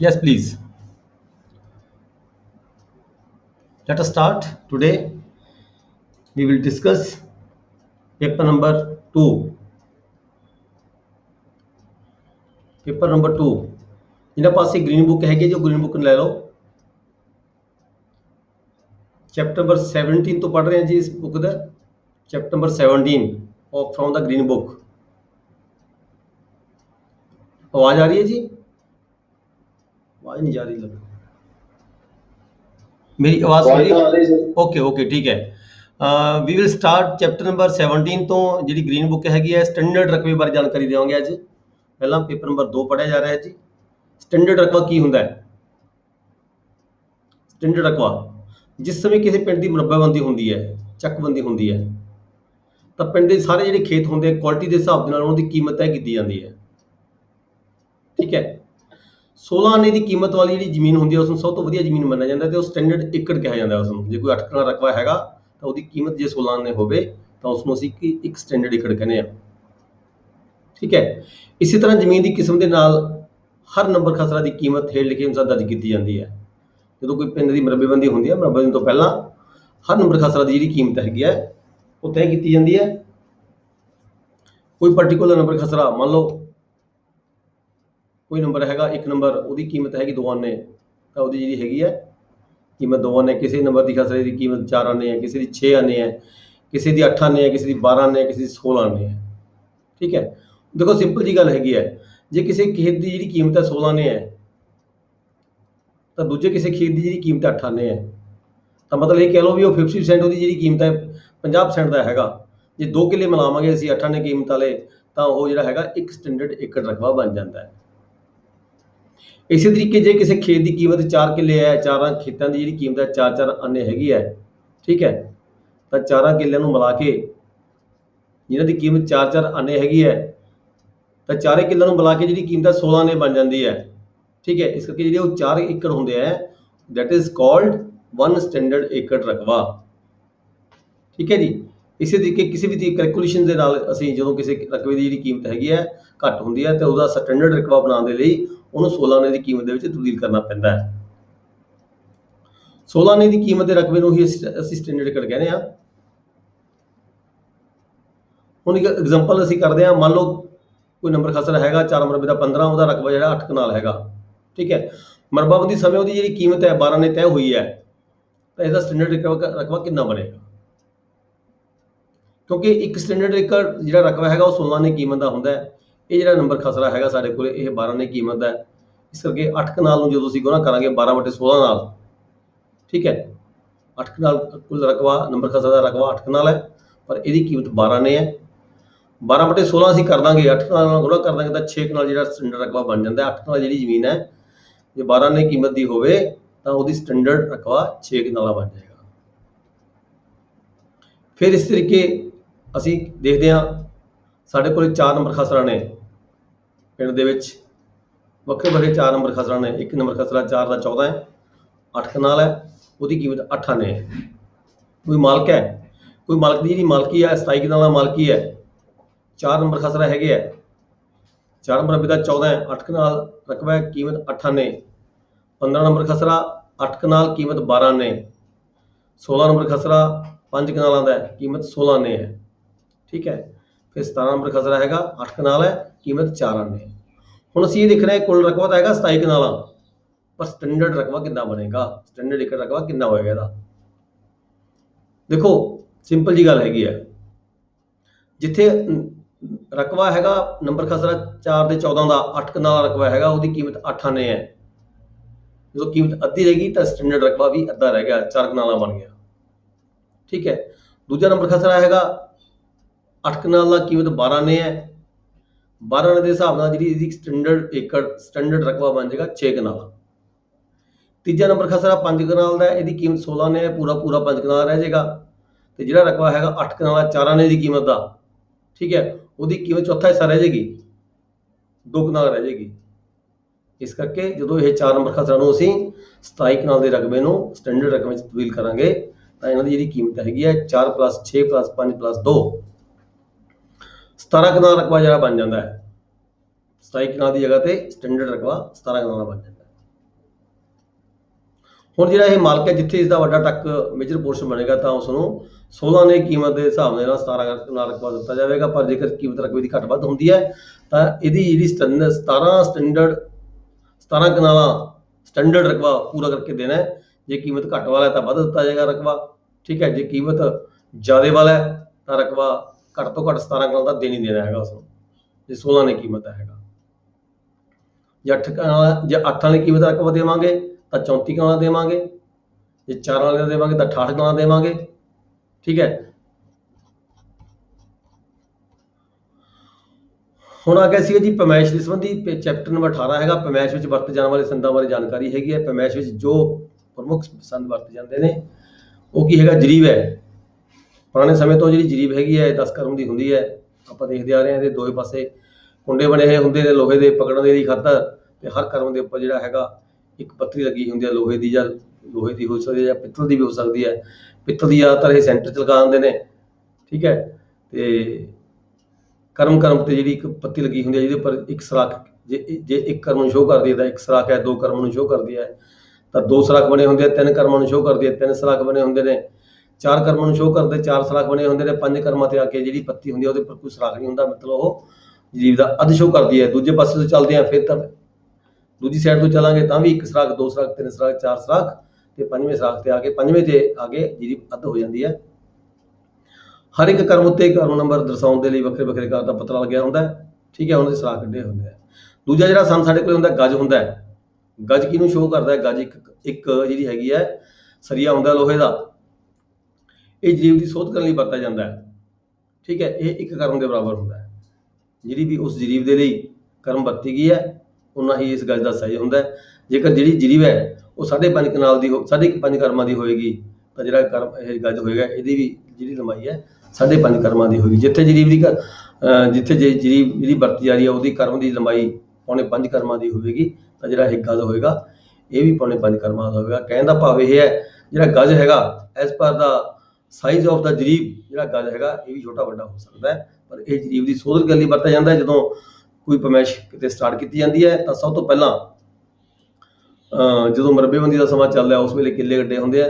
Yes, please. Let us start. Today we will discuss paper number 2. Paper number 2. जिन्हें पास एक green book हैगी जो green book ले लो। Chapter number 17 तो पढ़ रहे हैं जी इस बुक का। Chapter number 17 of from the green book. आवाज आ रही है जी? आवाज नहीं जा रही लग। मेरी आवाज आ रही है? ओके ठीक है। We will start chapter number 17 तो जी ग्रीन बुक हैगी है स्टैंडर्ड रकबे बारे जानकारी देवांगे अज। पहला पेपर नंबर 2 पढ़िया जा रहा है जी। स्टैंडर्ड रकबा की हुंदा है? स्टैंडर्ड रकबा जिस समय किसी पिंड की मुरब्बाबंदी होंदी है, चकबंदी होंदी है, तो पिंड के सारे जिहड़े खेत होंदे क्वालिटी के हिसाब दे नाल उन्हां दी कीमत तय की जाती है। ठीक है। 16 आने की कीमत वाली जी जमीन होंगी है उसमें सब तो वधिया जमीन मन्निया जाता है तो स्टैंडर्ड एकड़ कहा जाता है उसमें। जो कोई 8 कनाल रकबा हैगा तो उसकी कीमत जो 16 आने होवे तो उसमें असीं एक स्टैंडर्ड एकड़ कहने हैं। ठीक है। इसी तरह जमीन की किस्म के नाल हर नंबर खसरा की कीमत हेठ लिखे अनुसार दर्ज की जाती है। जो कोई पिंड की मुरब्बेबंदी होंदी है, मुरब्बेबंदी तो पहला हर नंबर खसरा की जी कीमत हैगी है वो तय की जाती है। कोई पर्टिकुलर नंबर खसरा मान लो कोई नंबर हैगा 1 नंबर उसकी कीमत हैगी 2 आने तो उसकी जी हैगी है कीमत 2 आने। किसी नंबर की खसरे की कीमत 4 आने है, किसी की 6 आने है, किसी की 8 आने है, किसी की 12 आने है, किसी की 16 आने है। ठीक है। देखो सिंपल जी गल हैगी है जे किसी खेत की जी कीमत है 16 आने है तो दूजे किसी खेत की जी कीमत 8 आने है तो मतलब ये कह लो भी वो 50% उसकी जी कीमत है 50% का हैगा। जे 2 किले मिलावांगे असीं 8 आने कीमत वाले तो वो जिहड़ा हैगा एक स्टैंडर्ड एकड़ रकबा बन जाता है। इसी तरीके जे किसी खेत की कीमत 4 किले है, 4 खेतों की जी कीमत है 4 आने हैगी है। ठीक है। तो 4 किलों को मिला के जिन्हां की कीमत 4 आने हैगी है तो 4 किलों को मिला के जी कीमत 16 आने बन जाती है। ठीक है। इस करके जो 4 एकड़ होंगे हैं दैट इज कॉल्ड 1 स्टैंडर्ड एकड़ रकबा। ठीक है जी। इसी तरीके किसी भी कैलकुलेशन के नाल असीं जो किसी रकबे की जी कीमत हैगी है घट होंदी है तो उसका स्टैंडर्ड रकबा बनाने के लिए उन्होंने 16 आने की कीमत के तब्दील करना पैंदा है। 16 आने की कीमत के रकबे को ही असीं स्टैंडर्ड एकड़ कहने हैं। हुण एक एग्जांपल असीं करदे हां। मान लो कोई नंबर खसरा हैगा 4 मरबे का 15 उसका रकबा जिहड़ा 8 कनाल हैगा। ठीक है। मरबाबंदी समय उसकी जी कीमत है 12 ने तय हुई है तो इसका स्टैंडर्ड रकबा कितना बनेगा? क्योंकि एक स्टैंडर्ड एकड़ जिहड़ा रकबा हैगा वो 16 ने कीमत का हुंदा है। ये जिहड़ा नंबर खसरा हैगा साडे कोले ये 12 ने कीमत है। इस करके 8 कनाल नूं जदों असीं गुणा करांगे 12/16 नाल। ठीक है। 8 कनाल कुल रकबा नंबर खसरा का रकबा 8 कनाल है पर इसकी कीमत 12 ने है। 12/16 असीं कर दांगे 8 कनाल नाल गुणा कर दांगे तो 6 कनाल जिहड़ा स्टैंडर्ड रकबा बन जाता है। 8 कनाल जिहड़ी जमीन है जे 12 ने कीमत की होवे तो उसकी स्टैंडर्ड रकबा 6 कनाल बन जाएगा। फिर इस तरीके असीं देखते हैं साढ़े कोल 4 नंबर खसरा ने पिंड दे विच वक्रे वक्रे 4 नंबर खसरा ने। एक नंबर खसरा 4 का 14 है, 8 कनाल है, उसकी कीमत 8 आने है। कोई मालक है, कोई मालक की जी मालकी है 27 कनाल मालकी है, 4 नंबर खसरा हैगे है, 4 नंबर का 14 है, 8 कनाल रकबा है, कीमत 8 आने। 15 नंबर खसरा 8 कनाल कीमत 12 आने। 16 नंबर खसरा 5 कनाल का है, कीमत 16 आने है। ठीक है। फिर 17 नंबर खसरा हैगा 8 कनाल है, कीमत 4 आने है। हुण असीं ये देखना है कुल रकबा तो हैगा 27 कनाल पर स्टैंडर्ड रकबा कितना बनेगा, स्टैंडर्ड एकड़ रकबा कितना होएगा ਇਹਦਾ। देखो सिंपल जी गल हैगी है जिथे रकबा हैगा नंबर खसरा 4 ਦੇ 14 ਦਾ 8 कनाल रकबा हैगा उसकी कीमत 8 आने है। जो कीमत अद्धी रहेगी तो स्टैंडर्ड रकबा भी अद्धा रह गया 4 कनाल बन गया। ठीक है। दूजा नंबर खसरा हैगा 8 कनाल का कीमत 12 आने है। 12 आने के हिसाब नाल जिहड़ी इसदी स्टैंडर्ड एकड़ स्टैंडर्ड रकबा बन जाएगा 6 कनाल। तीजा नंबर खसरा 5 कनाल का इसकी कीमत 16 आने है, पूरा पूरा 5 कनाल रह जाएगा। तो जिहड़ा रकबा हैगा 8 कनाल 4 आने की कीमत का। ठीक है। उसकी कीमत चौथा हिस्सा रह जाएगी, 2 कनाल रह जाएगी। इस करके जो ये 4 नंबर खसरा नूं असीं 27 कनाल के रकबे नूं स्टैंडर्ड रकबे में तब्दील करांगे तो इन्हां दी जिहड़ी कीमत हैगी है 4 + 6 + 5 + 2 17 कनाल रकबा जिहड़ा बन जाता है। 27 कनाल की जगह पर स्टैंडर्ड रकबा 17 कनाल बन जाता है। ਹੁਣ ਜਿਹੜਾ ਇਹ ਮਾਲਕ ਹੈ, ਜਿੱਥੇ ਇਸ ਦਾ ਵੱਡਾ ਟੱਕ ਮੇਜਰ ਪੋਰਸ਼ਨ ਬਣੇਗਾ ਤਾਂ ਉਸ ਨੂੰ 16 ਨੇ ਕੀਮਤ ਦੇ ਹਿਸਾਬ ਦੇ ਨਾਲ 17 ਨਾਲ ਰਕਬਾ ਦਿੱਤਾ ਜਾਵੇਗਾ। ਪਰ ਜੇਕਰ ਕੀਮਤ ਰਕਬੇ ਦੀ ਘੱਟ ਵੱਧ ਹੁੰਦੀ ਹੈ ਤਾਂ ਇਹਦੀ ਜਿਹੜੀ 17 ਕਨਾਲਾਂ ਸਟੈਂਡਰਡ ਰਕਬਾ ਪੂਰਾ ਕਰਕੇ ਦੇਣਾ ਹੈ। ਜੇ ਕੀਮਤ ਘੱਟ ਵਾਲਾ ਹੈ ਤਾਂ ਵੱਧ ਦਿੱਤਾ ਜਾਏਗਾ ਰਕਬਾ, ਠੀਕ ਹੈ। ਜੇ ਕੀਮਤ ਜ਼ਿਆਦਾ ਵਾਲਾ ਹੈ ਤਾਂ ਰਕਬਾ ਘੱਟ ਤੋਂ ਘੱਟ 17 ਕਨਾਲ ਦਾ ਦੇਣੀ ਦੇਣਾ ਹੈਗਾ ਉਸ ਨੂੰ, ਜੇ 16 ਨੇ ਕੀਮਤ ਦਾ ਹੈਗਾ। ਜੇ 8 ਵਾਲੀ ਕੀਮਤ ਦਾ ਰਕਬਾ ਦੇਵਾਂਗੇ ਤਾਂ 34 ਕਨਾਲਾਂ ਦੇਵਾਂਗੇ, ਜੇ 4 ਵਾਲੇ ਦਾ ਦੇਵਾਂਗੇ ਤਾਂ 68 ਕਨਾਲਾਂ ਦੇਵਾਂਗੇ, ਠੀਕ ਹੈ। ਹੁਣ ਆ ਗਿਆ ਸੀਗਾ ਜੀ ਪੈਮਾਇਸ਼ ਦੇ ਸੰਬੰਧੀ, ਚੈਪਟਰ ਨੰਬਰ 18 ਹੈਗਾ। ਪੈਮਾਇਸ਼ ਵਿੱਚ ਵਰਤੇ ਜਾਣ ਵਾਲੇ ਸੰਦਾਂ ਬਾਰੇ ਜਾਣਕਾਰੀ ਹੈਗੀ ਹੈ। ਪੈਮਾਇਸ਼ ਵਿੱਚ ਜੋ ਪ੍ਰਮੁੱਖ ਸੰਦ ਵਰਤੇ ਜਾਂਦੇ ਨੇ ਉਹ ਕੀ ਹੈਗਾ, ਜਰੀਬ ਹੈ। ਪੁਰਾਣੇ ਸਮੇਂ ਤੋਂ ਜਿਹੜੀ ਜਰੀਬ ਹੈਗੀ ਹੈ 10 ਕਰਮ ਦੀ ਹੁੰਦੀ ਹੈ। ਆਪਾਂ ਦੇਖਦੇ ਆ ਰਹੇ ਹਾਂ, ਇਹਦੇ ਦੋਵੇਂ ਪਾਸੇ ਕੁੰਡੇ ਬਣੇ ਹੋਏ ਹੁੰਦੇ ਨੇ ਲੋਹੇ ਦੇ ਪਕੜਨ ਦੀ ਖਾਤਰ, ਤੇ ਹਰ ਕਰਮ ਦੇ ਉੱਪਰ ਜਿਹੜਾ ਹੈਗਾ ਇੱਕ ਪੱਤਰੀ ਲੱਗੀ ਹੁੰਦੀ ਹੈ ਲੋਹੇ ਦੀ, ਜਾਂ ਲੋਹੇ ਦੀ ਹੋ ਸਕਦੀ ਹੈ ਜਾਂ ਪਿੱਤਲ ਦੀ ਵੀ ਹੋ ਸਕਦੀ ਹੈ। ਪਿੱਤਲ ਦੀ ਜ਼ਿਆਦਾਤਰ ਇਹ ਸੈਂਟਰ 'ਚ ਲਗਾ ਦਿੰਦੇ ਨੇ, ਠੀਕ ਹੈ। ਤੇ ਕਰਮ ਤੇ ਜਿਹੜੀ ਇੱਕ ਪੱਤੀ ਲੱਗੀ ਹੁੰਦੀ ਹੈ ਜਿਹਦੇ ਉੱਪਰ ਇੱਕ ਸਰਾਖ, ਜੇ ਇੱਕ ਕਰਮ ਨੂੰ ਸ਼ੋਅ ਕਰਦੀ ਹੈ ਤਾਂ ਇੱਕ ਸਰਾਖ ਹੈ, 2 ਕਰਮ ਨੂੰ ਸ਼ੋਅ ਕਰਦੀ ਹੈ ਤਾਂ 2 ਸਰਾਖ ਬਣੇ ਹੁੰਦੇ ਆ, 3 ਕਰਮਾਂ ਨੂੰ ਸ਼ੋਅ ਕਰਦੀ ਹੈ 3 ਸਰਾਖ ਬਣੇ ਹੁੰਦੇ ਨੇ, 4 ਕਰਮਾਂ ਨੂੰ ਸ਼ੋਅ ਕਰਦੇ 4 ਸਰਾਖ ਬਣੇ ਹੁੰਦੇ ਨੇ, 5 ਕਰਮਾਂ ਤੇ ਆ ਕੇ ਜਿਹੜੀ ਪੱਤੀ ਹੁੰਦੀ ਹੈ ਉਹਦੇ ਉੱਪਰ ਕੋਈ ਸਰਾਖ ਨਹੀਂ ਹੁੰਦਾ, ਮਤਲਬ ਉਹ ਜਰੀਬ ਦਾ ਅੱਧ ਸ਼ੋਅ ਕਰਦੀ ਹੈ। ਦੂਜੇ ਪਾਸੇ ਤੋਂ ਚੱਲਦੇ ਆ, ਫਿਰ ਤਾਂ ਦੂਜੀ ਸਾਈਡ ਤੋਂ ਚੱਲਾਂਗੇ ਤਾਂ ਵੀ 1 ਸਰਾਖ 2 ਸਰਾਖ 3 ਸਰਾਖ 4 ਸਰਾਖ ਤੇ 5ਵੇਂ ਸਰਾਖ ਤੇ ਆ ਕੇ 5ਵੇਂ ਤੇ ਆ ਕੇ ਜਰੀਬ ਅੱਧ ਹੋ ਜਾਂਦੀ ਹੈ। ਹਰ ਇੱਕ ਕਰਮ ਉੱਤੇ ਕਰਮ ਨੰਬਰ ਦਰਸਾਉਣ ਦੇ ਲਈ ਵੱਖਰੇ ਵੱਖਰੇ ਕਾਰ ਦਾ ਪਤਾ ਲੱਗਿਆ ਹੁੰਦਾ ਹੈ, ਠੀਕ ਹੈ। ਉਹਨਾਂ ਦੇ ਸਰਾਖ ਕੱਢੇ ਹੁੰਦੇ ਆ। ਦੂਜਾ ਜਿਹੜਾ ਸੰਦ ਸਾਡੇ ਕੋਲ ਹੁੰਦਾ ਗਜ ਹੁੰਦਾ ਹੈ। ਗਜ ਕਿਹਨੂੰ ਸ਼ੋਅ ਕਰਦਾ ਹੈ? ਗਜ ਇੱਕ ਜਿਹੜੀ ਹੈਗੀ ਹੈ ਸਰੀਆ ਹੁੰਦਾ ਲੋਹੇ ਦਾ, ਇਹ ਜਰੀਬ ਦੀ ਸੋਧ ਕਰਨ ਲਈ ਵਰਤਿਆ ਜਾਂਦਾ ਹੈ, ਠੀਕ ਹੈ। ਇਹ 1 ਕਰਮ ਦੇ ਬਰਾਬਰ ਹੁੰਦਾ ਹੈ। ਜਿਹੜੀ ਵੀ ਉਸ ਜਰੀਬ ਦੇ ਲਈ ਕਰਮ ਵਰਤੀ ਗਈ ਹੈ ਉਨਾ ਹੀ ਇਸ ਗਜ ਦਾ ਸਾਈਜ਼ ਹੁੰਦਾ ਹੈ। ਜੇਕਰ ਜਿਹੜੀ ਜਰੀਬ ਹੈ ਉਹ 5.5 ਕਨਾਲ ਦੀ 5.5 ਕਰਮਾਂ ਦੀ ਹੋਏਗੀ ਤਾਂ ਜਿਹੜਾ ਕਰਮ ਇਹ ਗਜ ਹੋਏਗਾ ਇਹਦੀ ਵੀ ਜਿਹੜੀ ਲੰਬਾਈ ਹੈ 5.5 ਕਰਮਾਂ ਦੀ ਹੋਏਗੀ। ਜਿੱਥੇ ਜਰੀਬ ਦੀ ਜਿੱਥੇ ਜਰੀਬ ਜਿਹੜੀ ਵਰਤੀ ਜਾ ਰਹੀ ਹੈ ਉਹਦੀ ਕਰਮ ਦੀ ਲੰਬਾਈ 5.5 ਕਰਮਾਂ ਦੀ ਹੋਵੇਗੀ ਤਾਂ ਜਿਹੜਾ ਇਹ ਗਜ ਹੋਏਗਾ ਇਹ ਵੀ 5.5 ਕਰਮਾਂ ਦਾ ਹੋਵੇਗਾ। ਕਹਿਣ ਦਾ ਭਾਵ ਇਹ ਹੈ ਜਿਹੜਾ ਗਜ ਹੈਗਾ as per the size of ਦਾ ਜਰੀਬ, ਜਿਹੜਾ ਗਜ ਹੈਗਾ ਇਹ ਵੀ ਛੋਟਾ ਵੱਡਾ ਹੋ ਸਕਦਾ ਹੈ, ਪਰ ਇਹ ਜਰੀਬ ਦੀ ਸੋਧ ਕਰਨ ਲਈ ਵਰਤਿਆ ਜਾਂਦਾ ਹੈ। ਜਦੋਂ ਕੋਈ ਪੈਮਾਇਸ਼ ਕਿਤੇ ਸਟਾਰਟ ਕੀਤੀ ਜਾਂਦੀ ਹੈ ਤਾਂ ਸਭ ਤੋਂ ਪਹਿਲਾਂ ਜਦੋਂ ਮਰਬੇਬੰਦੀ ਦਾ ਸਮਾਂ ਚੱਲਦਾ ਉਸ ਵੇਲੇ ਕਿੱਲੇ ਕੱਢੇ ਹੁੰਦੇ ਆ,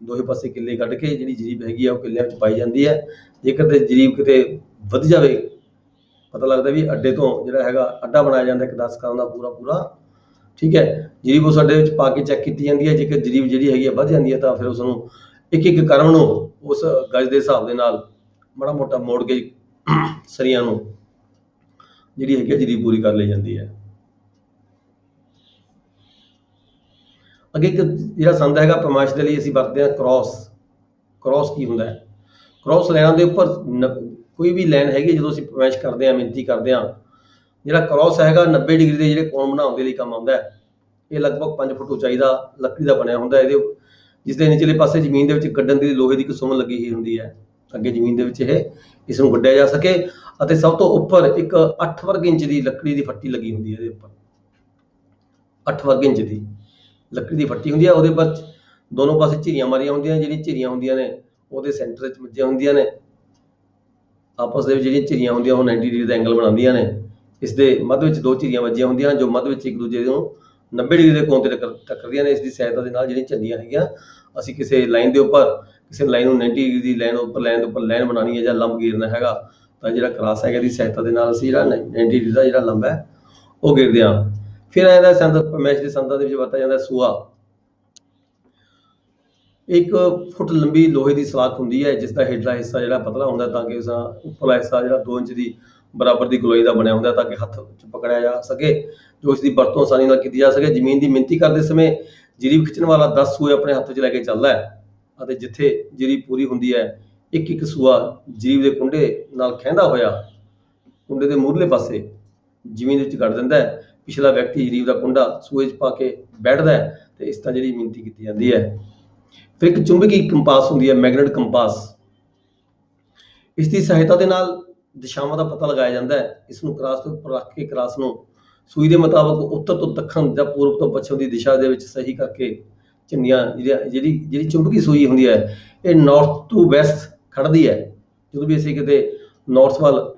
ਦੋਹੇ ਪਾਸੇ ਕਿੱਲੇ ਕੱਢ ਕੇ ਜਿਹੜੀ ਜਰੀਬ ਹੈਗੀ ਆ ਉਹ ਕਿੱਲਿਆਂ ਵਿੱਚ ਪਾਈ ਜਾਂਦੀ ਹੈ। ਜੇਕਰ ਤੇ ਜਰੀਬ ਕਿਤੇ ਵੱਧ ਜਾਵੇ, ਪਤਾ ਲੱਗਦਾ ਵੀ ਅੱਡੇ ਤੋਂ ਜਿਹੜਾ ਹੈਗਾ ਅੱਡਾ ਬਣਾਇਆ ਜਾਂਦਾ 10 ਕਰਮ ਦਾ ਪੂਰਾ, ਠੀਕ ਹੈ। ਜਰੀਬ ਉਸ ਅੱਡੇ ਵਿੱਚ ਪਾ ਕੇ ਚੈੱਕ ਕੀਤੀ ਜਾਂਦੀ ਹੈ। ਜੇਕਰ ਜਰੀਬ ਜਿਹੜੀ ਹੈਗੀ ਆ ਵੱਧ ਜਾਂਦੀ ਹੈ ਤਾਂ ਫਿਰ ਉਸ ਨੂੰ ਇੱਕ ਕਰਮ ਨੂੰ ਉਸ ਗਜ ਦੇ ਹਿਸਾਬ ਦੇ ਨਾਲ ਮਾੜਾ ਮੋਟਾ ਮੋੜ ਕੇ ਸਰੀਆਂ ਨੂੰ ਜਿਹੜੀ ਹੈਗੀ ਜਰੀਬ ਪੂਰੀ ਕਰ ਲਈ ਜਾਂਦੀ ਹੈ। ਅੱਗੇ ਇੱਕ ਜਿਹੜਾ ਸੰਦ ਹੈਗਾ ਪੈਮਾਇਸ਼ ਦੇ ਲਈ ਅਸੀਂ ਵਰਤਦੇ ਹਾਂ ਕ੍ਰੋਸ ਕੀ ਹੁੰਦਾ ਹੈ? ਕ੍ਰੋਸ ਲਾਈਨਾਂ ਦੇ ਉੱਪਰ ਕੋਈ ਵੀ ਲਾਈਨ ਹੈਗੀ ਜਦੋਂ ਅਸੀਂ ਪੈਮਾਇਸ਼ ਕਰਦੇ ਹਾਂ, ਮਿਣਤੀ ਕਰਦੇ ਹਾਂ, ਜਿਹੜਾ ਕ੍ਰੋਸ ਹੈਗਾ 90 ਡਿਗਰੀ ਦੇ ਜਿਹੜੇ ਕੋਣ ਬਣਾਉਣ ਦੇ ਲਈ ਕੰਮ ਆਉਂਦਾ ਹੈ। ਇਹ ਲਗਭਗ 5 ਫੁੱਟ ਉਚਾਈ ਦਾ ਲੱਕੜੀ ਦਾ ਬਣਿਆ ਹੁੰਦਾ ਇਹਦੇ, ਜਿਸ ਦੇ ਨਿਚਲੇ ਪਾਸੇ ਜ਼ਮੀਨ ਦੇ ਵਿੱਚ ਗੱਡਣ ਦੀ ਲੋਹੇ ਦੀ ਇੱਕ ਸੁਮਨ ਲੱਗੀ ਹੋਈ ਹੁੰਦੀ ਹੈ ਅੱਗੇ ਜ਼ਮੀਨ ਦੇ ਵਿੱਚ ਇਸ ਨੂੰ ਗੱਡਿਆ ਜਾ ਸਕੇ। ਅਤੇ ਸਭ ਤੋਂ ਉੱਪਰ ਇੱਕ 8 ਵਰਗ ਇੰਚ ਦੀ ਲੱਕੜੀ ਦੀ ਫੱਟੀ ਲੱਗੀ ਹੁੰਦੀ ਹੈ ਇਹਦੇ ਉੱਪਰ, 8 ਵਰਗ ਇੰਚ ਦੀ ਲੱਕੜੀ ਦੀ ਫੱਟੀ ਹੁੰਦੀ ਹੈ। ਉਹਦੇ ਪਰ ਦੋਨੋਂ ਪਾਸੇ ਝਿਰੀਆਂ ਮਾਰੀਆਂ ਹੁੰਦੀਆਂ, ਜਿਹੜੀਆਂ ਝਿਰੀਆਂ ਹੁੰਦੀਆਂ ਨੇ ਉਹਦੇ ਸੈਂਟਰ ਵਿੱਚ ਵੱਜੀਆਂ ਹੁੰਦੀਆਂ ਨੇ। ਆਪਸ ਦੇ ਵਿੱਚ ਜਿਹੜੀਆਂ ਝਿਰੀਆਂ ਹੁੰਦੀਆਂ ਉਹ 90 ਡਿਗਰੀ ਦਾ ਐਂਗਲ ਬਣਾਉਂਦੀਆਂ ਨੇ। ਇਸ ਦੇ ਮੱਧ ਵਿੱਚ 2 ਝਿਰੀਆਂ ਵੱਜੀਆਂ ਹੁੰਦੀਆਂ ਜੋ ਮੱਧ ਵਿੱਚ ਇੱਕ ਦੂਜੇ ਨੂੰ 90 ਡਿਗਰੀ ਦੇ ਕੋਣ ਤੇ ਟੱਕਰਦੀਆਂ ਨੇ। ਇਸ ਦੀ ਸਹਾਇਤਾ ਦੇ ਨਾਲ ਜਿਹੜੀਆਂ ਝੰਡੀਆਂ ਹੈਗੀਆਂ, ਅਸੀਂ ਕਿਸੇ ਲਾਈਨ ਦੇ ਉੱਪਰ ਕਿਸੇ ਲਾਈਨ ਨੂੰ 90 ਡਿਗਰੀ ਦੀ ਲਾਈਨ ਦੇ ਉੱਪਰ ਲਾਈਨ ਬਣਾਉਣੀ ਹੈ ਜਾਂ ਲੰਬ ਗੇਰਨਾ ਹੈਗਾ ਤਾਂ ਜਿਹੜਾ ਕਰਾਸ ਹੈਗਾ ਦੀ ਸਹਾਇਤਾ ਦੇ ਨਾਲ ਅਸੀਂ ਜਿਹੜਾ 90 ਡਿਗਰੀ ਦਾ ਜਿਹੜਾ ਲੰਬ ਹੈ ਉਹ ਗੇਰਦੇ ਹਾਂ। ਫਿਰ ਇਹਦਾ ਸੰਦ ਪੈਮਾਇਸ਼ ਦੇ ਸੰਦਾਂ ਦੇ ਵਿੱਚ ਵਰਤਿਆ ਜਾਂਦਾ ਸੂਆ। 1 ਫੁੱਟ ਲੰਬੀ ਲੋਹੇ ਦੀ ਸਲਾਖ ਹੁੰਦੀ ਹੈ ਜਿਸ ਦਾ ਹੇਠਲਾ ਹਿੱਸਾ ਜਿਹੜਾ ਪਤਲਾ ਹੁੰਦਾ ਤਾਂ ਕਿ ਉਸਦਾ ਉੱਪਰਲਾ ਹਿੱਸਾ ਜਿਹੜਾ 2 ਇੰਚ ਦੀ ਬਰਾਬਰ ਦੀ ਗੋਲਾਈ ਦਾ ਬਣਿਆ ਹੁੰਦਾ ਤਾਂ ਕਿ ਹੱਥ ਵਿੱਚ ਪਕੜਿਆ ਜਾ ਸਕੇ, ਜੋ ਇਸ ਦੀ ਵਰਤੋਂ ਆਸਾਨੀ ਨਾਲ ਕੀਤੀ ਜਾ ਸਕੇ। ਜ਼ਮੀਨ ਦੀ ਮਿਣਤੀ ਕਰਦੇ ਸਮੇਂ ਜਰੀਬ ਖਿੱਚਣ ਵਾਲਾ 10 ਸੂਏ ਆਪਣੇ ਹੱਥ ਵਿੱਚ ਲੈ ਕੇ ਚੱਲਦਾ ਹੈ ਅਤੇ ਜਿੱਥੇ ਜਰੀਬ ਪੂਰੀ ਹੁੰਦੀ ਹੈ ਇੱਕ ਸੂਆ ਜਰੀਬ ਦੇ ਕੁੰਡੇ ਨਾਲ ਖਹਿੰਦਾ ਹੋਇਆ ਕੁੰਡੇ ਦੇ ਮੂਹਰਲੇ ਪਾਸੇ ਜ਼ਮੀਨ ਵਿੱਚ ਗੱਡ ਦਿੰਦਾ ਹੈ। ਪਿਛਲਾ ਵਿਅਕਤੀ ਜਰੀਬ ਦਾ ਕੁੰਡਾ ਸੂਏ 'ਚ ਪਾ ਕੇ ਬੈਠਦਾ ਹੈ ਤੇ ਇਸ ਤਰ੍ਹਾਂ ਜਿਹੜੀ ਮਿਣਤੀ ਕੀਤੀ ਜਾਂਦੀ ਹੈ। ਫਿਰ ਇੱਕ ਚੁੰਬਕੀ ਕੰਪਾਸ ਹੁੰਦੀ ਹੈ, ਮੈਗਨੇਟ ਕੰਪਾਸ। ਇਸ ਦੀ ਸਹਾਇਤਾ ਦੇ ਨਾਲ ਦਿਸ਼ਾਵਾਂ ਦਾ ਪਤਾ ਲਗਾਇਆ ਜਾਂਦਾ ਹੈ। ਇਸ ਨੂੰ ਕਰਾਸ ਦੇ ਉੱਪਰ ਰੱਖ ਕੇ ਕਰਾਸ ਨੂੰ ਸੂਈ ਦੇ ਮੁਤਾਬਕ ਉੱਤਰ ਤੋਂ ਦੱਖਣ ਜਾਂ ਪੂਰਬ ਤੋਂ ਪੱਛਮ ਦੀ ਦਿਸ਼ਾ ਦੇ ਵਿੱਚ ਸਹੀ ਕਰਕੇ ਝੰਡੀਆਂ ਜਿਹੜੀ ਚੁੰਬਕੀ ਸੂਈ ਹੁੰਦੀ ਹੈ ਇਹ ਨਾਰਥ ਟੂ ਵੈਸਟ ਖੜਦੀ ਹੈ। ਜਦੋਂ ਵੀ ਅਸੀਂ ਕਿਤੇ ਨਾਰਥ ਵੱਲ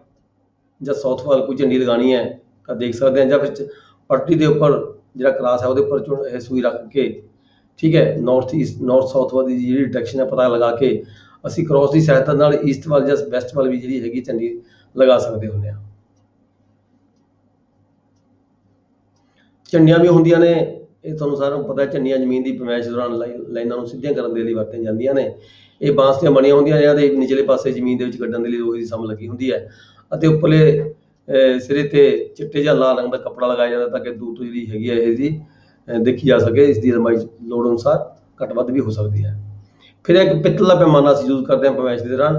ਜਾਂ ਸਾਊਥ ਵੱਲ ਕੋਈ ਝੰਡੀ ਲਗਾਉਣੀ ਹੈ ਤਾਂ ਦੇਖ ਸਕਦੇ ਹਾਂ, ਜਾਂ ਫਿਰ ਪੱਟੀ ਦੇ ਉੱਪਰ ਜਿਹੜਾ ਕਰਾਸ ਹੈ ਉਹਦੇ ਉੱਪਰ ਇਹ ਸੂਈ ਰੱਖ ਕੇ ठीक है। नॉर्थ ईस्ट नॉर्थ साउथ वाली जी डायरेक्शन है पता लगा के ਅਸੀਂ ਕ੍ਰੋਸ ਦੀ ਸਹਾਇਤਾ ਨਾਲ ਈਸਟ ਵੱਲ ਜਾਂ ਵੈਸਟ ਵੱਲ ਵੀ ਜਿਹੜੀ ਹੈਗੀ ਝੰਡੀ ਲਗਾ ਸਕਦੇ ਹੁੰਦੇ ਆ। ਝੰਡੀਆਂ ਵੀ ਹੁੰਦੀਆਂ ਨੇ, ਇਹ ਤੁਹਾਨੂੰ ਸਾਰਿਆਂ ਨੂੰ ਪਤਾ ਹੈ। ਝੰਡੀਆਂ ਜ਼ਮੀਨ ਦੀ ਪਮੈਸ਼ ਦੌਰਾਨ ਲਾਈਨਾਂ ਨੂੰ ਸਿੱਧੀਆਂ ਕਰਨ ਦੇ ਲਈ ਵਰਤੀਆਂ ਜਾਂਦੀਆਂ ਨੇ। ਇਹ ਬਾਂਸ ਦੀਆਂ ਬਣੀਆਂ ਹੁੰਦੀਆਂ ਨੇ, ਇਹਨਾਂ ਦੇ ਨਿਚਲੇ ਪਾਸੇ ਜ਼ਮੀਨ ਦੇ ਵਿੱਚ ਗੱਡਣ ਦੇ ਲਈ ਲੋਹੇ ਦੀ ਸਮ ਲੱਗੀ ਹੁੰਦੀ ਹੈ ਅਤੇ ਉੱਪਰਲੇ ਸਿਰੇ ਤੇ ਚਿੱਟੇ ਜਾਂ ਲਾਲ ਰੰਗ ਦਾ ਕੱਪੜਾ ਲਗਾਇਆ ਜਾਂਦਾ ਤਾਂ ਕਿ ਦੂਰ ਤੋਂ ਜਿਹੜੀ ਹੈਗੀ ਹੈ ਇਹ ਜੀ ਦੇਖੀ ਜਾ ਸਕੇ। ਇਸ ਦੀ ਲੰਬਾਈ ਲੋੜ ਅਨੁਸਾਰ ਘੱਟ ਵੱਧ ਵੀ ਹੋ ਸਕਦੀ ਹੈ। ਫਿਰ ਇੱਕ ਪਿੱਤਲ ਦਾ ਪੈਮਾਨਾ ਅਸੀਂ ਯੂਜ਼ ਕਰਦੇ ਹਾਂ ਪਮੈਸ਼ ਦੇ ਦੌਰਾਨ।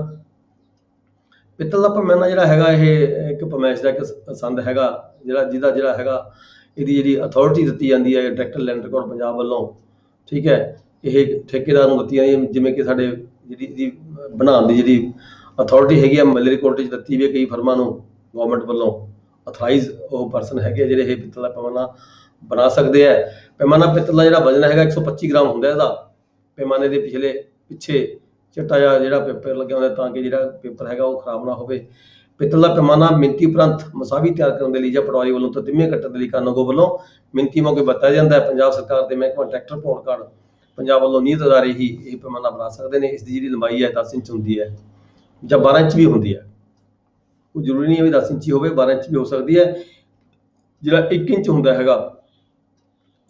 ਪਿੱਤਲ ਦਾ ਪੈਮਾਨਾ ਜਿਹੜਾ ਹੈਗਾ ਇਹ ਇੱਕ ਪਮੈਸ਼ ਦਾ ਇੱਕ ਸੰਦ ਹੈਗਾ ਜਿਹਦਾ ਜਿਹੜਾ ਹੈਗਾ ਇਹਦੀ ਜਿਹੜੀ ਅਥਾਰਟੀ ਦਿੱਤੀ ਜਾਂਦੀ ਹੈ ਡਾਇਰੈਕਟਰ ਲੈਂਡ ਰਿਕਾਰਡ ਪੰਜਾਬ ਵੱਲੋਂ, ਠੀਕ ਹੈ। ਇਹ ਠੇਕੇਦਾਰ ਨੂੰ ਦਿੱਤੀ ਜਾਂਦੀ ਹੈ, ਜਿਵੇਂ ਕਿ ਸਾਡੇ ਜਿਹੜੀ ਬਣਾਉਣ ਦੀ ਜਿਹੜੀ ਅਥਾਰਟੀ ਹੈਗੀ ਆ ਮਲੇਰੀ ਕੋਰਟ 'ਚ ਦਿੱਤੀ ਵੀ ਹੈ ਕਈ ਫਰਮਾਂ ਨੂੰ ਗਵਰਨਮੈਂਟ ਵੱਲੋਂ। ਅਥਰਾਈਜ਼ ਉਹ ਪਰਸਨ ਹੈਗੇ ਜਿਹੜੇ ਇਹ ਪਿੱਤਲ ਦਾ ਪੈਮਾਨਾ ਬਣਾ ਸਕਦੇ ਹੈ। ਪੈਮਾਨਾ ਪਿੱਤਲ ਦਾ ਜਿਹੜਾ ਵਜ਼ਨ ਹੈਗਾ 125 ਗ੍ਰਾਮ ਹੁੰਦਾ ਇਹਦਾ। ਪੈਮਾਨੇ ਦੇ ਪਿੱਛੇ ਚਿੱਟਾ ਜਿਹੜਾ ਪੇਪਰ ਲੱਗਿਆ ਹੁੰਦਾ ਤਾਂ ਕਿ ਜਿਹੜਾ ਪੇਪਰ ਹੈਗਾ ਉਹ ਖਰਾਬ ਨਾ ਹੋਵੇ। ਪਿੱਤਲ ਦਾ ਪੈਮਾਨਾ ਮਿਣਤੀ ਉਪਰੰਤ ਮਸਾਵੀ ਤਿਆਰ ਕਰਨ ਦੇ ਲਈ ਜਾਂ ਪਟਵਾਰੀ ਵੱਲੋਂ ਤਤੀਮੇ ਕੱਟਣ ਦੇ ਲਈ ਕਾਨੂੰਗੋ ਵੱਲੋਂ ਮਿਣਤੀ ਮੌਕੇ ਵਰਤਿਆ ਜਾਂਦਾ ਹੈ। ਪੰਜਾਬ ਸਰਕਾਰ ਦੇ ਮਹਿਕਮਾ ਟਰੈਕਟਰ ਪਾਉਣ ਕਾਰਨ ਪੰਜਾਬ ਵੱਲੋਂ ਨੀਤ ਅਦਾਰੇ ਹੀ ਇਹ ਪੈਮਾਨਾ ਬਣਾ ਸਕਦੇ ਨੇ। ਇਸ ਦੀ ਜਿਹੜੀ ਲੰਬਾਈ ਹੈ 10 ਇੰਚ ਹੁੰਦੀ ਹੈ ਜਾਂ 12 ਇੰਚ ਵੀ ਹੁੰਦੀ ਹੈ। ਕੋਈ ਜ਼ਰੂਰੀ ਨਹੀਂ ਹੈ ਵੀ 10 ਇੰਚ ਹੀ ਹੋਵੇ, 12 ਇੰਚ ਵੀ ਹੋ ਸਕਦੀ ਹੈ। ਜਿਹੜਾ 1 ਇੰਚ ਹੁੰਦਾ ਹੈਗਾ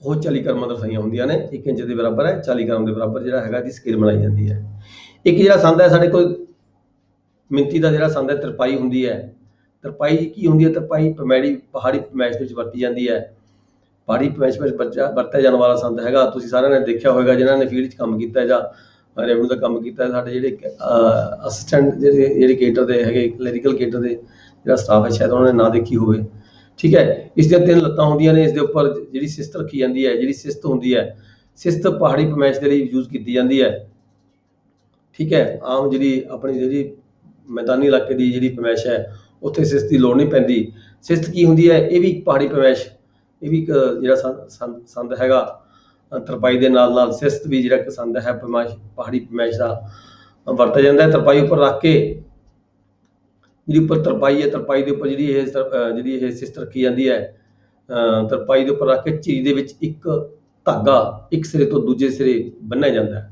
ਉਹ 40 ਕਰਮਾਂ ਦਰਸਾਈਆਂ ਹੁੰਦੀਆਂ ਨੇ। 1 ਇੰਚ ਦੇ ਬਰਾਬਰ ਹੈ, 40 ਕਰਮ ਦੇ ਬਰਾਬਰ ਜਿਹੜਾ ਹੈਗਾ ਦੀ ਸਕੇਲ ਬਣਾਈ ਜਾਂਦੀ ਹੈ। ਇੱਕ ਜਿਹੜਾ ਸੰਦ ਹੈ ਸਾਡੇ ਕੋਲ ਮਿਣਤੀ ਦਾ ਜਿਹੜਾ ਸੰਦ ਹੈ ਤਰਪਾਈ ਹੁੰਦੀ ਹੈ। ਤਰਪਾਈ ਕੀ ਹੁੰਦੀ ਹੈ? ਤਰਪਾਈ ਪਹਾੜੀ ਪਮੈਸ਼ ਵਿੱਚ ਵਰਤੀ ਜਾਂਦੀ ਹੈ। ਪਹਾੜੀ ਪਮੈਸ਼ ਵਿੱਚ ਵਰਤਿਆ ਜਾਣ ਵਾਲਾ ਸੰਦ ਹੈਗਾ ਤੁਸੀਂ ਸਾਰਿਆਂ ਨੇ ਦੇਖਿਆ ਹੋਵੇਗਾ ਜਿਨ੍ਹਾਂ ਨੇ ਫੀਲਡ 'ਚ ਕੰਮ ਕੀਤਾ ਜਾਂ ਰੈਵਨਿਊ ਦਾ ਕੰਮ ਕੀਤਾ। ਸਾਡੇ ਜਿਹੜੇ ਅਸਿਸਟੈਂਟ ਜਿਹੜੇ ਕੇਡਰ ਦੇ ਹੈਗੇ ਕਲੈਰੀਕਲ ਕੇਡਰ ਦੇ ਜਿਹੜਾ ਸਟਾਫ ਹੈ ਸ਼ਾਇਦ ਉਹਨਾਂ ਨੇ ਨਾ ਦੇਖੀ ਹੋਵੇ, ਠੀਕ ਹੈ। ਇਸ ਦੀਆਂ 3 ਲੱਤਾਂ ਹੁੰਦੀਆਂ ਨੇ। ਇਸ ਦੇ ਉੱਪਰ ਜਿਹੜੀ ਸਿਸਤ ਰੱਖੀ ਜਾਂਦੀ ਹੈ, ਜਿਹੜੀ ਸਿਸਤ ਹੁੰਦੀ ਹੈ, ਸਿਸਤ ਪਹਾੜੀ ਪਮੈਸ਼ ਦੇ ਲਈ ਯੂਜ਼ ਕੀਤੀ ਜਾਂਦੀ ਹੈ, ਠੀਕ ਹੈ। ਆਮ ਜਿਹੜੀ ਆਪਣੀ ਜਿਹੜੀ ਮੈਦਾਨੀ ਇਲਾਕੇ ਦੀ ਜਿਹੜੀ ਪਮੈਸ਼ ਹੈ ਉੱਥੇ ਸਿਸਤ ਦੀ ਲੋੜ ਨਹੀਂ ਪੈਂਦੀ। ਸਿਸਤ ਕੀ ਹੁੰਦੀ ਹੈ? ਇਹ ਵੀ ਪਹਾੜੀ ਪਮੈਸ਼, ਇਹ ਵੀ ਜਿਹੜਾ ਸੰਦ ਹੈਗਾ ਤਰਪਾਈ ਦੇ ਨਾਲ ਨਾਲ ਸਿਸਤ ਵੀ ਜਿਹੜਾ ਸੰਦ ਹੈ ਪਹਾੜੀ ਪਮੈਸ਼ ਦਾ ਵਰਤਿਆ ਜਾਂਦਾ ਹੈ। ਤਰਪਾਈ ਉੱਪਰ ਰੱਖ ਕੇ ਜਿਹੜੀ ਉੱਪਰ ਤਰਪਾਈ ਹੈ, ਤਰਪਾਈ ਦੇ ਉੱਪਰ ਜਿਹੜੀ ਇਹ ਸਿਸਤ ਰੱਖੀ ਜਾਂਦੀ ਹੈ। ਤਰਪਾਈ ਦੇ ਉੱਪਰ ਰੱਖ ਕੇ ਝੀਰੀ ਦੇ ਵਿੱਚ ਇੱਕ ਧਾਗਾ ਇੱਕ ਸਿਰੇ ਤੋਂ ਦੂਜੇ ਸਿਰੇ ਬੰਨ੍ਹਿਆ ਜਾਂਦਾ ਹੈ।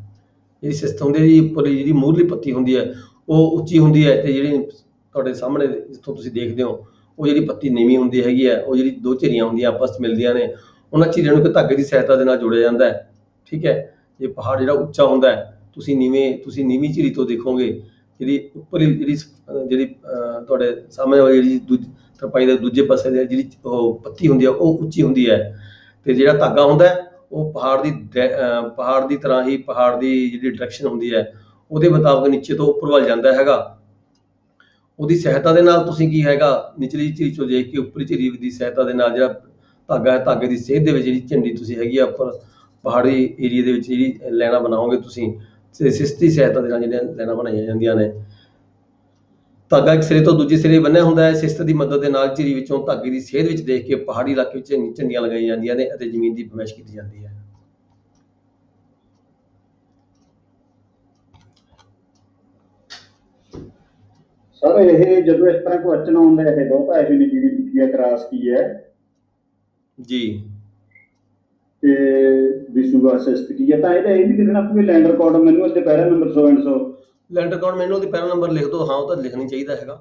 ਜਿਹੜੀ ਸਿਸਤ ਹੁੰਦੀ ਹੈ ਜੀ ਉੱਪਰ ਜਿਹੜੀ ਮੂਹਰਲੀ ਪੱਤੀ ਹੁੰਦੀ ਹੈ ਉਹ ਉੱਚੀ ਹੁੰਦੀ ਹੈ ਤੇ ਜਿਹੜੀ ਤੁਹਾਡੇ ਸਾਹਮਣੇ ਜਿੱਥੋਂ ਤੁਸੀਂ ਦੇਖਦੇ ਹੋ ਉਹ ਜਿਹੜੀ ਪੱਤੀ ਨੀਵੀਂ ਹੁੰਦੀ ਹੈਗੀ ਹੈ। ਉਹ ਜਿਹੜੀ 2 ਝੀਰੀਆਂ ਹੁੰਦੀਆਂ ਆਪਸ 'ਚ ਮਿਲਦੀਆਂ ਨੇ, ਉਹਨਾਂ ਝੀਰੀਆਂ ਨੂੰ ਇੱਕ ਧਾਗੇ ਦੀ ਸਹਾਇਤਾ ਦੇ ਨਾਲ ਜੋੜਿਆ ਜਾਂਦਾ ਹੈ, ਠੀਕ ਹੈ। ਜੇ ਪਹਾੜ ਜਿਹੜਾ ਉੱਚਾ ਹੁੰਦਾ ਹੈ ਤੁਸੀਂ ਨੀਵੀਂ ਝੀਰੀ ਤੋਂ ਦੇਖੋਗੇ ਜਿਹੜੀ ਉੱਪਰਲੀ ਜਿਹੜੀ ਤੁਹਾਡੇ ਸਾਹਮਣੇ ਵਾਲੀ ਜਿਹੜੀ ਤਰਪਾਈ ਦੇ ਦੂਜੇ ਪਾਸੇ ਦੀ ਜਿਹੜੀ ਉਹ ਪੱਤੀ ਹੁੰਦੀ ਹੈ ਉਹ ਉੱਚੀ ਹੁੰਦੀ ਹੈ ਤੇ ਜਿਹੜਾ ਧਾਗਾ ਹੁੰਦਾ ਹੈ ਉਹ ਪਹਾੜ ਦੀ ਤਰ੍ਹਾਂ ਹੀ ਪਹਾੜ ਦੀ ਜਿਹੜੀ ਡਾਇਰੈਕਸ਼ਨ ਹੁੰਦੀ ਹੈ ਉਹਦੇ ਮੁਤਾਬਕ ਨੀਚੇ ਤੋਂ ਉੱਪਰ ਵੱਲ ਜਾਂਦਾ ਹੈਗਾ। ਉਹਦੀ ਸਹਾਇਤਾ ਦੇ ਨਾਲ ਤੁਸੀਂ ਕੀ ਹੈਗਾ ਨਿਚਲੀ ਝੀਰੀ ਚੋਂ ਦੇਖ ਕੇ ਉੱਪਰੀ ਝੀਰੀ ਦੀ ਸਹਾਇਤਾ ਦੇ ਨਾਲ ਜਿਹੜਾ ਧਾਗਾ ਹੈ ਧਾਗੇ ਦੀ ਸੇਧ ਦੇ ਵਿੱਚ ਜਿਹੜੀ ਝੰਡੀ ਤੁਸੀਂ ਹੈਗੀ ਆ ਉੱਪਰ ਪਹਾੜੀ ਏਰੀਏ ਦੇ ਵਿੱਚ ਜਿਹੜੀ ਲਾਈਨਾਂ ਬਣਾਓਗੇ ਤੁਸੀਂ ਸਿਸਤ ਦੀ ਸਹਾਇਤਾ ਦੇ ਨਾਲ ਜਿਹੜੀਆਂ ਲਾਈਨਾਂ ਬਣਾਈਆਂ ਜਾਂਦੀਆਂ ਨੇ। ਧਾਗਾ ਇੱਕ ਸਿਰੇ ਤੋਂ ਦੂਜੇ ਸਿਰੇ ਬੰਨ੍ਹਿਆ ਹੁੰਦਾ ਹੈ। ਸਿਸਤ ਦੀ ਮਦਦ ਦੇ ਨਾਲ ਝੀਰੀ ਵਿੱਚੋਂ ਧਾਗੇ ਦੀ ਸੇਧ ਵਿੱਚ ਦੇਖ ਕੇ ਪਹਾੜੀ ਇਲਾਕੇ ਵਿੱਚ ਝੰਡੀਆਂ ਲਗਾਈਆਂ ਜਾਂਦੀਆਂ ਨੇ ਅਤੇ ਜ਼ਮੀਨ ਦੀ ਪਮੈਸ਼ ਕੀਤੀ ਜਾਂਦੀ ਹੈ। ਸਰ ਇਹ ਜਦੋਂ ਇਸ ਤਰ੍ਹਾਂ ਕੁਐਸਚਨ ਆਉਂਦਾ ਇਹ ਬਹੁਤਾ ਇਹ ਨਹੀਂ ਕੀ ਹੈ ਕ੍ਰਾਸ ਕੀ ਹੈ ਜੀ ਤੇ ਵਿਸ਼ੂਗਾ ਸਿਸਤ ਕੀ ਹੈ ਤਾਂ ਇਹਦਾ ਇਹ ਵੀ ਲਿਖਣਾ ਪਊਗਾ ਲੈਂਡ ਰਿਕਾਰਡ ਮੈਨੂੰ ਇਸਦੇ ਪੈਰਾ ਨੰਬਰ 100 ਲੈਂਡ ਰਿਕਾਰਡ ਮੈਨੂੰ ਉਹਦੀ ਪੈਰਾ ਨੰਬਰ ਲਿਖ ਦਿਓ। ਹਾਂ ਉਹ ਤਾਂ ਲਿਖਣੀ ਚਾਹੀਦਾ ਹੈਗਾ।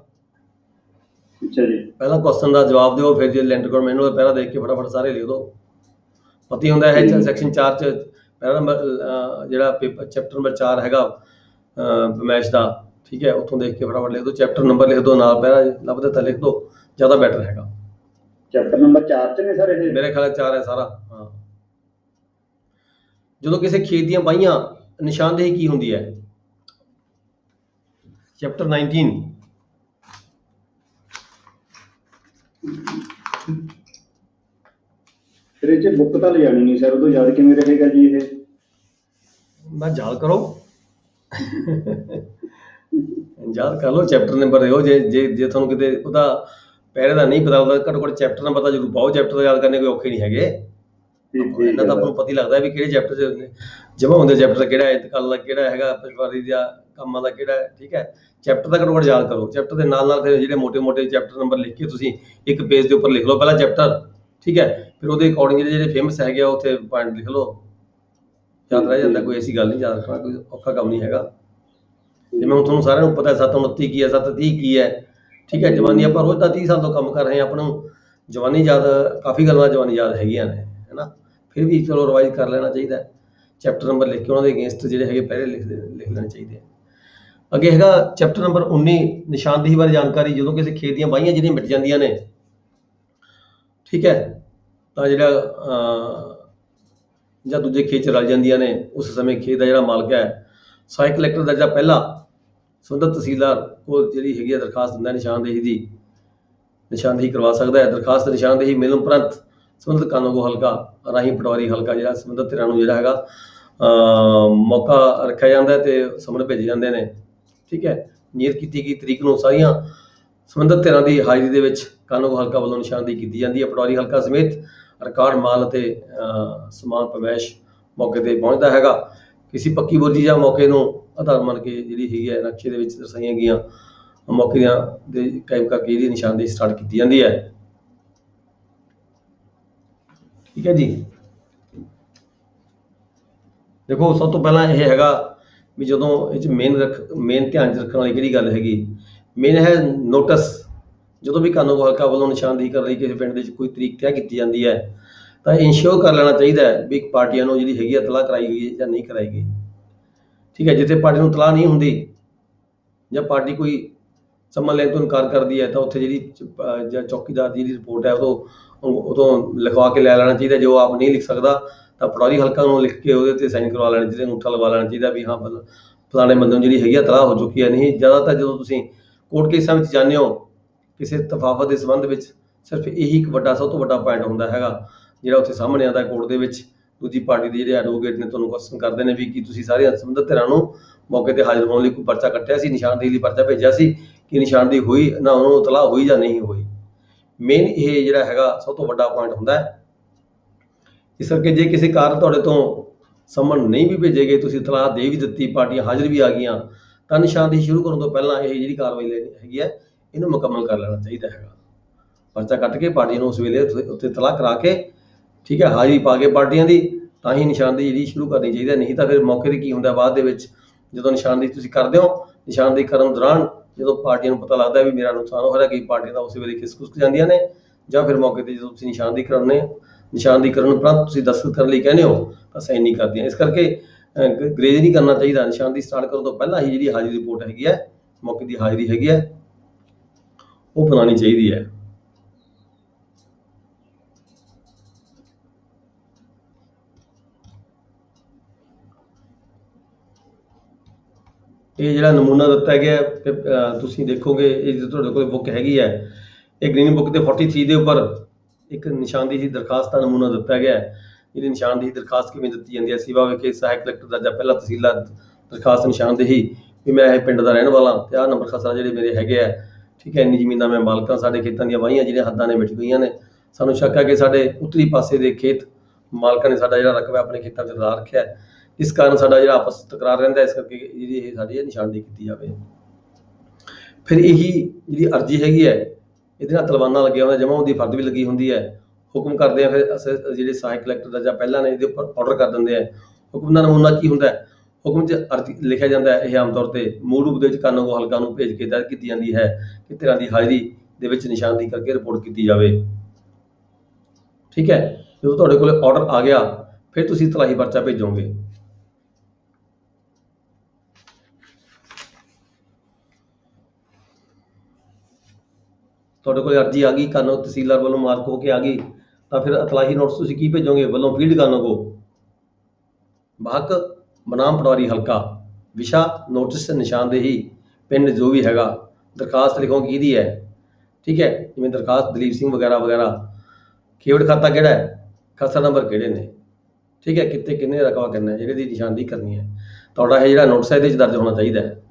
ਅੱਛਾ ਜੀ, ਪਹਿਲਾਂ ਕੁਐਸਚਨ ਦਾ ਜਵਾਬ ਦਿਓ ਫਿਰ ਜੇ ਲੈਂਡ ਰਿਕਾਰਡ ਮੈਨੂੰ ਪਹਿਰਾ ਦੇਖ ਕੇ ਫਟਾਫਟ ਸਾਰੇ ਲਿਖ ਦਿਓ। ਪਤਾ ਹੀ ਹੁੰਦਾ ਹੈ ਸੈਕਸ਼ਨ 4 ਚ ਪੈਰਾ ਨੰਬਰ ਜਿਹੜਾ ਪੇਪਰ ਚੈਪਟਰ ਨੰਬਰ 4 ਹੈਗਾ ਪਮੈਸ਼ ਦਾ, ਠੀਕ ਹੈ। ਉੱਥੋਂ ਦੇਖ ਕੇ ਫਟਾਫਟ ਲਿਖ ਦਿਓ, ਚੈਪਟਰ ਨੰਬਰ ਲਿਖ ਦਿਓ ਨਾਲ ਪੈਰਾ ਲੱਭਦਾ ਤਾਂ ਲਿਖ ਦਿਓ, ਜ਼ਿਆਦਾ ਬੈਟਰ ਹੈਗਾ। ਚੈਪਟਰ ਨੰਬਰ 4 ਚ ਨੇ ਸਰ ਇਹ? ਮੇਰੇ ਖਿਆਲ 4 ਹੈ ਸਾਰਾ। ਹਾਂ, ਜਦੋਂ ਕਿਸੇ ਖੇਤ ਦੀਆਂ ਵਾਹੀਆਂ ਨਿਸ਼ਾਨਦੇਹੀ ਕੀ ਹੁੰਦੀ ਹੈ? ਚੈਪਟਰ 19 ਫਿਰ ਇਹ ਚ ਬੁੱਕ ਤਾਂ ਲਿਜਾਣੀ ਨਹੀਂ ਸਰ, ਉਦੋਂ ਯਾਦ ਕਿਵੇਂ ਰਹੇਗਾ ਜੀ ਇਹ? ਮੈਂ ਯਾਦ ਕਰੋ ਯਾਦ ਕਰ ਲਓ ਚੈਪਟਰ ਨੰਬਰ ਦਿਓ। ਜੇ ਤੁਹਾਨੂੰ ਕਿਤੇ ਉਹਦਾ ਪੈਰੇ ਦਾ ਨਹੀਂ ਪਤਾ ਉਹਦਾ ਘੱਟੋ ਘੱਟ ਚੈਪਟਰ ਨੰਬਰ ਤਾਂ ਜ਼ਰੂਰ ਪਾਓ। ਚੈਪਟਰ ਯਾਦ ਕਰਨੇ ਕੋਈ ਔਖੇ ਨਹੀਂ ਹੈਗੇ। ਇਹਨਾਂ ਤਾਂ ਆਪਾਂ ਨੂੰ ਪਤਾ ਹੀ ਲੱਗਦਾ ਵੀ ਕਿਹੜੇ ਚੈਪਟਰ 'ਚ ਜਮ੍ਹਾਂ ਹੁੰਦੇ, ਚੈਪਟਰ ਕਿਹੜਾ ਹੈ, ਇੰਤਕਾਲ ਦਾ ਕਿਹੜਾ ਹੈਗਾ, ਪਟਵਾਰੀ ਦਾ ਕੰਮਾਂ ਦਾ ਕਿਹੜਾ ਹੈ, ਠੀਕ ਹੈ। ਚੈਪਟਰ ਦਾ ਘੱਟੋ ਘੱਟ ਯਾਦ ਕਰੋ। ਚੈਪਟਰ ਦੇ ਨਾਲ ਨਾਲ ਫਿਰ ਜਿਹੜੇ ਮੋਟੇ ਚੈਪਟਰ ਨੰਬਰ ਲਿਖ ਕੇ ਤੁਸੀਂ ਇੱਕ ਪੇਜ ਦੇ ਉੱਪਰ ਲਿਖ ਲਓ ਪਹਿਲਾ ਚੈਪਟਰ, ਠੀਕ ਹੈ। ਫਿਰ ਉਹਦੇ ਅਕੋਰਡਿੰਗ ਜਿਹੜੇ ਫੇਮਸ ਹੈਗੇ ਆ ਉੱਥੇ ਪੁਆਇੰਟ ਲਿਖ ਲਓ। याद रह जाता, कोई ऐसी गल नहीं, याद रखना कोई औखा काम नहीं हैगा। जिवें हुण तुहानूं सारिआं नूं पता है 729 की है, 730 की है, ठीक है। जवानी आपां रोज़ दा 30 साल तो काम कर रहे हैं, अपनों जवानी याद, काफ़ी गल्लां जवानी याद हैगियां ने, है ना। फिर भी चलो रिवाइज कर लेना चाहिए, चैप्टर नंबर लिख के उन्हां दे अगेंस्ट जिहड़े हैगे पहले लिख लेने चाहिए। ਅੱਗੇ ਹੈਗਾ ਚੈप्टर नंबर 19 ਨਿਸ਼ਾਨਦੇਹੀ ਬਾਰੇ ਜਾਣਕਾਰੀ। ਜਦੋਂ ਕਿਸੇ ਖੇਤ ਦੀਆਂ ਵਾਹੀਆਂ ਜਿਹੜੀਆਂ ਮਿਟ ਜਾਂਦੀਆਂ ਨੇ, ਠੀਕ ਹੈ, ਤਾਂ ਜਿਹੜਾ ਜਾਂ ਦੂਜੇ ਖੇਤ 'ਚ ਰਲ ਜਾਂਦੀਆਂ ਨੇ, ਉਸ ਸਮੇਂ ਖੇਤ ਦਾ ਜਿਹੜਾ ਮਾਲਕ ਹੈ ਸਹਾਇਕ ਕਲੈਕਟਰ ਦਰਜਾ ਪਹਿਲਾ ਸੰਬੰਧਿਤ ਤਹਿਸੀਲਦਾਰ ਕੋਲ ਜਿਹੜੀ ਹੈਗੀ ਹੈ ਦਰਖਾਸਤ ਦਿੰਦਾ ਨਿਸ਼ਾਨਦੇਹੀ ਦੀ, ਨਿਸ਼ਾਨਦੇਹੀ ਕਰਵਾ ਸਕਦਾ ਹੈ। ਦਰਖਾਸਤ ਨਿਸ਼ਾਨਦੇਹੀ ਮਿਲਣ ਉਪਰੰਤ ਸੰਬੰਧਿਤ ਕਾਨੂੰਗੋ ਹਲਕਾ ਰਾਹੀਂ ਪਟਵਾਰੀ ਹਲਕਾ ਜਿਹੜਾ ਸੰਬੰਧਿਤ ਧਿਰਾਂ ਨੂੰ ਜਿਹੜਾ ਹੈਗਾ ਮੌਕਾ ਰੱਖਿਆ ਜਾਂਦਾ ਤੇ ਸਮਨ ਭੇਜੇ ਜਾਂਦੇ ਨੇ, ਠੀਕ ਹੈ। ਨਿਯਤ ਕੀਤੀ ਗਈ ਤਰੀਕ ਨੂੰ ਸਾਰੀਆਂ ਸੰਬੰਧਿਤ ਧਿਰਾਂ ਦੀ ਹਾਜ਼ਰੀ ਦੇ ਵਿੱਚ ਕਾਨੂੰਗੋ ਹਲਕਾ ਵੱਲੋਂ ਨਿਸ਼ਾਨਦੇਹੀ ਕੀਤੀ ਜਾਂਦੀ ਹੈ। ਪਟਵਾਰੀ ਹਲਕਾ ਸਮੇਤ ਰਿਕਾਰਡ ਮਾਲ ਅਤੇ ਸਮਾਨ ਪਵੇਸ਼ ਮੌਕੇ ਤੇ ਪਹੁੰਚਦਾ ਹੈਗਾ। ਕਿਸੇ ਪੱਕੀ ਬੋਲੀ ਜਾਂ ਮੌਕੇ ਨੂੰ ਆਧਾਰ ਮੰਨ ਕੇ ਜਿਹੜੀ ਹੈਗੀ ਹੈ ਨਕਸ਼ੇ ਦੇ ਵਿੱਚ ਦਰਸਾਈਆਂ ਗਈਆਂ ਮੌਕੇ ਦੀਆਂ ਦੇ ਕਾਇਮ ਕਰਕੇ ਇਹਦੀ ਨਿਸ਼ਾਨਦੇਹੀ ਸਟਾਰਟ ਕੀਤੀ ਜਾਂਦੀ ਹੈ, ਠੀਕ ਹੈ ਜੀ। ਦੇਖੋ ਸਭ ਤੋਂ ਪਹਿਲਾਂ ਇਹ ਹੈਗਾ ਵੀ ਜਦੋਂ ਇਹ 'ਚ ਮੇਨ ਧਿਆਨ 'ਚ ਰੱਖਣ ਵਾਲੀ ਕਿਹੜੀ ਗੱਲ ਹੈਗੀ, ਮੇਨ ਹੈ ਨੋਟਿਸ। ਜਦੋਂ ਵੀ ਕਾਨੂੰਗੋ ਹਲਕਾ ਵੱਲੋਂ ਨਿਸ਼ਾਨਦੇਹੀ ਕਰਨ ਲਈ ਕਿਸੇ ਪਿੰਡ ਦੇ ਵਿੱਚ ਕੋਈ ਤਰੀਕ ਤੈਅ ਕੀਤੀ ਜਾਂਦੀ ਹੈ ਤਾਂ ਇੰਸ਼ੋਰ ਕਰ ਲੈਣਾ ਚਾਹੀਦਾ ਹੈ ਵੀ ਪਾਰਟੀਆਂ ਨੂੰ ਜਿਹੜੀ ਹੈਗੀ ਇਤਲਾਹ ਕਰਾਈ ਗਈ ਜਾਂ ਨਹੀਂ ਕਰਾਈ ਗਈ, ਠੀਕ ਹੈ। ਜਿੱਥੇ ਪਾਰਟੀ ਨੂੰ ਇਤਲਾਹ ਨਹੀਂ ਹੁੰਦੀ ਜਾਂ ਪਾਰਟੀ ਕੋਈ ਸੰਮਨ ਲੈਣ ਤੋਂ ਇਨਕਾਰ ਕਰਦੀ ਹੈ ਤਾਂ ਉੱਥੇ ਜਿਹੜੀ ਜਾਂ ਚੌਕੀਦਾਰ ਦੀ ਜਿਹੜੀ ਰਿਪੋਰਟ ਹੈ ਉਦੋਂ ਲਿਖਵਾ ਕੇ ਲੈ ਲੈਣਾ ਚਾਹੀਦਾ। ਜੋ ਆਪ ਨਹੀਂ ਲਿਖ ਸਕਦਾ ਤਾਂ ਪਟਵਾਰੀ ਹਲਕਾ ਨੂੰ ਲਿਖ ਕੇ ਉਹਦੇ 'ਤੇ ਸਾਈਨ ਕਰਵਾ ਲੈਣੇ ਚਾਹੀਦੇ, ਅੰਗੂਠਾ ਲਗਵਾ ਲੈਣਾ ਚਾਹੀਦਾ ਵੀ ਹਾਂ ਫਲਾਣੇ ਬੰਦੇ ਨੂੰ ਜਿਹੜੀ ਹੈਗੀ ਇਤਲਾਹ ਹੋ ਚੁੱਕੀ ਹੈ। ਨਹੀਂ, ਜ਼ਿਆਦਾਤਰ ਜਦੋਂ ਤੁਸੀਂ ਕੋਰਟ ਕੇਸਾਂ ਵਿੱਚ ਜਾਂਦੇ ਹੋ ਕਿਸੇ ਤਫਾਵਤ ਦੇ ਸੰਬੰਧ ਵਿੱਚ, ਸਿਰਫ ਇਹੀ ਇੱਕ ਸਭ ਤੋਂ ਵੱਡਾ ਪੁਆਇੰਟ ਹੁੰਦਾ ਹੈਗਾ ਜਿਹੜਾ ਉੱਥੇ ਸਾਹਮਣੇ ਆਉਂਦਾ ਕੋਰਟ ਦੇ ਵਿੱਚ। ਦੂਜੀ ਪਾਰਟੀ ਦੇ ਜਿਹੜੇ ਐਡਵੋਕੇਟ ਨੇ ਤੁਹਾਨੂੰ ਕੁਐਸਚਨ ਕਰਦੇ ਨੇ ਵੀ ਕੀ ਤੁਸੀਂ ਸਾਰੀਆਂ ਸੰਬੰਧਿਤ ਧਿਰਾਂ ਨੂੰ ਮੌਕੇ 'ਤੇ ਹਾਜ਼ਰ ਹੋਣ ਲਈ ਕੋਈ ਪਰਚਾ ਕੱਟਿਆ ਸੀ, ਨਿਸ਼ਾਨਦੇਹੀ ਲਈ ਪਰਚਾ ਭੇਜਿਆ ਸੀ, ਕਿ ਨਿਸ਼ਾਨਦੇਹੀ ਹੋਈ ਨਾ, ਉਹਨੂੰ ਇਤਲਾਹ ਹੋਈ ਜਾਂ ਨਹੀਂ ਹੋਈ। ਮੇਨ ਇਹ ਜਿਹੜਾ ਹੈਗਾ ਸਭ ਤੋਂ ਵੱਡਾ ਪੁਆਇੰਟ ਹੁੰਦਾ ਹੈ। ਇਸ ਕਰਕੇ ਜੇ ਕਿਸੇ ਕਾਰਨ ਤੁਹਾਡੇ ਤੋਂ ਸੰਮਨ ਨਹੀਂ ਵੀ ਭੇਜੇ ਗਏ, ਤੁਸੀਂ ਇਤਲਾਹ ਦੇ ਵੀ ਦਿੱਤੀ, ਪਾਰਟੀਆਂ ਹਾਜ਼ਰ ਵੀ ਆ ਗਈਆਂ, ਤਾਂ ਨਿਸ਼ਾਨਦੇਹੀ ਸ਼ੁਰੂ ਕਰਨ ਤੋਂ ਪਹਿਲਾਂ ਇਹ ਜਿਹੜੀ ਕਾਰਵਾਈ ਲੈਣੀ ਹੈਗੀ ਹੈ ਇਹਨੂੰ ਮੁਕੰਮਲ ਕਰ ਲੈਣਾ ਚਾਹੀਦਾ ਹੈਗਾ। ਪਰਚਾ ਕੱਟ ਕੇ ਪਾਰਟੀ ਨੂੰ ਉਸ ਵੇਲੇ ਉੱਤੇ ਇਤਲਾਹ ਕਰਾ ਕੇ, ਠੀਕ ਹੈ, ਹਾਜ਼ਰੀ ਪਾ ਕੇ ਪਾਰਟੀਆਂ ਦੀ, ਤਾਂ ਹੀ ਨਿਸ਼ਾਨਦੇਹੀ ਜਿਹੜੀ ਸ਼ੁਰੂ ਕਰਨੀ ਚਾਹੀਦੀ ਹੈ। ਨਹੀਂ ਤਾਂ ਫਿਰ ਮੌਕੇ 'ਤੇ ਕੀ ਹੁੰਦਾ ਬਾਅਦ ਦੇ ਵਿੱਚ, ਜਦੋਂ ਨਿਸ਼ਾਨਦੇਹੀ ਤੁਸੀਂ ਕਰਦੇ ਹੋ, ਨਿਸ਼ਾਨਦੇਹੀ ਕਰਨ ਦੌਰਾਨ ਜਦੋਂ ਪਾਰਟੀਆਂ ਨੂੰ ਪਤਾ ਲੱਗਦਾ ਵੀ ਮੇਰਾ ਨੁਕਸਾਨ ਹੋ ਰਿਹਾ, ਕਈ ਪਾਰਟੀਆਂ ਦਾ ਉਸੇ ਵੇਲੇ ਖਿਸਕ ਜਾਂਦੀਆਂ ਨੇ, ਜਾਂ ਫਿਰ ਮੌਕੇ 'ਤੇ ਜਦੋਂ ਤੁਸੀਂ ਨਿਸ਼ਾਨਦੇਹੀ ਕਰਨ ਉਪਰੰਤ ਤੁਸੀਂ ਦਸਤਖਤ ਕਰਨ ਲਈ ਕਹਿੰਦੇ ਹੋ ਤਾਂ ਸਾਈਨ ਨਹੀਂ ਕਰਦੀਆਂ। ਇਸ ਕਰਕੇ ਗਰੇਜ ਨਹੀਂ ਕਰਨਾ ਚਾਹੀਦਾ। ਨਿਸ਼ਾਨਦੇਹੀ ਸਟਾਰਟ ਕਰਨ ਤੋਂ ਪਹਿਲਾਂ ਹੀ ਜਿਹੜੀ ਹਾਜ਼ਰੀ ਰਿਪੋਰਟ ਹੈਗੀ ਹੈ, ਮੌਕੇ ਦੀ ਹਾਜ਼ਰੀ ਹੈਗੀ ਹੈ, ਉਹ ਬਣਾਉਣੀ ਚਾਹੀਦੀ ਹੈ। ਇਹ ਜਿਹੜਾ ਨਮੂਨਾ ਦਿੱਤਾ ਗਿਆ ਤੁਸੀਂ ਦੇਖੋਗੇ, ਇਹ ਤੁਹਾਡੇ ਕੋਲ ਬੁੱਕ ਹੈਗੀ ਹੈ, ਇਹ ਗ੍ਰੀਨ ਬੁੱਕ ਦੇ 43 ਦੇ ਉੱਪਰ ਇੱਕ ਨਿਸ਼ਾਨਦੇਹੀ ਦਰਖਾਸਤ ਦਾ ਨਮੂਨਾ ਦਿੱਤਾ ਗਿਆ ਹੈ। ਇਹਦੀ ਨਿਸ਼ਾਨਦੇਹੀ ਦਰਖਾਸਤ ਕਿਵੇਂ ਦਿੱਤੀ ਜਾਂਦੀ ਹੈ? ਸੇਵਾ ਵਿਖੇ ਸਹਾਇਕ ਕਲੈਕਟਰ ਦਰਜਾ ਪਹਿਲਾ ਤਹਿਸੀਲਦਾਰ ਦਰਖਾਸਤ ਨਿਸ਼ਾਨਦੇਹੀ ਵੀ ਮੈਂ ਇਹ ਪਿੰਡ ਦਾ ਰਹਿਣ ਵਾਲਾ ਤੇ ਆਹ ਨੰਬਰ ਖਸਰਾ ਜਿਹੜੇ ਮੇਰੇ ਹੈਗੇ ਆ, ਠੀਕ ਹੈ, ਇੰਨੀ ਜ਼ਮੀਨਾਂ ਮੈਂ ਮਾਲਕਾਂ, ਸਾਡੇ ਖੇਤਾਂ ਦੀਆਂ ਵਾਹੀਆਂ ਜਿਹੜੀਆਂ ਹੱਦਾਂ ਨੇ ਮਿਟ ਗਈਆਂ ਨੇ, ਸਾਨੂੰ ਸ਼ੱਕ ਹੈ ਕਿ ਸਾਡੇ ਉੱਤਰੀ ਪਾਸੇ ਦੇ ਖੇਤ ਮਾਲਕਾਂ ਨੇ ਸਾਡਾ ਜਿਹੜਾ ਰਕਬਾ ਆਪਣੇ ਖੇਤਾਂ 'ਚ ਵਧਾ ਰੱਖਿਆ ਹੈ, ਇਸ ਕਾਰਨ ਸਾਡਾ ਜਿਹੜਾ ਆਪਸ ਤਕਰਾਰ ਰਹਿੰਦਾ, ਇਸ ਕਰਕੇ ਜਿਹੜੀ ਇਹ ਸਾਡੀ ਨਿਸ਼ਾਨਦੇਹੀ ਕੀਤੀ ਜਾਵੇ। ਫਿਰ ਇਹੀ ਜਿਹੜੀ ਅਰਜੀ ਹੈਗੀ ਹੈ ਇਹਦੇ ਨਾਲ ਤਲਵਾਨਾ ਲੱਗਿਆ ਹੁੰਦਾ, ਜਮ੍ਹਾਂ ਹੁੰਦੀ ਫਰਦ ਵੀ ਲੱਗੀ ਹੁੰਦੀ ਹੈ। ਹੁਕਮ ਕਰਦੇ ਆ ਫਿਰ ਜਿਹੜੇ ਸਹਾਇਕ ਕਲੈਕਟਰ ਦਰਜਾ ਪਹਿਲਾਂ ਨੇ ਇਹਦੇ ਉੱਪਰ ਆਰਡਰ ਕਰ ਦਿੰਦੇ ਆ। ਹੁਕਮ ਦਾ ਨਮੂਨਾ ਕੀ ਹੁੰਦਾ ਹੈ? ਹੁਕਮ 'ਚ ਅਰਜੀ ਲਿਖਿਆ ਜਾਂਦਾ ਹੈ, ਇਹ ਆਮ ਤੌਰ 'ਤੇ ਮੂਲ ਰੂਪ ਦੇ ਵਿੱਚ ਕਾਨੂੰਗੋ ਹਲਕਾ ਨੂੰ ਭੇਜ ਕੇ ਦਰਜ ਕੀਤੀ ਜਾਂਦੀ ਹੈ ਕਿ ਧਿਰਾਂ ਦੀ ਹਾਜ਼ਰੀ ਦੇ ਵਿੱਚ ਨਿਸ਼ਾਨਦੇਹੀ ਕਰਕੇ ਰਿਪੋਰਟ ਕੀਤੀ ਜਾਵੇ, ਠੀਕ ਹੈ। ਜਦੋਂ ਤੁਹਾਡੇ ਕੋਲ ਆਰਡਰ ਆ ਗਿਆ ਫਿਰ ਤੁਸੀਂ ਤਲਾਹੀ ਪਰਚਾ ਭੇਜੋਗੇ। ਤੁਹਾਡੇ ਕੋਲ ਅਰਜੀ ਆ ਗਈ, ਕਾਨੂੰਨ ਤਹਿਸੀਲਦਾਰ ਵੱਲੋਂ ਮਾਰਕ ਹੋ ਕੇ ਆ ਗਈ, ਤਾਂ ਫਿਰ ਇਤਲਾਹੀ ਨੋਟਿਸ ਤੁਸੀਂ ਕੀ ਭੇਜੋਗੇ? ਵੱਲੋਂ ਫੀਲਡ ਕਾਨੂੰਗੋ ਬਹਕ ਬਨਾਮ ਪਟਵਾਰੀ ਹਲਕਾ, ਵਿਸ਼ਾ ਨੋਟਿਸ ਨਿਸ਼ਾਨਦੇਹੀ ਪਿੰਡ ਜੋ ਵੀ ਹੈਗਾ, ਦਰਖਾਸਤ ਲਿਖੋਗੇ ਕਿਹਦੀ ਹੈ, ਠੀਕ ਹੈ, ਜਿਵੇਂ ਦਰਖਾਸਤ ਦਲੀਪ ਸਿੰਘ ਵਗੈਰਾ ਵਗੈਰਾ, ਖੇਵੜ ਖਾਤਾ ਕਿਹੜਾ ਹੈ, ਖਸਰਾ ਨੰਬਰ ਕਿਹੜੇ ਨੇ, ਠੀਕ ਹੈ, ਕਿੱਥੇ ਕਿੰਨੇ ਰਕਬਾ ਕਰਨਾ ਹੈ, ਜਿਹੜੇ ਦੀ ਨਿਸ਼ਾਨਦੇਹੀ ਕਰਨੀ ਹੈ, ਤੁਹਾਡਾ ਇਹ ਜਿਹੜਾ ਨੋਟਿਸ ਹੈ ਇਹਦੇ 'ਚ ਦਰਜ ਹੋਣਾ ਚਾਹੀਦਾ ਹੈ।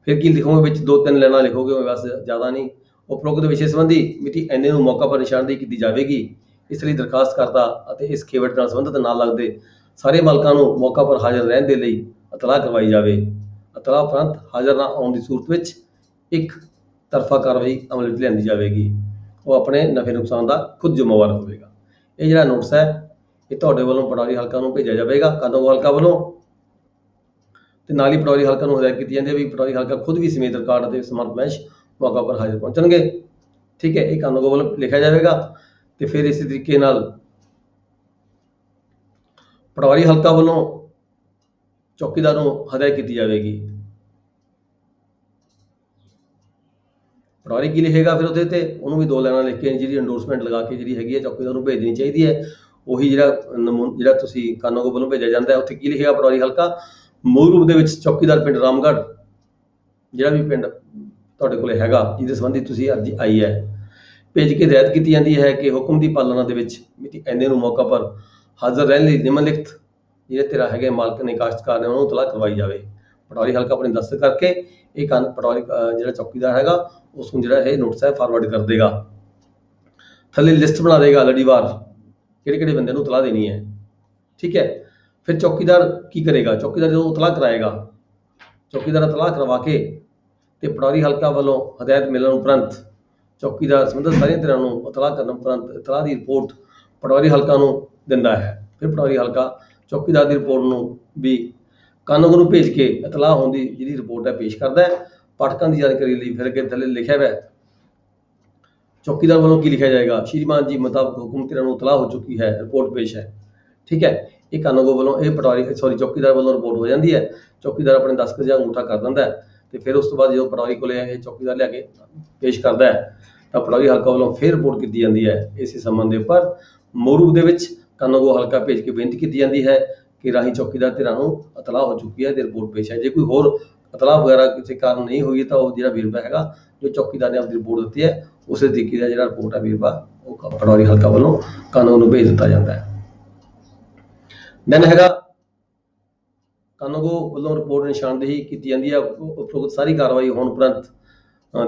ਫਿਰ ਕੀ ਲਿਖੋਗੇ? ਵਿੱਚ 2-3 ਲਾਈਨਾਂ ਲਿਖੋਗੇ, ਬਸ ਜ਼ਿਆਦਾ ਨਹੀਂ। ਉਪਰੋਕਤ ਵਿਸ਼ੇ ਸੰਬੰਧੀ ਮਿਤੀ ਇੰਨੇ ਨੂੰ ਮੌਕਾ ਪਰ ਨਿਸ਼ਾਨਦੇਹੀ ਕੀਤੀ ਜਾਵੇਗੀ, ਇਸ ਲਈ ਦਰਖਾਸਤ ਕਰਤਾ ਅਤੇ ਇਸ ਖੇਵੜ ਨਾਲ ਸੰਬੰਧਿਤ ਨਾਲ ਲੱਗਦੇ ਸਾਰੇ ਮਾਲਕਾਂ ਨੂੰ ਮੌਕਾ ਪਰ ਹਾਜ਼ਰ ਰਹਿਣ ਦੇ ਲਈ ਇਤਲਾਹ ਕਰਵਾਈ ਜਾਵੇ। ਇਤਲਾਹ ਉਪਰੰਤ ਹਾਜ਼ਰ ਨਾ ਆਉਣ ਦੀ ਸੂਰਤ ਵਿੱਚ ਇੱਕ ਤਰਫਾ ਕਾਰਵਾਈ ਅਮਲ ਵਿੱਚ ਲਿਆਂਦੀ ਜਾਵੇਗੀ। ਉਹ ਆਪਣੇ ਨਫੇ ਨੁਕਸਾਨ ਦਾ ਖੁਦ ਜ਼ਿੰਮੇਵਾਰ ਹੋਵੇਗਾ। ਇਹ ਜਿਹੜਾ ਨੋਟਿਸ ਹੈ ਇਹ ਤੁਹਾਡੇ ਵੱਲੋਂ ਪਟਵਾਰੀ ਹਲਕਾ ਨੂੰ ਭੇਜਿਆ ਜਾਵੇਗਾ ਕਾਨੂੰਗੋ ਹਲਕਾ ਵੱਲੋਂ। ਤੇ ਨਾਲ ਹੀ ਪਟਵਾਰੀ ਹਲਕਾ ਨੂੰ ਹਦਾਇਤ ਕੀਤੀ ਜਾਂਦੀ ਹੈ ਵੀ ਪਟਵਾਰੀ ਹਲਕਾ ਖੁਦ ਵੀ ਸਮੇਤ ਰਿਕਾਰਡ ਅਤੇ ਸਮਰੱਥ ਮਹਿਸ਼ ਮੌਕਾ ਪਰ ਹਾਜ਼ਰ ਪਹੁੰਚਣਗੇ। ਠੀਕ ਹੈ, ਇਹ ਕਾਨੂੰਗੋ ਵੱਲੋਂ ਲਿਖਿਆ ਜਾਵੇਗਾ। ਤੇ ਫਿਰ ਇਸੇ ਤਰੀਕੇ ਨਾਲ ਪਟਵਾਰੀ ਹਲਕਾ ਵੱਲੋਂ ਚੌਕੀਦਾਰ ਨੂੰ ਹਦਾਇਤ ਕੀਤੀ ਜਾਵੇਗੀ। ਪਟਵਾਰੀ ਕੀ ਲਿਖੇਗਾ ਫਿਰ ਉਹਦੇ ਤੇ, ਉਹਨੂੰ ਵੀ 2 ਲਾਈਨਾਂ ਲਿਖ ਕੇ ਜਿਹੜੀ ਐਂਡੋਰਸਮੈਂਟ ਲਗਾ ਕੇ ਜਿਹੜੀ ਹੈਗੀ ਹੈ ਚੌਕੀਦਾਰ ਨੂੰ ਭੇਜ ਦੇਣੀ ਚਾਹੀਦੀ ਹੈ। ਉਹੀ ਜਿਹੜਾ ਤੁਸੀਂ ਕਾਨੂੰਗੋ ਵੱਲੋਂ ਭੇਜਿਆ ਜਾਂਦਾ ਹੈ, ਉੱਥੇ ਕੀ ਲਿਖੇਗਾ ਪਟਵਾਰੀ ਹਲਕਾ, ਮੂਲ ਰੂਪ ਦੇ ਵਿੱਚ ਚੌਕੀਦਾਰ ਪਿੰਡ ਰਾਮਗੜ੍ਹ, ਜਿਹੜਾ ਵੀ ਪਿੰਡ ਤੁਹਾਡੇ ਕੋਲ ਹੈਗਾ ਜਿਹਦੇ ਸੰਬੰਧੀ ਤੁਸੀਂ ਅਰਜ਼ੀ ਆਈ ਹੈ, ਭੇਜ ਕੇ ਹਦਾਇਤ ਕੀਤੀ ਜਾਂਦੀ ਹੈ ਕਿ ਹੁਕਮ ਦੀ ਪਾਲਣਾ ਦੇ ਵਿੱਚ ਮਿਤੀ ਇੰਨੇ ਨੂੰ ਮੌਕਾ ਪਰ ਹਾਜ਼ਰ ਰਹਿਣ ਲਈ ਨਿਮਨਲਿਖਤ ਜਿਹੜੇ ਤੇਰਾ ਹੈਗੇ ਮਾਲਕ ਨੇ ਕਾਸ਼ਤਕਾਰ ਨੇ ਉਹਨੂੰ ਇਤਲਾਹ ਕਰਵਾਈ ਜਾਵੇ। ਪਟਵਾਰੀ ਹਲਕਾ ਆਪਣੇ ਦਸਤਖਤ ਕਰਕੇ ਇਹ ਪਟਵਾਰੀ ਜਿਹੜਾ ਚੌਕੀਦਾਰ ਹੈਗਾ ਉਸ ਨੂੰ ਜਿਹੜਾ ਇਹ ਨੋਟਿਸ ਹੈ ਫਾਰਵਰਡ ਕਰ ਦੇਗਾ। ਥੱਲੇ ਲਿਸਟ ਬਣਾ ਦੇਗਾ ਲੜੀਵਾਰ ਕਿਹੜੇ ਕਿਹੜੇ ਬੰਦੇ ਨੂੰ ਇਤਲਾਹ ਦੇਣੀ ਹੈ। ਠੀਕ ਹੈ, ਫਿਰ ਚੌਕੀਦਾਰ ਕੀ ਕਰੇਗਾ, ਚੌਕੀਦਾਰ ਜਦੋਂ ਇਤਲਾਹ ਕਰਾਏਗਾ, ਚੌਕੀਦਾਰ ਇਤਲਾਹ ਕਰਵਾ ਕੇ ਤੇ ਪਟਵਾਰੀ ਹਲਕਾ ਵੱਲੋਂ ਹਦਾਇਤ ਮਿਲਣ ਉਪਰੰਤ ਚੌਕੀਦਾਰ ਸੰਬੰਧਿਤ ਸਾਰੀਆਂ ਧਿਰਾਂ ਨੂੰ ਇਤਲਾਹ ਕਰਨ ਉਪਰੰਤ ਇਤਲਾਹ ਦੀ ਰਿਪੋਰਟ ਪਟਵਾਰੀ ਹਲਕਾ ਨੂੰ ਦਿੰਦਾ ਹੈ। ਫਿਰ ਪਟਵਾਰੀ ਹਲਕਾ ਚੌਕੀਦਾਰ ਦੀ ਰਿਪੋਰਟ ਨੂੰ ਵੀ ਕਾਨੂੰਗੋ ਨੂੰ ਭੇਜ ਕੇ ਇਤਲਾਹ ਹੋਣ ਦੀ ਜਿਹੜੀ ਰਿਪੋਰਟ ਹੈ ਪੇਸ਼ ਕਰਦਾ ਹੈ। ਪਾਠਕਾਂ ਦੀ ਜਾਣਕਾਰੀ ਲਈ ਫਿਰ ਅੱਗੇ ਥੱਲੇ ਲਿਖਿਆ ਹੋਇਆ ਚੌਕੀਦਾਰ ਵੱਲੋਂ ਕੀ ਲਿਖਿਆ ਜਾਏਗਾ, ਸ਼੍ਰੀਮਾਨ ਜੀ ਮੁਤਾਬਕ ਹੁਕਮ ਧਿਰਾਂ ਨੂੰ ਇਤਲਾਹ ਹੋ ਚੁੱਕੀ ਹੈ, ਰਿਪੋਰਟ ਪੇਸ਼ ਹੈ। ਠੀਕ ਹੈ, ਇਹ ਕਾਨੂੰਗੋ ਵੱਲੋਂ ਇਹ ਚੌਕੀਦਾਰ ਵੱਲੋਂ ਰਿਪੋਰਟ ਹੋ ਜਾਂਦੀ ਹੈ। ਚੌਕੀਦਾਰ ਆਪਣੇ ਦਸਤਖਤ ਜਾਂ ਅੰਗੂਠਾ ਕਰ ਦਿੰਦਾ ਹੈ ਤੇ ਫਿਰ ਉਸ ਤੋਂ ਬਾਅਦ ਜਦੋਂ ਪਟਵਾਰੀ ਕੋਲੇ ਇਹ ਚੌਕੀਦਾਰ ਲਿਆ ਕੇ ਪੇਸ਼ ਕਰਦਾ ਹੈ ਤਾਂ ਪਟਵਾਰੀ ਹਲਕਾ ਵੱਲੋਂ ਫਿਰ ਰਿਪੋਰਟ ਕੀਤੀ ਜਾਂਦੀ ਹੈ। ਇਸੇ ਸੰਬੰਧ ਦੇ ਉੱਪਰ ਮੋਰੂ ਦੇ ਵਿੱਚ ਕਾਨੂੰਗੋ ਹਲਕਾ ਭੇਜ ਕੇ ਬੇਨਤੀ ਕੀਤੀ ਜਾਂਦੀ ਹੈ ਕਿ ਰਾਹੀਂ ਚੌਕੀਦਾਰ ਧਿਰਾਂ ਨੂੰ ਇਤਲਾਹ ਹੋ ਚੁੱਕੀ ਹੈ ਤੇ ਰਿਪੋਰਟ ਪੇਸ਼ ਹੈ। ਜੇ ਕੋਈ ਹੋਰ ਇਤਲਾਹ ਵਗੈਰਾ ਕਿਸੇ ਕਾਰਨ ਨਹੀਂ ਹੋਈ ਤਾਂ ਉਹ ਜਿਹੜਾ ਵੇਰਵਾ ਹੈਗਾ ਜੋ ਚੌਕੀਦਾਰ ਨੇ ਆਪਣੀ ਰਿਪੋਰਟ ਦਿੱਤੀ ਹੈ ਉਸੇ ਤਰੀਕੇ ਦਾ ਜਿਹੜਾ ਰਿਪੋਰਟ ਹੈ ਵੇਰਵਾ ਉਹ ਪਟਵਾਰੀ ਹਲਕਾ ਵੱਲੋਂ ਕਾਨੂੰਨ ਨੂੰ ਭੇਜ ਦਿੱਤਾ ਜਾਂਦਾ ਹੈ। ਦੈਨ ਹੈਗਾ ਕਾਨੂੰਗੋ ਵੱਲੋਂ ਰਿਪੋਰਟ ਨਿਸ਼ਾਨਦੇਹੀ ਕੀਤੀ ਜਾਂਦੀ ਹੈ। ਉਪਰੋਕਤ ਸਾਰੀ ਕਾਰਵਾਈ ਹੋਣ ਉਪਰੰਤ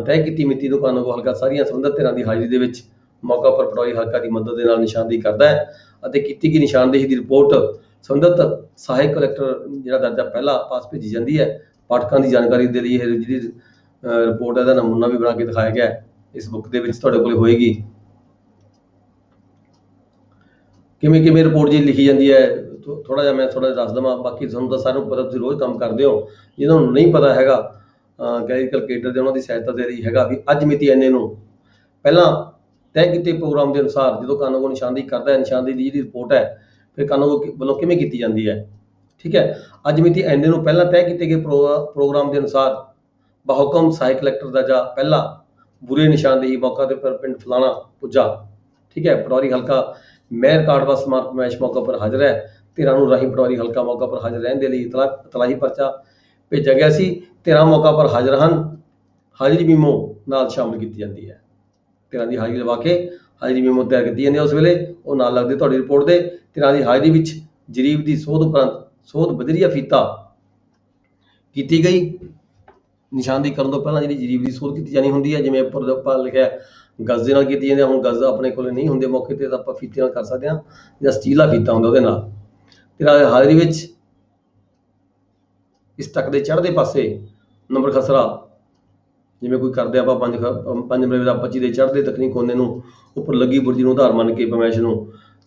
ਤੈਅ ਕੀਤੀ ਮਿਤੀ ਨੂੰ ਕਾਨੂੰਗੋ ਹਲਕਾ ਸਾਰੀਆਂ ਸੰਬੰਧਿਤ ਧਿਰਾਂ ਦੀ ਹਾਜ਼ਰੀ ਦੇ ਵਿੱਚ ਮੌਕਾ ਪਰ ਪਟਵਾਰੀ ਹਲਕਾ ਦੀ ਮਦਦ ਦੇ ਨਾਲ ਨਿਸ਼ਾਨਦੇਹੀ ਕਰਦਾ ਹੈ ਅਤੇ ਕੀਤੀ ਗਈ ਨਿਸ਼ਾਨਦੇਹੀ ਦੀ ਰਿਪੋਰਟ ਸੰਬੰਧਿਤ ਸਹਾਇਕ ਕਲੈਕਟਰ ਜਿਹੜਾ ਦਰਜਾ ਪਹਿਲਾ ਪਾਸ ਭੇਜੀ ਜਾਂਦੀ ਹੈ। ਪਾਠਕਾਂ ਦੀ ਜਾਣਕਾਰੀ ਦੇ ਲਈ ਇਹ ਜਿਹੜੀ ਰਿਪੋਰਟ ਹੈ ਦਾ ਨਮੂਨਾ ਵੀ ਬਣਾ ਕੇ ਦਿਖਾਇਆ ਗਿਆ ਹੈ, ਇਸ ਬੁੱਕ ਦੇ ਵਿੱਚ ਤੁਹਾਡੇ ਕੋਲ ਹੋਏਗੀ। ਕਿਵੇਂ ਕਿਵੇਂ ਰਿਪੋਰਟ ਜੀ ਲਿਖੀ ਜਾਂਦੀ ਹੈ ਥੋੜਾ ਜਿਹਾ ਮੈਂ ਦੱਸ ਦੇਵਾਂ, ਬਾਕੀ ਤੁਹਾਨੂੰ ਤਾਂ ਸਾਰਿਆਂ ਨੂੰ ਪਤਾ, ਤੁਸੀਂ ਰੋਜ਼ ਕੰਮ ਕਰਦੇ ਹੋ। ਜਿਹਨਾਂ ਨੂੰ ਨਹੀਂ ਪਤਾ ਹੈਗਾ ਕੈਲਕੂਲੇਟਰ ਦੇ ਉਹਨਾਂ ਦੀ ਸਹਾਇਤਾ ਦੇ ਲਈ ਹੈਗਾ ਵੀ ਅੱਜ ਮਿਤੀ ਇੰਨੇ ਨੂੰ ਪਹਿਲਾਂ ਤੈਅ ਕੀਤੇ ਪ੍ਰੋਗਰਾਮ ਦੇ ਅਨੁਸਾਰ ਜਦੋਂ ਕਾਨੂੰਗੋ ਨਿਸ਼ਾਨਦੇਹੀ ਕਰਦਾ ਹੈ, ਨਿਸ਼ਾਨਦੇਹੀ ਦੀ ਜਿਹੜੀ ਰਿਪੋਰਟ ਹੈ ਫਿਰ ਕਾਨੂੰਗੋ ਵੱਲੋਂ ਕਿਵੇਂ ਕੀਤੀ ਜਾਂਦੀ ਹੈ। ਠੀਕ ਹੈ, ਅੱਜ ਮਿਤੀ ਇੰਨੇ ਨੂੰ ਪਹਿਲਾਂ ਤੈਅ ਕੀਤੇ ਗਏ ਪ੍ਰੋਗਰਾਮ ਦੇ ਅਨੁਸਾਰ ਬਹੁਕਮ ਸਹਾਇਕ ਕਲੈਕਟਰ ਦਾ ਜਾਂ ਪਹਿਲਾ ਬੁਰੇ ਨਿਸ਼ਾਨਦੇਹੀ ਮੌਕਾ ਤੇ ਪਰ ਪਿੰਡ ਫਲਾਣਾ ਪੁੱਜਾ। ਠੀਕ ਹੈ, ਪਟਵਾਰੀ ਹਲਕਾ ਮੈਂ ਰਿਕਾਰਡ ਵਾ ਸਮਾਰਟ ਮੈਸ਼ ਮੌਕਾ ਪਰ ਹਾਜ਼ਰ ਹੈ। ਧਿਰਾਂ ਨੂੰ ਰਾਹੀਂ ਪਟਵਾਰੀ ਹਲਕਾ ਮੌਕਾ ਪਰ ਹਾਜ਼ਰ ਰਹਿਣ ਦੇ ਲਈ ਇਤਲਾਹੀ ਪਰਚਾ ਭੇਜਿਆ ਗਿਆ ਸੀ। ਧਿਰਾਂ ਮੌਕਾ ਪਰ ਹਾਜ਼ਰ ਹਨ, ਹਾਜ਼ਰੀ ਮੀਮੋ ਨਾਲ ਸ਼ਾਮਲ ਕੀਤੀ ਜਾਂਦੀ ਹੈ। ਧਿਰਾਂ ਦੀ ਹਾਜ਼ਰੀ ਲਵਾ ਕੇ ਹਾਜ਼ਰੀ ਮੀਮੋ ਤਿਆਰ ਕੀਤੀ ਜਾਂਦੀ ਹੈ, ਉਸ ਵੇਲੇ ਉਹ ਨਾਲ ਲੱਗਦੇ ਤੁਹਾਡੀ ਰਿਪੋਰਟ ਦੇ। ਧਿਰਾਂ ਦੀ ਹਾਜ਼ਰੀ ਵਿੱਚ ਜਰੀਬ ਦੀ ਸੋਧ ਉਪਰੰਤ ਸੋਧ ਬਜਰੀਆ ਫੀਤਾ ਕੀਤੀ ਗਈ। ਨਿਸ਼ਾਨਦੇਹੀ ਕਰਨ ਤੋਂ ਪਹਿਲਾਂ ਜਿਹੜੀ ਜਰੀਬ ਦੀ ਸੋਧ ਕੀਤੀ ਜਾਣੀ ਹੁੰਦੀ ਹੈ, ਜਿਵੇਂ ਉੱਪਰ ਆਪਾਂ ਲਿਖਿਆ ਗਜ਼ ਦੇ ਨਾਲ ਕੀਤੀ ਜਾਂਦੀ ਹੈ। ਹੁਣ ਗਜ਼ ਆਪਣੇ ਕੋਲ ਨਹੀਂ ਹੁੰਦੇ ਮੌਕੇ ਤੇ ਤਾਂ ਆਪਾਂ ਫੀਤੇ ਨਾਲ ਕਰ ਸਕਦੇ ਹਾਂ, ਜਾਂ ਸਟੀਲ ਦਾ ਫੀਤਾ ਹੁੰਦਾ ਉਹਦੇ ਨਾਲ। ਧਿਰਾਂ ਦੀ ਹਾਜ਼ਰੀ ਵਿੱਚ ਇਸ ਤੱਕ ਦੇ ਚੜ੍ਹਦੇ ਪਾਸੇ ਨੰਬਰ ਖਸਰਾ ਜਿਵੇਂ ਕੋਈ ਕਰਦੇ ਆਪਾਂ 5 ਨੰਬਰ ਦਾ 25 ਦੇ ਚੜ੍ਹਦੇ ਦੱਖਣੀ ਕੋਨੇ ਨੂੰ ਉੱਪਰ ਲੱਗੀ ਬੁਰਜੀ ਨੂੰ ਆਧਾਰ ਮੰਨ ਕੇ ਪਮੈਸ਼ ਨੂੰ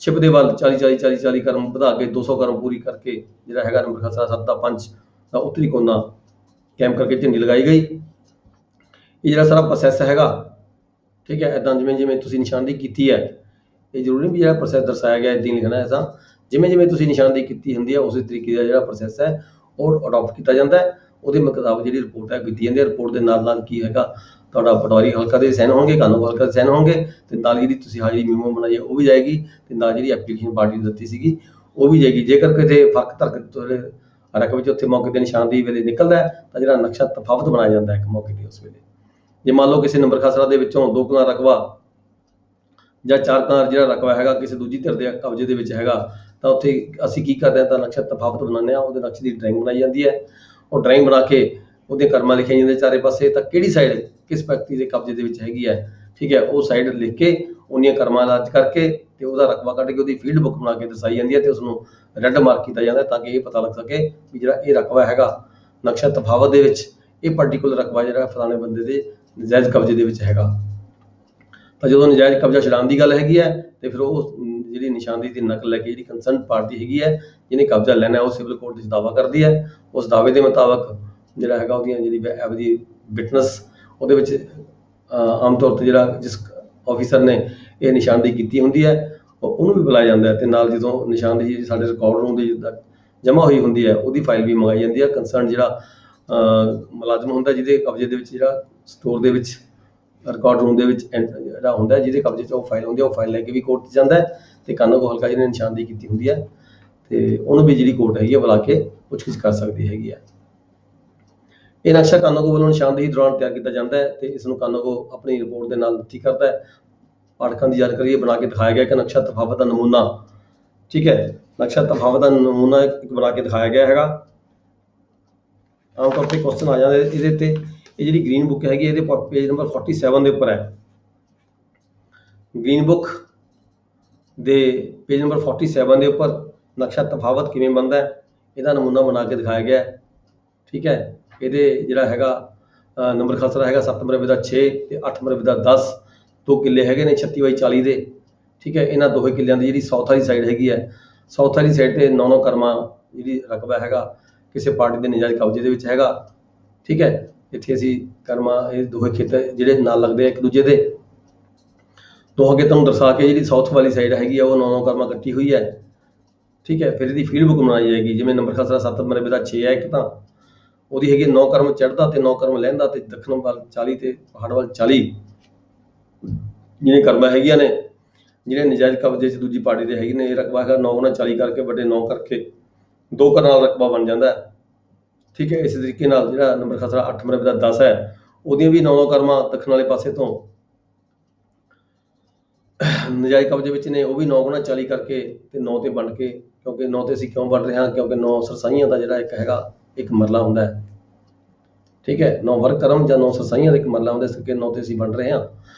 ਛਿਪ ਦੇ ਵੱਲ 40 ਕਰਮ ਵਧਾ ਕੇ 200 ਕਰਮ ਪੂਰੀ ਕਰਕੇ ਜਿਹੜਾ ਹੈਗਾ ਨੰਬਰ ਖਸਰਾ 7 ਦਾ 5 ਦਾ ਉੱਤਰੀ ਕੋਨਾ ਕੈਂਪ ਕਰਕੇ ਝੰਡੀ ਲਗਾਈ ਗਈ। ਇਹ ਜਿਹੜਾ ਸਾਰਾ ਪ੍ਰੋਸੈਸ ਹੈਗਾ, ਠੀਕ ਹੈ, ਇੱਦਾਂ ਜਿਵੇਂ ਤੁਸੀਂ ਨਿਸ਼ਾਨਦੇਹੀ ਕੀਤੀ ਹੈ, ਇਹ ਜ਼ਰੂਰੀ ਨਹੀਂ ਵੀ ਜਿਹੜਾ ਪ੍ਰੋਸੈਸ ਦਰਸਾਇਆ ਗਿਆ ਇੱਦਾਂ ਲਿਖਣਾ ਹੈ। ਤਾਂ ਜਿਵੇਂ ਤੁਸੀਂ ਨਿਸ਼ਾਨਦੇਹੀ ਕੀਤੀ ਹੁੰਦੀ ਹੈ ਉਸੇ ਤਰੀਕੇ ਦਾ ਜਿਹੜਾ ਪ੍ਰੋਸੈਸ ਹੈ ਉਹ ਅਡੋਪਟ ਕੀਤਾ ਜਾਂਦਾ ਹੈ। ਉਹਦੇ ਮੁਤਾਬਕ ਜਿਹੜੀ ਰਿਪੋਰਟ ਹੈ ਕੀਤੀ ਜਾਂਦੀ ਹੈ। ਰਿਪੋਰਟ ਦੇ ਨਾਲ ਕੀ ਹੈਗਾ ਤੁਹਾਡਾ ਪਟਵਾਰੀ ਹਲਕਾ ਦੇ ਸਾਈਨ ਹੋਣਗੇ, ਕਾਨੂੰਗੋ ਹਲਕਾ ਦੇ ਸਾਈਨ ਹੋਣਗੇ ਤੇ ਨਾਲ ਜਿਹੜੀ ਤੁਸੀਂ ਹਾਜ਼ਰੀ ਮੀਮੋ ਬਣਾਈ ਹੈ ਉਹ ਵੀ ਜਾਏਗੀ ਤੇ ਨਾਲ ਜਿਹੜੀ ਐਪਲੀਕੇਸ਼ਨ ਪਾਰਟੀ ਨੇ ਦਿੱਤੀ ਸੀਗੀ ਉਹ ਵੀ ਜਾਏਗੀ। ਜੇਕਰ ਕਿਤੇ ਫਰਕ ਤੁਹਾਡੇ ਰਕਮ ਵਿੱਚ ਉੱਥੇ ਮੌਕੇ ਤੇ ਨਿਸ਼ਾਨਦੇਹੀ ਵੇਲੇ ਨਿਕਲਦਾ ਹੈ ਤਾਂ ਜਿਹੜਾ ਨਕਸ਼ਾ ਤਫਾਵਤ ਬਣਾਇਆ ਜਾਂਦਾ ਹੈ ਇੱਕ ਮੌਕੇ ਤੇ ਉਸ ਵੇਲੇ। ਜੇ ਮੰਨ ਲਓ ਕਿਸੇ ਨੰਬਰ ਖਸਰਾ ਦੇ ਵਿੱਚੋਂ 2 ਕਨਾਲ ਰਕਬਾ ਜਾਂ 4 ਕਨਾਲ ਜਿਹੜਾ ਰਕਬਾ ਹੈਗਾ ਕਿਸੇ ਦੂਜੀ ਧਿਰ ਦੇ ਕਬਜ਼ੇ ਦੇ ਵਿੱਚ ਹੈਗਾ ਤਾਂ ਉੱਥੇ ਅਸੀਂ ਕੀ ਕਰਦੇ ਹਾਂ ਤਾਂ ਨਕਸ਼ਾ ਤਫਾਵਤ ਬਣਾਉਂਦੇ ਹਾਂ। ਉਹਦੇ ਨਕਸ਼ੇ ਦੀ ਡਰਾਇੰਗ ਬਣਾਈ ਜਾਂਦੀ ਹੈ। ਉਹ ਡਰਾਇੰਗ ਬਣਾ ਕੇ ਉਹਦੇ ਕਰਮਾਂ ਲਿਖੀਆਂ ਜਾਂਦੀਆਂ ਚਾਰੇ ਪਾਸੇ ਤਾਂ ਕਿਹੜੀ ਸਾਈਡ ਕਿਸ ਵਿਅਕਤੀ ਦੇ ਕਬਜ਼ੇ ਦੇ ਵਿੱਚ ਹੈਗੀ ਹੈ। ਠੀਕ ਹੈ, ਉਹ ਸਾਈਡ ਲਿਖ ਕੇ ਉਹਨੀਆਂ ਕਰਮਾਂ ਦਰਜ ਕਰਕੇ ਤੇ ਉਹਦਾ ਰਕਬਾ ਕੱਢ ਕੇ ਉਹਦੀ ਫੀਲਡ ਬੁੱਕ ਬਣਾ ਕੇ ਦਰਸਾਈ ਜਾਂਦੀ ਹੈ ਤੇ ਉਸਨੂੰ ਰੈੱਡ ਮਾਰਕ ਕੀਤਾ ਜਾਂਦਾ ਤਾਂ ਕਿ ਇਹ ਪਤਾ ਲੱਗ ਸਕੇ ਵੀ ਜਿਹੜਾ ਇਹ ਰਕਬਾ ਹੈਗਾ ਨਕਸ਼ਾ ਤਫਾਵਤ ਦੇ ਵਿੱਚ ਇਹ ਪਾਰਟੀਕੂਲਰ ਰਕਬਾ ਜਿਹੜਾ ਫਲਾਣੇ ਬੰਦੇ ਦੇ ਨਜਾਇਜ਼ ਕਬਜ਼ੇ ਦੇ ਵਿੱਚ ਹੈਗਾ। ਤਾਂ ਜਦੋਂ ਨਜਾਇਜ਼ ਕਬਜ਼ਾ ਛਡਾਉਣ ਦੀ ਗੱਲ ਹੈਗੀ ਹੈ ਤੇ ਫਿਰ ਉਹ ਜਿਹੜੀ ਨਿਸ਼ਾਨਦੇਹੀ ਦੀ ਨਕਲ ਲੈ ਕੇ ਜਿਹੜੀ ਕੰਸਰਨ ਪਾਰਟੀ ਹੈਗੀ ਹੈ ਜਿਹਨੇ ਕਬਜ਼ਾ ਲੈਣਾ ਉਹ ਸਿਵਲ ਕੋਰਟ ਵਿੱਚ ਦਾਅਵਾ ਕਰਦੀ ਹੈ। ਉਸ ਦਾਅਵੇ ਦੇ ਮੁਤਾਬਕ ਜਿਹੜਾ ਹੈਗਾ ਉਹਦੀਆਂ ਜਿਹੜੀ ਆਪਦੀ ਵਿਟਨੈਸ ਉਹਦੇ ਵਿੱਚ ਆਮ ਤੌਰ 'ਤੇ ਜਿਹੜਾ ਜਿਸ ਆਫੀਸਰ ਨੇ ਇਹ ਨਿਸ਼ਾਨਦੇਹੀ ਕੀਤੀ ਹੁੰਦੀ ਹੈ ਉਹਨੂੰ ਵੀ ਬੁਲਾਇਆ ਜਾਂਦਾ ਹੈ ਤੇ ਨਾਲ ਜਦੋਂ ਨਿਸ਼ਾਨਦੇਹੀ ਸਾਡੇ ਰਿਕਾਰਡ ਰੂਮ ਦੇ ਜਮ੍ਹਾਂ ਹੋਈ ਹੁੰਦੀ ਹੈ ਉਹਦੀ ਫਾਈਲ ਵੀ ਮੰਗਾਈ ਜਾਂਦੀ ਹੈ। ਕੰਸਰਨ ਜਿਹੜਾ ਮੁਲਾਜ਼ਮ ਹੁੰਦਾ ਜਿਹਦੇ ਕਬਜ਼ੇ ਦੇ ਵਿੱਚ ਜਿਹੜਾ ਸਟੋਰ ਦੇ ਵਿੱਚ ਰਿਕਾਰਡ ਰੂਮ ਦੇ ਵਿੱਚ ਜਿਹੜਾ ਹੁੰਦਾ ਜਿਹਦੇ ਕਬਜ਼ੇ 'ਚ ਉਹ ਫਾਈਲ ਹੁੰਦੀ ਹੈ ਉਹ ਫਾਈਲ ਲੈ ਕੇ ਵੀ ਕੋਰਟ 'ਚ ਜਾਂਦਾ ਹੈ ਤੇ ਕਾਨੂੰਗੋ ਹਲਕਾ ਜਿਹਨੇ ਨਿਸ਼ਾਨਦੇਹੀ ਕੀਤੀ ਹੁੰਦੀ ਹੈ ਤੇ ਉਹਨੂੰ ਵੀ ਜਿਹੜੀ ਕੋਰਟ ਹੈਗੀ ਹੈ ਬੁਲਾ ਕੇ ਪੁੱਛਗਿੱਛ ਕਰ ਸਕਦੀ ਹੈਗੀ ਹੈ। ਇਹ ਨਕਸ਼ਾ ਕਾਨੂੰਗੋ ਵੱਲੋਂ ਨਿਸ਼ਾਨਦੇਹੀ ਦੌਰਾਨ ਤਿਆਰ ਕੀਤਾ ਜਾਂਦਾ ਹੈ ਤੇ ਇਸ ਨੂੰ ਕਾਨੂੰਗੋ ਆਪਣੀ ਰਿਪੋਰਟ ਦੇ ਨਾਲ ਨੱਥੀ ਕਰਦਾ ਹੈ। ਪਾਠਕਾਂ ਦੀ ਜਾਣਕਾਰੀ ਇਹ ਬਣਾ ਕੇ ਦਿਖਾਇਆ ਗਿਆ ਕਿ ਨਕਸ਼ਾ ਤਫਾਵਤ ਦਾ ਨਮੂਨਾ, ਠੀਕ ਹੈ, ਨਕਸ਼ਾ ਤਫਾਵਤ ਦਾ ਨਮੂਨਾ ਇੱਕ ਬਣਾ ਕੇ ਦਿਖਾਇਆ ਗਿਆ ਹੈਗਾ। ਆਮ ਤੌਰ ਤੇ ਕੁਐਸਚਨ ਆ ਜਾਂਦੇ ਇਹਦੇ ਤੇ। ਇਹ ਜਿਹੜੀ ਗ੍ਰੀਨ ਬੁੱਕ ਹੈਗੀ ਇਹਦੇ ਪੇਜ ਨੰਬਰ 47 ਦੇ ਉੱਪਰ ਹੈ। ਗ੍ਰੀਨ ਬੁੱਕ ਦੇ ਪੇਜ ਨੰਬਰ 47 ਦੇ ਉੱਪਰ ਨਕਸ਼ਾ ਤਫਾਵਤ ਕਿਵੇਂ ਬਣਦਾ ਹੈ ਇਹਦਾ ਨਮੂਨਾ ਬਣਾ ਕੇ ਦਿਖਾਇਆ ਗਿਆ ਹੈ, ਠੀਕ ਹੈ। ਇਹਦੇ ਜਿਹੜਾ ਹੈਗਾ ਨੰਬਰ ਖਸਰਾ ਹੈਗਾ 7 ਮਰਬੇ ਦਾ 6 ਤੇ 8 ਮਰਬੇ ਦਾ 10, 2 ਕਿੱਲੇ ਹੈਗੇ ਨੇ 36/40 ਦੇ, ਠੀਕ ਹੈ। ਇਹਨਾਂ ਦੋਹੇ ਕਿੱਲਿਆਂ ਦੀ ਜਿਹੜੀ ਸਾਊਥ ਵਾਲੀ ਸਾਈਡ ਹੈਗੀ ਹੈ, ਸਾਊਥ ਵਾਲੀ ਸਾਈਡ ਤੇ 9 ਕਰਮਾ ਜਿਹੜੀ ਰਕਬਾ ਹੈਗਾ ਕਿਸੇ ਪਾਰਟੀ ਦੇ ਨਜਾਇਜ਼ ਕਬਜ਼ੇ ਦੇ ਵਿੱਚ ਹੈਗਾ, ਠੀਕ ਹੈ। ਇੱਥੇ ਅਸੀਂ ਕਰਮਾ ਇਹ ਦੋਹੇ ਖੇਤਰ ਜਿਹੜੇ ਨਾਲ ਲੱਗਦੇ ਆ ਇੱਕ ਦੂਜੇ ਦੇ, ਦੋ ਅੱਗੇ ਤੁਹਾਨੂੰ ਦਰਸਾ ਕੇ ਜਿਹੜੀ ਸਾਊਥ ਵਾਲੀ ਸਾਈਡ ਹੈਗੀ ਆ ਉਹ 9 ਕਰਮਾ ਕੱਟੀ ਹੋਈ ਹੈ, ਠੀਕ ਹੈ। ਫਿਰ ਇਹਦੀ ਫੀਲਡ ਬੁੱਕ ਬਣਾਈ ਜਾਏਗੀ। ਜਿਵੇਂ ਨੰਬਰ ਖਸਰਾ 7 ਮਰਬੇ ਦਾ 6 ਹੈ ਇੱਕ, ਤਾਂ ਉਹਦੀ ਹੈਗੀ 9 ਕਰਮ ਚੜ੍ਹਦਾ ਤੇ 9 ਕਰਮ ਲਹਿੰਦਾ ਤੇ ਦੱਖਣ ਵੱਲ 40 ਤੇ ਪਹਾੜ ਵੱਲ 40 ਜਿਹੜੇ ਕਰਮਾਂ ਹੈਗੀਆਂ ਨੇ ਜਿਹੜੇ ਨਜਾਇਜ਼ ਕਬਜ਼ੇ 'ਚ ਦੂਜੀ ਪਾਰਟੀ ਦੇ ਹੈਗੇ ਨੇ। ਇਹ ਰਕਬਾ ਹੈਗਾ 9 ਨਾਲ 40 ਕਰਕੇ ਵੱਡੇ 9 ਕਰਕੇ 2 ਕਰਨਾਲ ਰਕਬਾ ਬਣ ਜਾਂਦਾ ਹੈ, ਠੀਕ ਹੈ। ਇਸੇ ਤਰੀਕੇ ਨਾਲ ਜਿਹੜਾ ਨੰਬਰ ਖਸਰਾ 8 ਮਰਬੇ ਦਾ 10 ਹੈ ਉਹਦੀਆਂ ਵੀ 9 ਕਰਮਾਂ ਦੱਖਣ ਵਾਲੇ ਪਾਸੇ ਤੋਂ ਨਜਾਇਜ਼ ਕਬਜ਼ੇ ਵਿੱਚ ਨੇ, ਉਹ ਵੀ 9 ਗੁਣਾ 40 ਕਰਕੇ ਤੇ 9 ਤੇ ਵੰਡ ਕੇ, ਕਿਉਂਕਿ 9 ਤੇ ਅਸੀਂ ਕਿਉਂ ਵੰਡ ਰਹੇ ਹਾਂ ਕਿਉਂਕਿ 9 ਸਰਸਾਈਆਂ ਦਾ ਜਿਹੜਾ ਇੱਕ ਹੈਗਾ ਇੱਕ ਮਰਲਾ ਹੁੰਦਾ ਹੈ, ਠੀਕ ਹੈ। 9 ਵਰਗ ਕਰਮ ਜਾਂ 9 ਸਰਸਾਈਆਂ ਦਾ ਇੱਕ ਮਰਲਾ ਹੁੰਦਾ, ਇਸ ਕਰਕੇ 9 ਤੇ ਅਸੀਂ ਵੰਡ ਰਹੇ ਹਾਂ।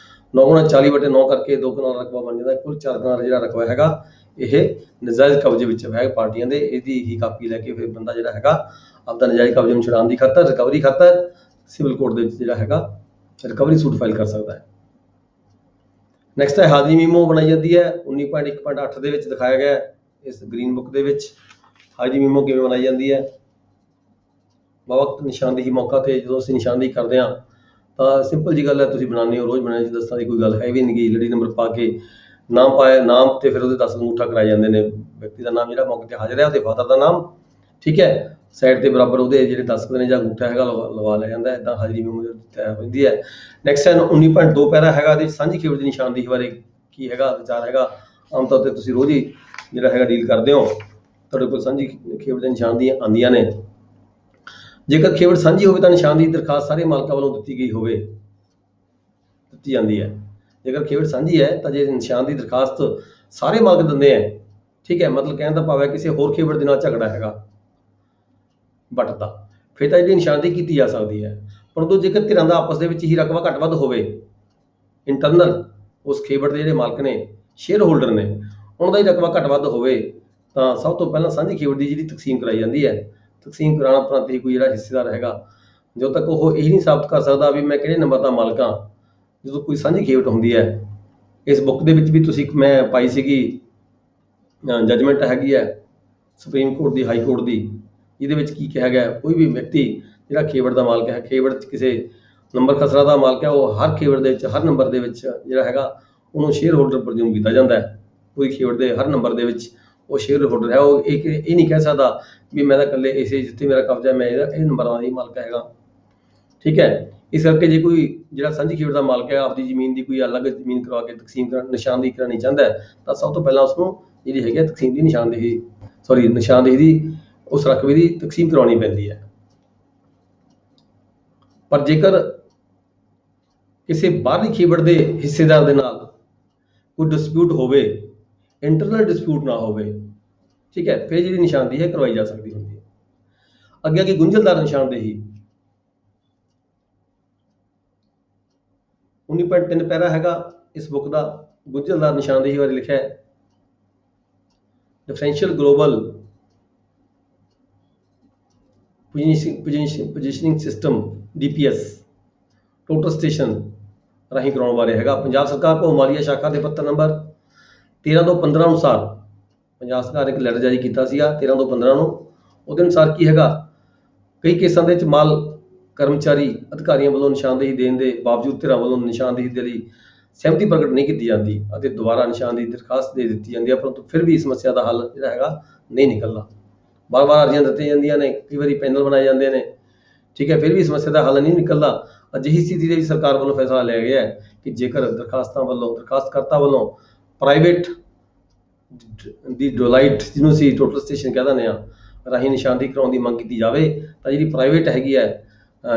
9 ਗੁਣਾ 40 ਵਟੇ 9 ਕਰਕੇ 2 ਕਨਾਲ ਰਕਬਾ ਬਣ ਜਾਂਦਾ। ਕੁੱਲ 4 ਕਨਾਲ ਜਿਹੜਾ ਰਕਬਾ ਹੈਗਾ ਇਹ ਨਜਾਇਜ਼ ਕਬਜ਼ੇ ਵਿੱਚ ਹੈ ਪਾਰਟੀਆਂ ਦੇ। ਇਹਦੀ ਹੀ ਕਾਪੀ ਲੈ ਕੇ ਫਿਰ ਬੰਦਾ ਜਿਹੜਾ ਹੈਗਾ ਆਪਦਾ ਨਜਾਇਜ਼ ਕਬਜ਼ੇ ਨੂੰ ਛੁਡਾਉਣ ਦੀ ਖਾਤਰ, ਰਿਕਵਰੀ ਖਾਤਰ ਸਿਵਲ ਕੋਰਟ ਦੇ ਵਿੱਚ ਜਿਹੜਾ ਹੈਗਾ ਰਿਕਵਰੀ ਸੂਟ ਫਾਈਲ ਕਰ ਸਕਦਾ ਹੈ। ਨੈਕਸਟ ਹੈ ਹਾਜ਼ਰੀ ਮੀਮੋ ਬਣਾਈ ਜਾਂਦੀ ਹੈ 19.1.8 ਦੇ ਵਿੱਚ ਦਿਖਾਇਆ ਗਿਆ ਹੈ। ਇਸ ਗ੍ਰੀਨ ਬੁੱਕ ਦੇ ਵਿੱਚ ਹਾਜ਼ਰੀ ਮੀਮੋ ਕਿਵੇਂ ਬਣਾਈ ਜਾਂਦੀ ਹੈ। ਵਕਤ ਨਿਸ਼ਾਨਦੇਹੀ ਮੌਕਾ ਤੇ ਜਦੋਂ ਅਸੀਂ ਨਿਸ਼ਾਨਦੇਹੀ ਕਰਦੇ ਹਾਂ ਤਾਂ ਸਿੰਪਲ ਜੀ ਗੱਲ ਹੈ, ਤੁਸੀਂ ਬਣਾਉਂਦੇ ਹੋ ਰੋਜ਼ ਬਣਾਉਣ 'ਚ ਦੱਸਣ ਦੀ ਕੋਈ ਗੱਲ ਹੈ ਵੀ ਨਹੀਂ ਗੀ। ਲੜੀ ਨੰਬਰ ਪਾ ਕੇ ਨਾਮ ਪਾਇਆ, ਨਾਮ ਤੇ ਫਿਰ ਉਹਦੇ 10 ਅੰਗੂਠਾ ਕਰਾਏ ਜਾਂਦੇ ਨੇ। ਵਿਅਕਤੀ ਦਾ ਨਾਮ ਜਿਹੜਾ ਮੌਕੇ ਤੇ ਹਾਜ਼ਰ ਹੈ ਉਹਦੇ ਫਾਦਰ ਦਾ ਨਾਮ, ਠੀਕ ਹੈ। ਸਾਈਡ ਤੇ ਬਰਾਬਰ ਉਹਦੇ ਜਿਹੜੇ 10 ਨੇ ਜਾਂ ਅੰਗੂਠਾ ਹੈਗਾ ਲਵਾ ਲਿਆ ਜਾਂਦਾ ਹੈ। ਇੱਦਾਂ ਹਾਜ਼ਰੀ ਮੀਮੋ ਤਿਆਰ ਹੁੰਦੀ ਹੈ। ਨੈਕਸਟ ਹੈ 19.2 ਪੈਰਾ ਹੈਗਾ ਇਹਦੇ ਸਾਂਝੀ ਖੇਡ ਦੀ ਨਿਸ਼ਾਨਦੇਹੀ ਬਾਰੇ ਕੀ ਹੈਗਾ ਵਿਚਾਰ ਹੈਗਾ। ਆਮ ਤੌਰ ਤੇ ਤੁਸੀਂ ਰੋਜ਼ ਹੀ ਜਿਹੜਾ ਹੈਗਾ ਡੀਲ ਕਰਦੇ ਹੋ, ਤੁਹਾਡੇ ਕੋਲ ਸਾਂਝੀ ਖੇਡ ਦੀਆਂ ਨਿਸ਼ਾਨਦੇਹੀਆਂ ਆਉਂਦੀਆਂ ਨੇ। ਜੇਕਰ ਖੇਡ ਸਾਂਝੀ ਹੋਵੇ ਤਾਂ ਨਿਸ਼ਾਨਦੇਹੀ ਦਰਖਾਸਤ ਸਾਰੇ ਮਾਲਕਾਂ ਵੱਲੋਂ ਦਿੱਤੀ ਜਾਂਦੀ ਹੈ। ਜੇਕਰ ਖੇਡ ਸਾਂਝੀ ਹੈ ਤਾਂ ਜੇ ਨਿਸ਼ਾਨਦੇਹੀ ਦਰਖਾਸਤ ਸਾਰੇ ਮਾਲਕ ਦਿੰਦੇ ਹੈ, ਠੀਕ ਹੈ, ਮਤਲਬ ਕਹਿਣ ਦਾ ਭਾਵ ਹੈ ਕਿਸੇ ਹੋਰ ਖੇਡ ਦੇ ਨਾਲ ਝਗੜਾ ਹੈਗਾ ਬਟ ਦਾ, ਫਿਰ ਤਾਂ ਜਿਹੜੀ ਨਿਸ਼ਾਨਦੇਹੀ ਕੀਤੀ ਜਾ ਸਕਦੀ ਹੈ। ਪਰੰਤੂ ਜੇਕਰ ਧਿਰਾਂ ਦਾ ਆਪਸ ਦੇ ਵਿੱਚ ਹੀ ਰਕਬਾ ਘੱਟ ਵੱਧ ਹੋਵੇ, ਇੰਟਰਨਲ ਉਸ ਖੇਡ ਦੇ ਜਿਹੜੇ ਮਾਲਕ ਨੇ, ਸ਼ੇਅਰ ਹੋਲਡਰ ਨੇ, ਉਹਨਾਂ ਦਾ ਹੀ ਰਕਬਾ ਘੱਟ ਵੱਧ ਹੋਵੇ ਤਾਂ ਸਭ ਤੋਂ ਪਹਿਲਾਂ ਸਾਂਝੀ ਖੇਡ ਦੀ ਜਿਹੜੀ ਤਕਸੀਮ ਕਰਾਈ ਜਾਂਦੀ ਹੈ। ਤਕਸੀਮ ਕਰਾਉਣ ਉਪਰੰਤ ਹੀ ਕੋਈ ਜਿਹੜਾ ਹਿੱਸੇਦਾਰ ਹੈਗਾ, ਜਦੋਂ ਤੱਕ ਉਹ ਇਹ ਨਹੀਂ ਸਾਬਤ ਕਰ ਸਕਦਾ ਵੀ ਮੈਂ ਕਿਹੜੇ ਨੰਬਰ ਦਾ ਮਾਲਕ ਹਾਂ, ਜਦੋਂ ਕੋਈ ਸਾਂਝੀ ਖੇਡ ਹੁੰਦੀ ਹੈ। ਇਸ ਬੁੱਕ ਦੇ ਵਿੱਚ ਵੀ ਤੁਸੀਂ ਮੈਂ ਪਾਈ ਸੀਗੀ ਜਜਮੈਂਟ ਹੈਗੀ ਹੈ ਸੁਪਰੀਮ ਕੋਰਟ ਦੀ, ਹਾਈ ਕੋਰਟ ਦੀ, ਇਹਦੇ ਵਿੱਚ ਕੀ ਕਿਹਾ ਗਿਆ ਕੋਈ ਵੀ ਵਿਅਕਤੀ ਜਿਹੜਾ ਖੇਵੜ ਦਾ ਮਾਲਕ ਹੈ, ਖੇਵੜ 'ਚ ਕਿਸੇ ਨੰਬਰ ਖਸਰਾ ਦਾ ਮਾਲਕ ਹੈ, ਉਹ ਹਰ ਖੇਵੜ ਦੇ ਵਿੱਚ ਹਰ ਨੰਬਰ ਦੇ ਵਿੱਚ ਜਿਹੜਾ ਹੈਗਾ ਉਹਨੂੰ ਸ਼ੇਅਰ ਹੋਲਡਰ ਪ੍ਰਜ਼ੂਮ ਕੀਤਾ ਜਾਂਦਾ ਹੈ। ਕੋਈ ਖੇਵੜ ਦੇ ਹਰ ਨੰਬਰ ਦੇ ਵਿੱਚ ਉਹ ਸ਼ੇਅਰ ਹੋਲਡਰ ਹੈ। ਉਹ ਇਹ ਨਹੀਂ ਕਹਿ ਸਕਦਾ ਵੀ ਮੈਂ ਤਾਂ ਇਕੱਲੇ ਇਸੇ ਜਿੱਥੇ ਮੇਰਾ ਕਬਜ਼ਾ ਮੈਂ ਇਹ ਨੰਬਰਾਂ ਦਾ ਹੀ ਮਾਲਕ ਹੈਗਾ, ਠੀਕ ਹੈ। ਇਸ ਕਰਕੇ ਜੇ ਕੋਈ ਜਿਹੜਾ ਸਾਂਝੀ ਖੇਡ ਦਾ ਮਾਲਕ ਹੈ ਆਪਦੀ ਜ਼ਮੀਨ ਦੀ ਕੋਈ ਅਲੱਗ ਜ਼ਮੀਨ ਕਰਵਾ ਕੇ ਤਕਸੀਮ ਨਿਸ਼ਾਨਦੇਹੀ ਕਰਾਉਣੀ ਚਾਹੁੰਦਾ ਹੈ ਤਾਂ ਸਭ ਤੋਂ ਪਹਿਲਾਂ ਉਸਨੂੰ ਜਿਹੜੀ ਹੈਗੀ ਤਕਸੀਮ ਦੀ ਨਿਸ਼ਾਨਦੇਹੀ ਦੀ ਉਸ ਰਕਬੇ ਦੀ ਤਕਸੀਮ ਕਰਵਾਉਣੀ ਪੈਂਦੀ ਹੈ। ਪਰ ਜੇਕਰ ਕਿਸੇ ਬਾਹਰਲੀ ਖੇਵੜ ਦੇ ਹਿੱਸੇਦਾਰ ਦੇ ਨਾਲ ਕੋਈ ਡਿਸਪਿਊਟ ਹੋਵੇ, ਇੰਟਰਨਲ ਡਿਸਪਿਊਟ ਨਾ ਹੋਵੇ, ਠੀਕ ਹੈ, ਫਿਰ ਜਿਹੜੀ ਨਿਸ਼ਾਨਦੇਹੀ ਹੈ ਕਰਵਾਈ ਜਾ ਸਕਦੀ ਹੁੰਦੀ ਹੈ। ਅੱਗੇ ਅੱਗੇ ਗੁੰਝਲਦਾਰ ਨਿਸ਼ਾਨਦੇਹੀ 19.3 ਪੈਰਾ ਹੈਗਾ ਇਸ ਬੁੱਕ ਦਾ। ਗੁੰਝਲਦਾਰ ਨਿਸ਼ਾਨਦੇਹੀ ਬਾਰੇ ਲਿਖਿਆ ਹੈ differential global positioning system DPS, total station ਰਾਹੀਂ ਕਰਾਉਣ ਬਾਰੇ ਹੈਗਾ। ਪੰਜਾਬ ਸਰਕਾਰ ਭੂ ਮਾਲੀਆ ਸ਼ਾਖਾ ਦੇ ਪੱਤਰ ਨੰਬਰ 13 ਤੋਂ 15 ਅਨੁਸਾਰ ਪੰਜਾਬ ਸਰਕਾਰ ਨੇ ਇੱਕ ਲੈਟਰ ਜਾਰੀ ਕੀਤਾ ਸੀਗਾ 13 ਤੋਂ 15 ਨੂੰ। ਉਹਦੇ ਅਨੁਸਾਰ ਕੀ ਹੈਗਾ, ਕਈ ਕੇਸਾਂ ਦੇ ਵਿੱਚ ਮਾਲ ਕਰਮਚਾਰੀ ਅਧਿਕਾਰੀਆਂ ਵੱਲੋਂ ਨਿਸ਼ਾਨਦੇਹੀ ਦੇਣ ਦੇ ਬਾਵਜੂਦ ਧਿਰਾਂ ਵੱਲੋਂ ਨਿਸ਼ਾਨਦੇਹੀ ਦੇ ਲਈ ਸਹਿਮਤੀ ਪ੍ਰਗਟ ਨਹੀਂ ਕੀਤੀ ਜਾਂਦੀ ਅਤੇ ਦੁਬਾਰਾ ਨਿਸ਼ਾਨਦੇਹੀ ਦੀ ਦਰਖਾਸਤ ਦੇ ਦਿੱਤੀ ਜਾਂਦੀ ਹੈ, ਪਰੰਤੂ ਫਿਰ ਵੀ ਸਮੱਸਿਆ ਦਾ ਹੱਲ ਜਿਹੜਾ ਹੈਗਾ ਨਹੀਂ ਨਿਕਲਦਾ। ਬਾਰ-ਬਾਰ ਅਰਜ਼ੀਆਂ ਦਿੱਤੀਆਂ ਜਾਂਦੀਆਂ ਨੇ, ਕਈ ਵਾਰੀ ਪੈਨਲ ਬਣਾਏ ਜਾਂਦੇ ਨੇ, ਠੀਕ ਹੈ, ਫਿਰ ਵੀ ਸਮੱਸਿਆ ਦਾ ਹੱਲ ਨਹੀਂ ਨਿਕਲਦਾ। ਅਜਿਹੀ ਸਥਿਤੀ ਦੇ ਵਿੱਚ ਸਰਕਾਰ ਵੱਲੋਂ ਫੈਸਲਾ ਲਿਆ ਗਿਆ ਹੈ ਕਿ ਜੇਕਰ ਦਰਖਾਸਤਕਰਤਾ ਵੱਲੋਂ ਪ੍ਰਾਈਵੇਟ ਦੀ ਡੋਲਾਈਟ, ਜਿਹਨੂੰ ਅਸੀਂ ਟੋਟਲ ਸਟੇਸ਼ਨ ਕਹਿ ਦਿੰਦੇ ਹਾਂ, ਰਾਹੀਂ ਨਿਸ਼ਾਨਦੇਹੀ ਕਰਾਉਣ ਦੀ ਮੰਗ ਕੀਤੀ ਜਾਵੇ ਤਾਂ ਜਿਹੜੀ ਪ੍ਰਾਈਵੇਟ ਹੈਗੀ ਹੈ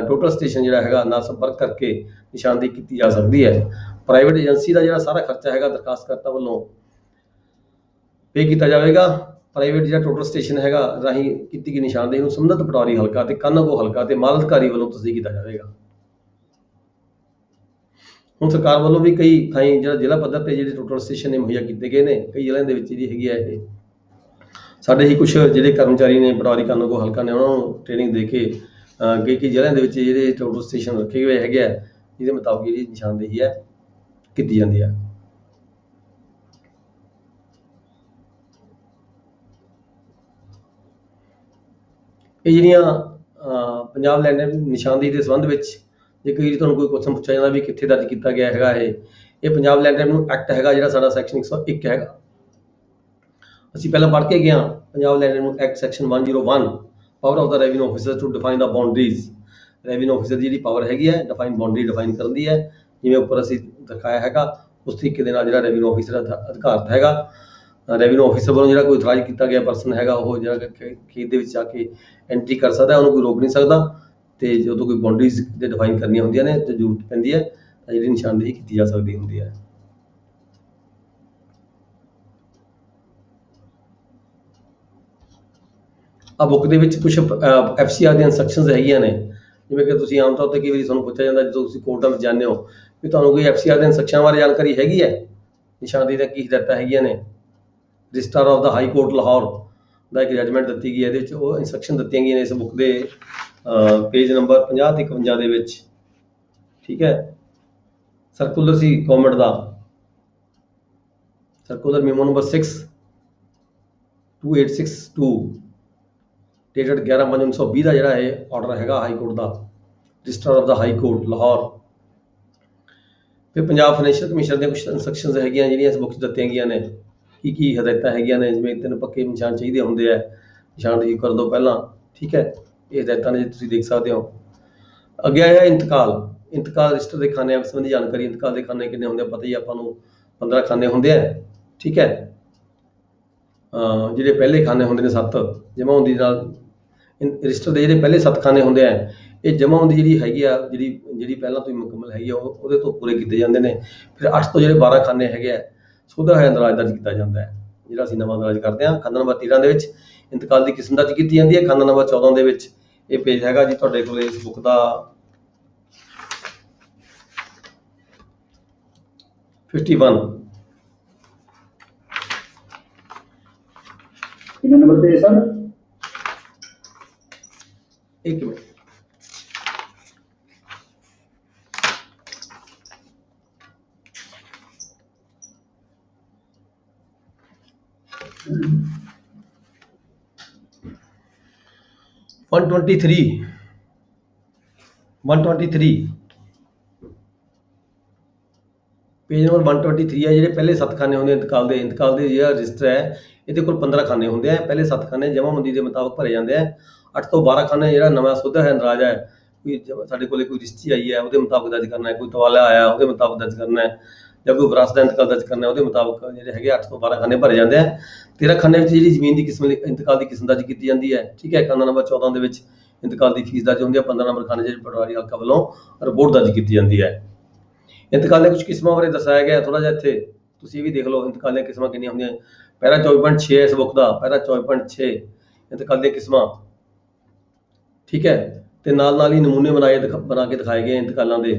ਟੋਟਲ ਸਟੇਸ਼ਨ ਜਿਹੜਾ ਹੈਗਾ ਨਾਲ ਸੰਪਰਕ ਕਰਕੇ ਨਿਸ਼ਾਨਦੇਹੀ ਕੀਤੀ ਜਾ ਸਕਦੀ ਹੈ। ਪ੍ਰਾਈਵੇਟ ਏਜੰਸੀ ਦਾ ਜਿਹੜਾ ਸਾਰਾ ਖਰਚਾ ਹੈਗਾ ਦਰਖਾਸਤਕਰਤਾ ਵੱਲੋਂ ਪੇ ਕੀਤਾ ਜਾਵੇਗਾ। ਪ੍ਰਾਈਵੇਟ ਜਿਹੜਾ ਟੋਟਲ ਸਟੇਸ਼ਨ ਹੈਗਾ ਰਾਹੀਂ ਕੀਤੀ ਗਈ ਨਿਸ਼ਾਨਦੇਹੀ ਨੂੰ ਸੰਬੰਧਿਤ ਪਟਵਾਰੀ ਹਲਕਾ ਤੇ ਕਾਨੂੰਗੋ ਹਲਕਾ ਤੇ ਮਾਲ ਅਧਿਕਾਰੀ ਵੱਲੋਂ ਤਸਦੀਕ ਕੀਤਾ ਜਾਵੇਗਾ। ਹੁਣ ਸਰਕਾਰ ਵੱਲੋਂ ਵੀ ਕਈ ਥਾਈਂ ਜਿਹੜਾ ਜ਼ਿਲ੍ਹਾ ਪੱਧਰ ਤੇ ਜਿਹੜੇ ਟੋਟਲ ਸਟੇਸ਼ਨ ਨੇ ਮੁਹੱਈਆ ਕੀਤੇ ਗਏ ਨੇ, ਕਈ ਜ਼ਿਲ੍ਹਿਆਂ ਦੇ ਵਿੱਚ ਜਿਹੜੀ ਹੈਗੀ ਹੈ ਇਹ ਸਾਡੇ ਹੀ ਕੁਝ ਜਿਹੜੇ ਕਰਮਚਾਰੀ ਨੇ ਪਟਵਾਰੀ ਕਾਨੂੰਗੋ ਹਲਕਾ ਨੇ ਉਹਨਾਂ ਨੂੰ ਟ੍ਰੇਨਿੰਗ ਦੇ ਕੇ ਕਈ ਜ਼ਿਲ੍ਹਿਆਂ ਦੇ ਵਿੱਚ ਜਿਹੜੇ ਟੋਟਲ ਸਟੇਸ਼ਨ ਰੱਖੇ ਹੋਏ ਹੈਗੇ ਆ, ਜਿਹਦੇ ਮੁਤਾਬਕ ਜਿਹੜੀ ਨਿਸ਼ਾਨਦੇਹੀ ਹੈ ਕੀਤੀ ਜਾਂਦੀ ਹੈ। ਇਹ ਜਿਹੜੀਆਂ ਪੰਜਾਬ ਲੈਂਡ ਨਿਸ਼ਾਨਦੇਹੀ ਦੇ ਸੰਬੰਧ ਵਿੱਚ ਜੇ ਕਈ ਤੁਹਾਨੂੰ ਕੋਈ ਕੁਐਸਚਨ ਪੁੱਛਿਆ ਜਾਂਦਾ ਵੀ ਕਿੱਥੇ ਦਰਜ ਕੀਤਾ ਗਿਆ ਹੈਗਾ ਇਹ ਪੰਜਾਬ ਲੈਂਡ ਰੈਵਨਿਊ ਐਕਟ ਹੈਗਾ ਜਿਹੜਾ ਸਾਡਾ ਸੈਕਸ਼ਨ 101 ਹੈਗਾ। ਅਸੀਂ ਪਹਿਲਾਂ ਪੜ੍ਹ ਕੇ ਗਏ ਹਾਂ Punjab land revenue act section 101 power of the revenue officer to define the boundaries. Revenue officer ਦੀ ਜਿਹੜੀ ਪਾਵਰ ਹੈਗੀ ਹੈ ਡਿਫਾਈਨ ਕਰਨ ਦੀ ਹੈ, ਜਿਵੇਂ ਉੱਪਰ ਅਸੀਂ ਦਿਖਾਇਆ ਹੈਗਾ ਉਸ ਤਰੀਕੇ ਦੇ ਨਾਲ ਜਿਹੜਾ ਰੈਵਨਿਊ ਆਫਿਸਰ ਅਧਿਕਾਰਤ ਹੈਗਾ। ਰੈਵਨਿਊ ਆਫਿਸਰ ਵੱਲੋਂ ਜਿਹੜਾ ਕੋਈ ਅਥੋਰਾਈਜ਼ ਕੀਤਾ ਗਿਆ ਪਰਸਨ ਹੈਗਾ ਉਹ ਜਿਹੜਾ ਖੇਤ ਦੇ ਵਿੱਚ ਜਾ ਕੇ ਐਂਟਰੀ ਕਰ ਸਕਦਾ, ਉਹਨੂੰ ਕੋਈ ਰੋਕ ਨਹੀਂ ਸਕਦਾ। ਤੇ ਜਦੋਂ ਕੋਈ ਬਾਉਂਡਰੀਜ਼ ਦੇ ਡਿਫਾਈਨ ਕਰਨੀਆਂ ਹੁੰਦੀਆਂ ਨੇ ਤੇ ਜ਼ਰੂਰਤ ਪੈਂਦੀ ਹੈ ਤਾਂ ਜਿਹੜੀ ਨਿਸ਼ਾਨਦੇਹੀ ਕੀਤੀ ਜਾ ਸਕਦੀ ਹੁੰਦੀ ਹੈ। ਆ ਬੁੱਕ ਦੇ ਵਿੱਚ ਕੁਝ FCR ਦੀਆਂ ਇੰਸਟਰਕਸ਼ਨਸ ਹੈਗੀਆਂ ਨੇ, ਜਿਵੇਂ ਕਿ ਤੁਸੀਂ ਆਮ ਤੌਰ ਤੇ ਕਈ ਵਾਰੀ ਤੁਹਾਨੂੰ ਪੁੱਛਿਆ ਜਾਂਦਾ ਜਦੋਂ ਤੁਸੀਂ ਕੋਰਟਾਂ ਵਿੱਚ ਜਾਂਦੇ ਹੋ ਵੀ ਤੁਹਾਨੂੰ ਕੋਈ FCR ਦੇ ਇੰਸਟਰਕਸ਼ਨਾਂ ਬਾਰੇ ਜਾਣਕਾਰੀ ਹੈਗੀ ਹੈ, ਨਿਸ਼ਾਨਦੇਹੀ ਦੀਆਂ ਕੀ ਹਦਾਇਤਾਂ ਹੈਗੀਆਂ ਨੇ। Registrar of the high court Lahore ਦਾ ਇੱਕ ਜੱਜਮੈਂਟ ਦਿੱਤੀ ਗਈ ਹੈ, ਇਹਦੇ ਵਿੱਚ ਉਹ ਇੰਸਟਰਕਸ਼ਨ ਦਿੱਤੀਆਂ ਗਈਆਂ ਨੇ ਇਸ ਬੁੱਕ ਦੇ ਪੇਜ ਨੰਬਰ 50 ਤੇ 51 ਦੇ ਵਿੱਚ, ਠੀਕ ਹੈ। ਸਰਕੂਲਰ ਸੀ ਗਵਰਨਮੈਂਟ ਦਾ, ਸਰਕੂਲਰ ਮੈਮੋ ਨੰਬਰ 6/2862 ਡੇਟਡ 11/5/1920 ਦਾ ਜਿਹੜਾ ਇਹ ਆਰਡਰ ਹੈਗਾ high court the, registrar of the high court Lahore. ਫਿਰ ਪੰਜਾਬ ਫਾਈਨੈਂਸ਼ੀਅਲ ਕਮਿਸ਼ਨਰ ਦੀਆਂ ਕੁਝ ਇੰਸਟਰਕਸ਼ਨਸ ਹੈਗੀਆਂ ਜਿਹੜੀਆਂ ਇਸ ਬੁੱਕ 'ਚ ਦਿੱਤੀਆਂ ਗਈਆਂ ਨੇ, ਕੀ ਹਦਾਇਤਾਂ ਹੈਗੀਆਂ ਨੇ, ਜਿਵੇਂ 3 ਪੱਕੇ ਨਿਸ਼ਾਨ ਚਾਹੀਦੇ ਹੁੰਦੇ ਆ ਨਿਸ਼ਾਨਦੇਹੀ ਕਰਨ ਤੋਂ ਪਹਿਲਾਂ, ਠੀਕ ਹੈ। ਇਹ ਹਦਾਇਤਾਂ ਨੇ ਤੁਸੀਂ ਦੇਖ ਸਕਦੇ ਹੋ। ਅੱਗੇ ਆਇਆ ਇੰਤਕਾਲ ਰਜਿਸਟਰ ਦੇ ਖਾਨਿਆਂ ਸੰਬੰਧੀ ਜਾਣਕਾਰੀ। ਇੰਤਕਾਲ ਦੇ ਖਾਨੇ ਕਿੰਨੇ ਹੁੰਦੇ ਆ ਪਤਾ ਹੀ ਆਪਾਂ ਨੂੰ, 15 ਖਾਨੇ ਹੁੰਦੇ ਆ, ਠੀਕ ਹੈ। ਜਿਹੜੇ ਪਹਿਲੇ ਖਾਨੇ ਹੁੰਦੇ ਨੇ 7 ਜਮ੍ਹਾਂ ਹੁੰਦੀ ਨਾਲ ਰਜਿਸਟਰ ਦੇ ਜਿਹੜੇ ਪਹਿਲੇ 7 ਖਾਨੇ ਹੁੰਦੇ ਆ ਇਹ ਜਮ੍ਹਾਂ ਹੁੰਦੀ ਜਿਹੜੀ ਹੈਗੀ ਆ ਜਿਹੜੀ ਪਹਿਲਾਂ ਤੋਂ ਹੀ ਮੁਕੰਮਲ ਹੈਗੀ ਆ ਉਹਦੇ ਤੋਂ ਪੂਰੇ ਕੀਤੇ ਜਾਂਦੇ ਨੇ। ਫਿਰ 8 ਤੋਂ ਜਿਹੜੇ 12 ਖਾਨੇ ਹੈਗੇ ਆ ਸੋਧਾ ਹੋਇਆ ਅੰਦਰਾਜ ਦਰਜ ਕੀਤਾ ਜਾਂਦਾ ਹੈ, ਜਿਹੜਾ ਅਸੀਂ ਨਵਾਂ ਅੰਦਰਾਜ ਕਰਦੇ ਹਾਂ। ਖਾਨਾ ਨੰਬਰ 13 ਦੇ ਵਿੱਚ ਇੰਤਕਾਲ ਦੀ ਕਿਸਮ ਦਰਜ ਕੀਤੀ ਜਾਂਦੀ ਹੈ। ਖਾਨਾ ਨੰਬਰ 14 ਦੇ ਵਿੱਚ ਇਹ ਪੇਜ ਹੈਗਾ ਜੀ ਤੁਹਾਡੇ ਕੋਲ ਇਸ ਬੁੱਕ ਦਾ 51 ਕਿੰਨੇ ਨੰਬਰ ਤੇ ਸਰ? ਇੱਕ ਮਿੰਟ, (123) ਪੇਜ ਨੰਬਰ 123 ਹੈ। ਜਿਹੜੇ ਪਹਿਲੇ 7 ਖਾਨੇ ਹੁੰਦੇ ਇੰਤਕਾਲ ਦੇ ਜਿਹੜਾ ਰਜਿਸਟਰ ਹੈ ਇਹਦੇ ਕੋਲ 15 ਖਾਨੇ ਹੁੰਦੇ ਆ। ਪਹਿਲੇ 7 ਖਾਨੇ ਜਮ੍ਹਾਂਬੰਦੀ ਦੇ ਮੁਤਾਬਕ ਭਰੇ ਜਾਂਦੇ ਆ। 8 ਤੋਂ 12 ਖਾਨੇ ਜਿਹੜਾ ਨਵਾਂ ਸੋਧਾ ਹੋਇਆ ਅੰਦਰਾਜ ਹੈ, ਕੋਈ ਸਾਡੇ ਕੋਲੇ ਕੋਈ ਰਜਿਸਟਰੀ ਆਈ ਹੈ ਉਹਦੇ ਮੁਤਾਬਕ ਦਰਜ ਕਰਨਾ ਹੈ, ਕੋਈ ਤਵਾਲਾ ਆਇਆ ਉਹਦੇ ਮੁਤਾਬਕ ਦਰਜ ਕਰਨਾ ਹੈ, ਜਾਂ ਕੋਈ ਵਿਰਾਸਤ ਦਾ ਇੰਤਕਾਲ ਦਰਜ ਕਰਨਾ ਉਹਦੇ ਮੁਤਾਬਕ ਜਿਹੜੇ ਹੈਗੇ 8 ਤੋਂ 12 ਖਾਨੇ ਭਰੇ ਜਾਂਦੇ ਆ। 13 ਖਾਨੇ ਵਿੱਚ ਜਿਹੜੀ ਜ਼ਮੀਨ ਦੀ ਕਿਸਮ ਇੰਤਕਾਲ ਦੀ ਕਿਸਮ ਦਰਜ ਕੀਤੀ ਜਾਂਦੀ ਹੈ, ਠੀਕ ਹੈ। ਖਾਨਾ ਨੰਬਰ 14 ਦੇ ਵਿੱਚ ਇੰਤਕਾਲ ਦੀ ਫੀਸ ਦਰਜ ਹੁੰਦੀ ਹੈ। 15 ਨੰਬਰ ਖਾਨੇ ਜਿਹੜੀ ਪਟਵਾਰੀ ਹਲਕਾ ਵੱਲੋਂ ਰਿਪੋਰਟ ਦਰਜ ਕੀਤੀ ਜਾਂਦੀ ਹੈ। ਇੰਤਕਾਲ ਦੀਆਂ ਕੁਝ ਕਿਸਮਾਂ ਬਾਰੇ ਦੱਸਿਆ ਗਿਆ ਥੋੜਾ ਜਿਹਾ, ਇੱਥੇ ਤੁਸੀਂ ਵੀ ਦੇਖ ਲਓ ਇੰਤਕਾਲ ਦੀਆਂ ਕਿਸਮਾਂ ਕਿੰਨੀਆਂ ਹੁੰਦੀਆਂ। ਪੈਰਾ 24.6 ਇਸ ਬੁੱਕ ਦਾ, ਪੈਰਾ 24.6 ਇੰਤਕਾਲ ਦੀਆਂ ਕਿਸਮਾਂ, ਠੀਕ ਹੈ। ਤੇ ਨਾਲ ਹੀ ਨਮੂਨੇ ਬਣਾ ਕੇ ਦਿਖਾਏ ਗਏ ਇੰਤਕਾਲਾਂ ਦੇ।